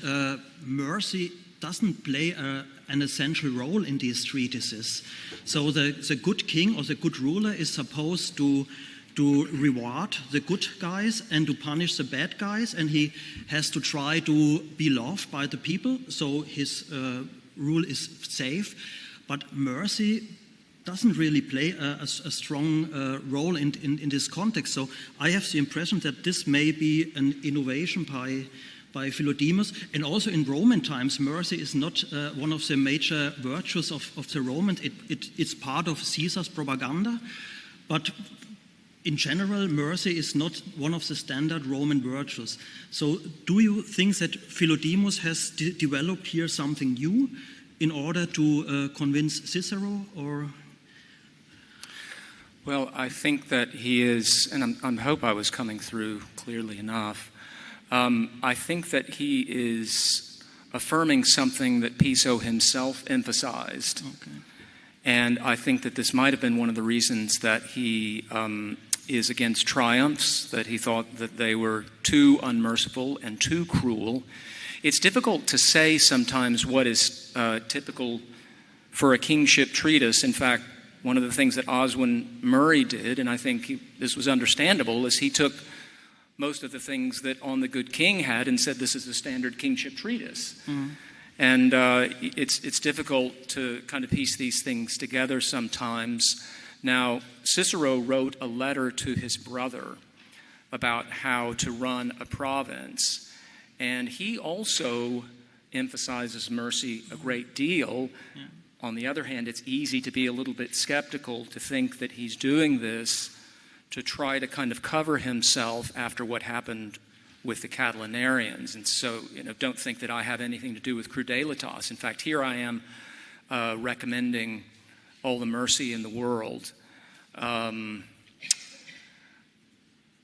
mercy doesn't play an essential role in these treatises. So the good king or the good ruler is supposed to reward the good guys and to punish the bad guys, and he has to try to be loved by the people, so his rule is safe. But mercy doesn't really play a strong role in this context. So I have the impression that this may be an innovation by Philodemus. And also in Roman times, mercy is not one of the major virtues of the Romans. It's part of Caesar's propaganda, but in general, mercy is not one of the standard Roman virtues. So do you think that Philodemus has developed here something new in order to convince Cicero, or? Well, I think that he is, and I hope I was coming through clearly enough, I think that he is affirming something that Piso himself emphasized. Okay. And I think that this might have been one of the reasons that he is against triumphs, that he thought that they were too unmerciful and too cruel. It's difficult to say sometimes what is typical for a kingship treatise. In fact, one of the things that Oswin Murray did, and I think this was understandable, is he took most of the things that On the Good King had and said this is a standard kingship treatise. Mm-hmm. And it's difficult to kind of piece these things together sometimes. Now, Cicero wrote a letter to his brother about how to run a province, and he also emphasizes mercy a great deal. Yeah. On the other hand, it's easy to be a little bit skeptical to think that he's doing this to try to kind of cover himself after what happened with the Catilinarians. And so, don't think that I have anything to do with crudelitas. In fact, here I am recommending all the mercy in the world.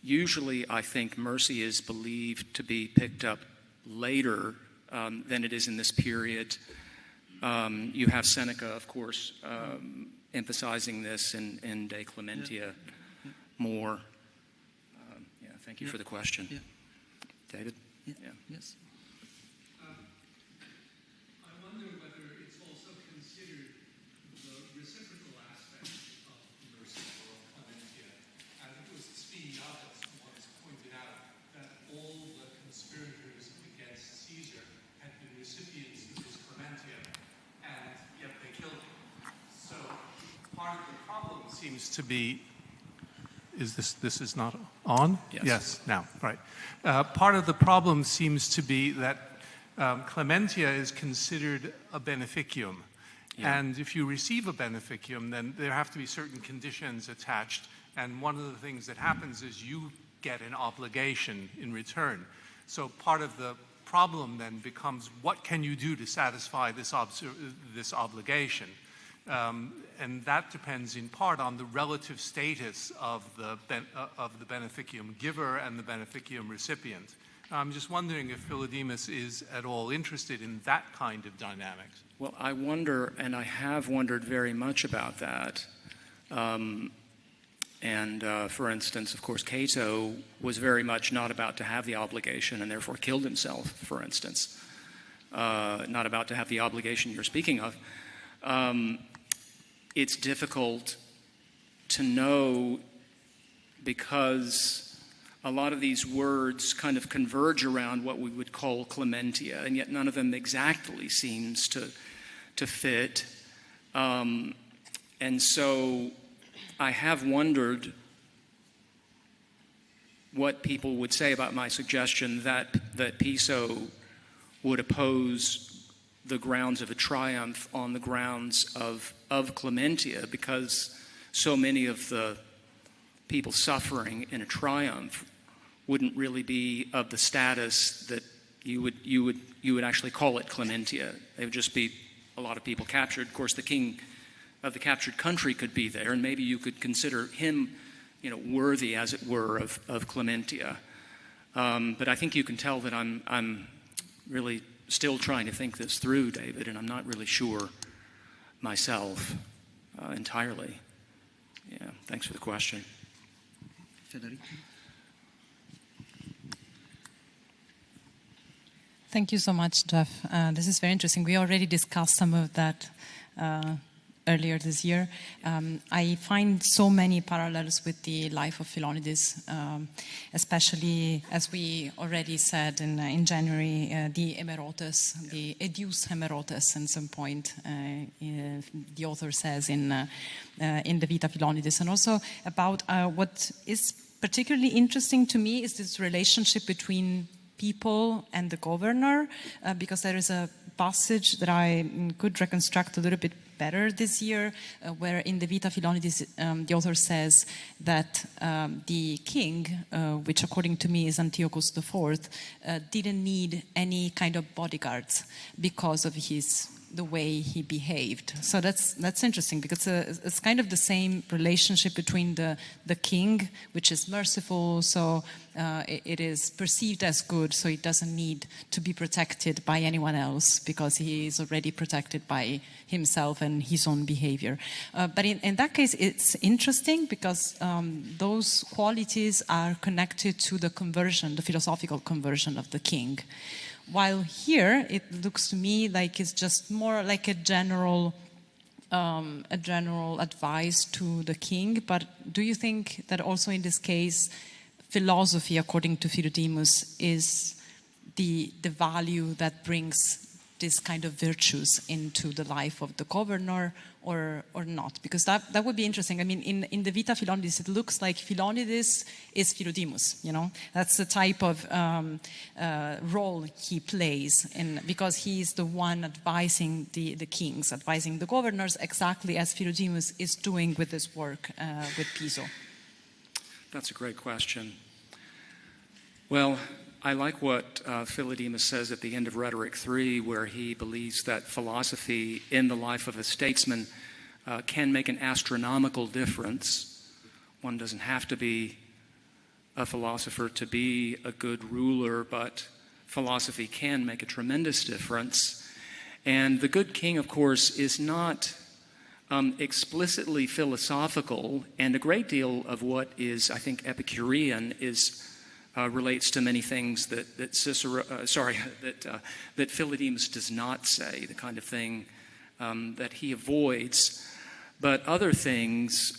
Usually, I think mercy is believed to be picked up later than it is in this period. You have Seneca, of course, emphasizing this in De Clementia more. Thank you for the question. Yeah. David? Yeah. Yes. I wonder whether it's also considered the reciprocal aspect of mercy or clementia. I think it was Spiniatus who once pointed out that all the conspirators against Caesar had been recipients of his clementia, and yet they killed him. So part of the problem seems to be, this is not on? Yes, now, right. Part of the problem seems to be that clementia is considered a beneficium. Yeah. And if you receive a beneficium, then there have to be certain conditions attached. And one of the things that happens is you get an obligation in return. So part of the problem then becomes, what can you do to satisfy this obligation? And that depends in part on the relative status of the beneficium giver and the beneficium recipient. I'm just wondering if Philodemus is at all interested in that kind of dynamics. Well, I wonder, and I have wondered very much about that. For instance, of course, Cato was very much not about to have the obligation and therefore killed himself, for instance. Not about to have the obligation you're speaking of. It's difficult to know because a lot of these words kind of converge around what we would call clementia, and yet none of them exactly seems to fit. And so I have wondered what people would say about my suggestion that Piso would oppose the grounds of a triumph on the grounds of clementia, because so many of the people suffering in a triumph wouldn't really be of the status that you would actually call it clementia. They would just be a lot of people captured. Of course, the king of the captured country could be there, and maybe you could consider him worthy, as it were, of Clementia. But I think you can tell that I'm really still trying to think this through, David, and I'm not really sure myself entirely. Yeah, thanks for the question. Federico? Thank you so much, Jeff. This is very interesting. We already discussed some of that earlier this year. I find so many parallels with the life of Philonides, especially, as we already said in January, the hemerotes, the educe hemerotes at some point, the author says in the Vita Philonides. And also about what is particularly interesting to me is this relationship between people and the governor, because there is a passage that I could reconstruct a little bit better this year, where in the Vita Philonides the author says that the king, which according to me is Antiochus IV, didn't need any kind of bodyguards because of the way he behaved. So that's interesting, because it's kind of the same relationship between the king, which is merciful, so it is perceived as good, so he doesn't need to be protected by anyone else because he is already protected by himself and his own behavior. But in that case, it's interesting because those qualities are connected to the conversion, the philosophical conversion of the king. While here, it looks to me like it's just more like a general advice to the king. But do you think that also in this case, philosophy, according to Philodemus, is the value that brings this kind of virtues into the life of the governor, or not? Because that would be interesting. I mean, in the Vita Philonides, it looks like Philonides is Philodemus, That's the type of role he plays, because he is the one advising the kings, advising the governors, exactly as Philodemus is doing with his work with Piso. That's a great question. Well, I like what Philodemus says at the end of Rhetoric 3, where he believes that philosophy in the life of a statesman can make an astronomical difference. One doesn't have to be a philosopher to be a good ruler, but philosophy can make a tremendous difference. And the good king, of course, is not explicitly philosophical, and a great deal of what is, I think, Epicurean relates to many things that Philodemus does not say, the kind of thing that he avoids. But other things,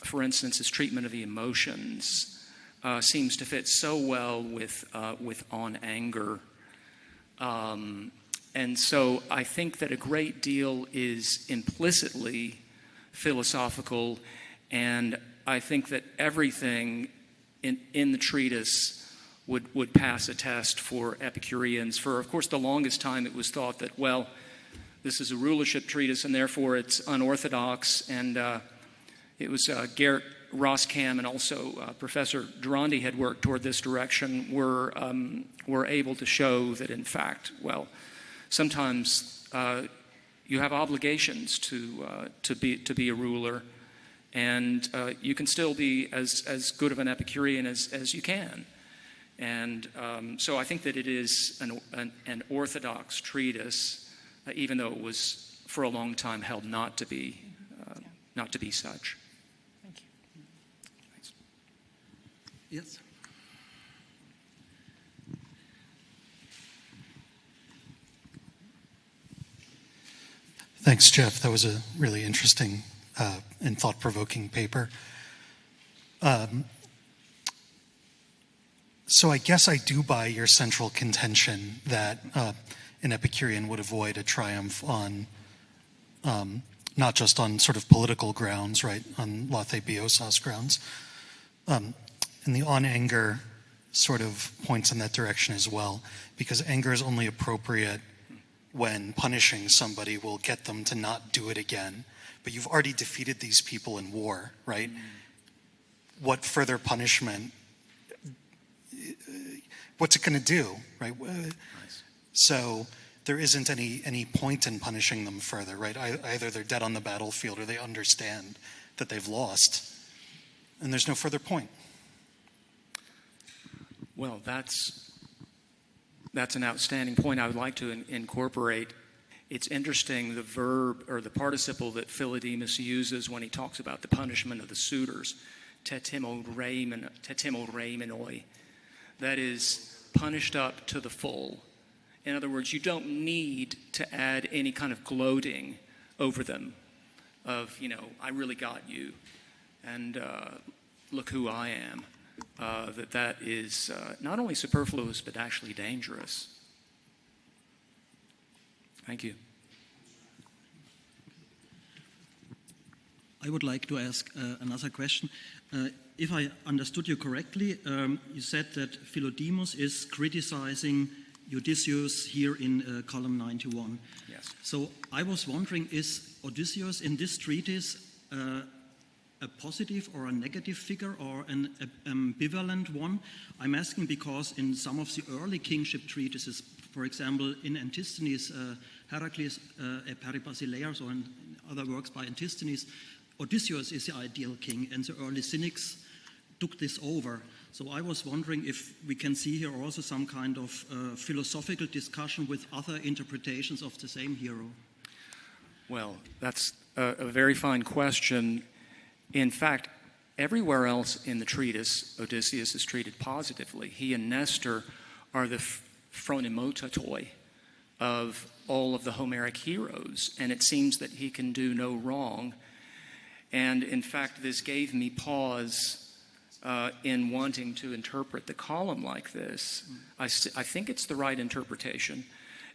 for instance, his treatment of the emotions, seems to fit so well with on anger. And so I think that a great deal is implicitly philosophical, and I think that everything in the treatise would pass a test for Epicureans. For, of course, the longest time it was thought that, well, this is a rulership treatise and therefore it's unorthodox, and it was Gerrit Roskam and also Professor Durandi had worked toward this direction, were able to show that, in fact, well, sometimes you have obligations to be a ruler, and you can still be as good of an Epicurean as you can. And so I think that it is an orthodox treatise, even though it was for a long time held not to be such. Thank you. Thanks. Yes. Thanks, Jeff. That was a really interesting and thought-provoking paper. So I guess I do buy your central contention that an Epicurean would avoid a triumph on, not just on sort of political grounds, right, on late biosas grounds. And the on anger sort of points in that direction as well, because anger is only appropriate when punishing somebody will get them to not do it again. But you've already defeated these people in war, right? What further punishment, what's it going to do, right? So there isn't any point in punishing them further, right? Either they're dead on the battlefield or they understand that they've lost. and there's no further point. Well, that's an outstanding point I would like to incorporate. It's interesting, the verb or the participle that Philodemus uses when he talks about the punishment of the suitors, tetimoreimenoi, that is punished up to the full. In other words, you don't need to add any kind of gloating over them of, I really got you, and look who I am. That is not only superfluous, but actually dangerous. Thank you. I would like to ask another question. If I understood you correctly, you said that Philodemus is criticizing Odysseus here in column 91. Yes. So I was wondering, is Odysseus in this treatise a positive or a negative figure or an ambivalent one? I'm asking because in some of the early kingship treatises, for example, in Antisthenes, Heracles, Peripasileus, or in other works by Antisthenes, Odysseus is the ideal king, and the early cynics took this over. So I was wondering if we can see here also some kind of philosophical discussion with other interpretations of the same hero. Well, that's a very fine question. In fact, everywhere else in the treatise, Odysseus is treated positively. He and Nestor are the phronimotatoi of all of the Homeric heroes, and it seems that he can do no wrong. And in fact, this gave me pause in wanting to interpret the column like this. I think it's the right interpretation.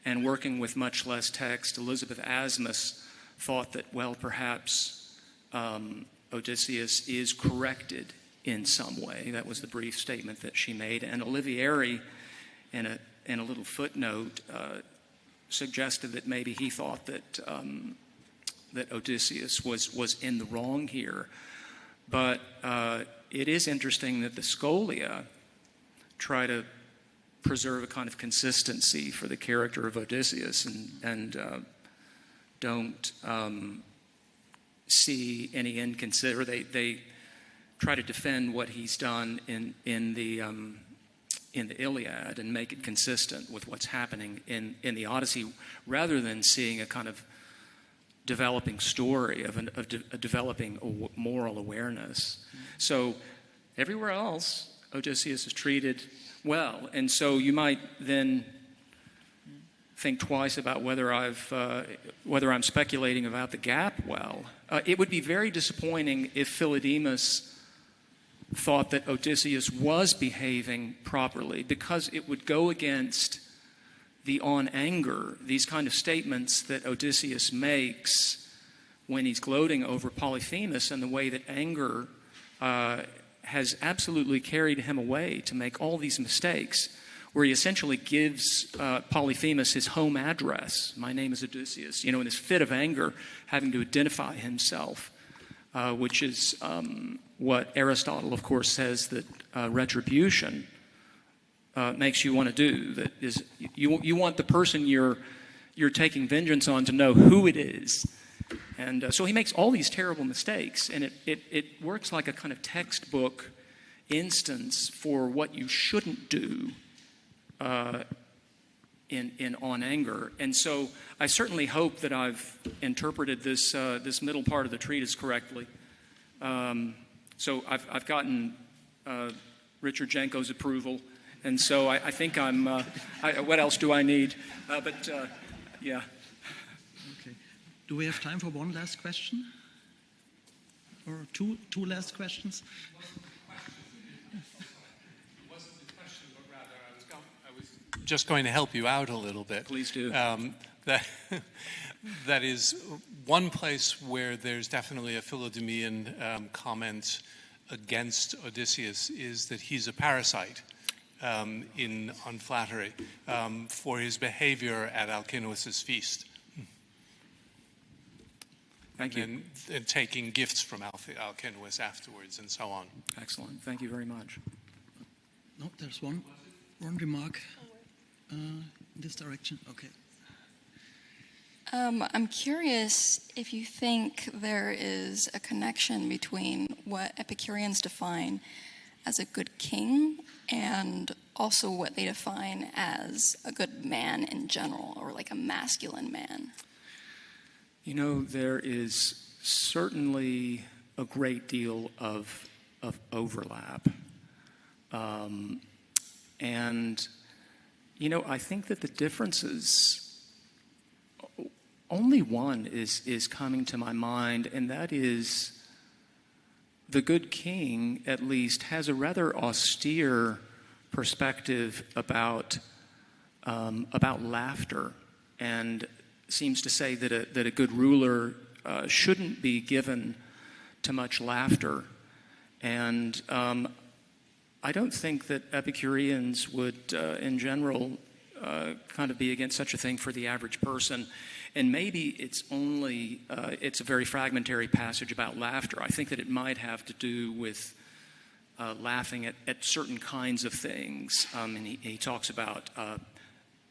And working with much less text, Elizabeth Asmus thought that, well, perhaps Odysseus is corrected in some way. That was the brief statement that she made. And Olivieri, in a little footnote, suggested that maybe he thought that that Odysseus was in the wrong here. But it is interesting that the Scholia try to preserve a kind of consistency for the character of Odysseus and don't see any inconsistency. They try to defend what he's done in the Iliad and make it consistent with what's happening in the Odyssey, rather than seeing a kind of developing story of a developing moral awareness. So everywhere else, Odysseus is treated well, and so you might then think twice about whether I'm speculating about the gap well. It would be very disappointing if Philodemus thought that Odysseus was behaving properly, because it would go against the on anger, these kind of statements that Odysseus makes when he's gloating over Polyphemus, and the way that anger has absolutely carried him away to make all these mistakes, where he essentially gives Polyphemus his home address. My name is Odysseus, in this fit of anger, having to identify himself, which is what Aristotle, of course, says that retribution makes you want to do. That is, you want the person you're taking vengeance on to know who it is. And so he makes all these terrible mistakes, and it works like a kind of textbook instance for what you shouldn't do in on anger. And so I certainly hope that I've interpreted this middle part of the treatise correctly. So I've gotten Richard Janko's approval. And so I think I'm, what else do I need? Yeah. Okay. Do we have time for one last question? Or two last questions? It wasn't the question, but rather I was just going to help you out a little bit. Please do. That is one place where there's definitely a Philodemean comment against Odysseus, is that he's a parasite. On flattery, for his behavior at Alcinous's feast. Thank you. And taking gifts from Alcinous afterwards and so on. Excellent. Thank you very much. No, there's one remark in this direction. Okay. I'm curious if you think there is a connection between what Epicureans define as a good king and also what they define as a good man in general, or like a masculine man. You know, there is certainly a great deal of overlap. And, you know, I think that the differences, only one is coming to my mind, and that is the good king, at least, has a rather austere perspective about laughter, and seems to say that a good ruler shouldn't be given to much laughter. And I don't think that Epicureans would, in general, kind of be against such a thing for the average person. And maybe it's only, it's a very fragmentary passage about laughter. I think that it might have to do with laughing at certain kinds of things. And he talks about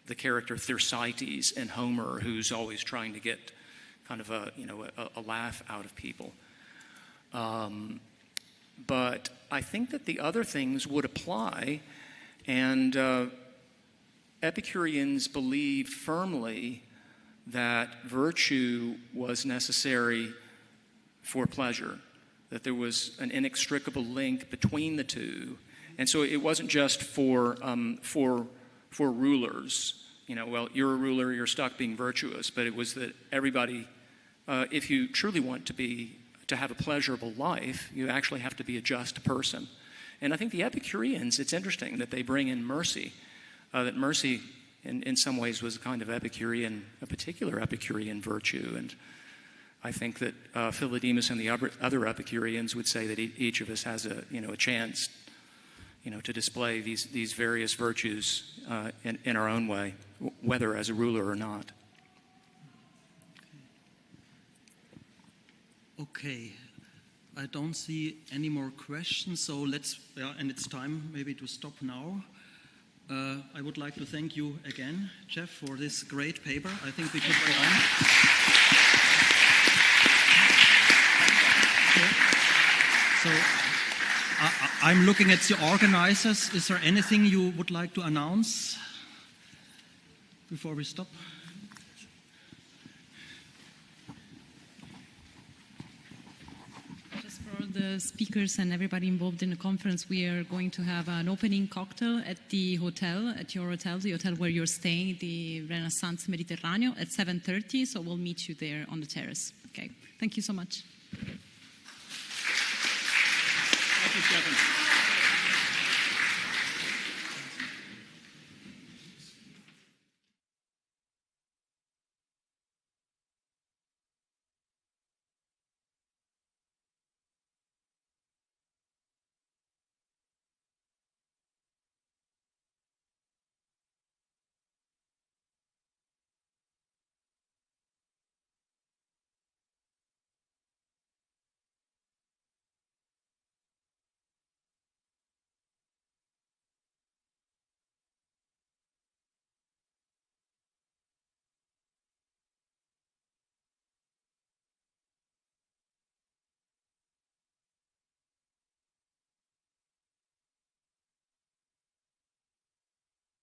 the character Thersites in Homer, who's always trying to get kind of a laugh out of people. But I think that the other things would apply, and Epicureans believed firmly that virtue was necessary for pleasure, that there was an inextricable link between the two. And so it wasn't just for rulers, you know, well, you're a ruler, you're stuck being virtuous, but it was that everybody, if you truly want to have a pleasurable life, you actually have to be a just person. And I think the Epicureans, it's interesting that they bring in mercy, that mercy in some ways was a kind of Epicurean, a particular Epicurean virtue. And I think that Philodemus and the other Epicureans would say that each of us has a chance, to display these various virtues in our own way, whether as a ruler or not. Okay, I don't see any more questions, so and it's time maybe to stop now. I would like to thank you again, Jeff, for this great paper. I think we could go on. So I'm looking at the organizers. Is there anything you would like to announce before we stop? The speakers and everybody involved in the conference, we are going to have an opening cocktail at the hotel, at your hotel, the hotel where you're staying, the Renaissance Mediterraneo, at 7:30. So we'll meet you there on the terrace. Okay. Thank you so much. Thank you, Stefan.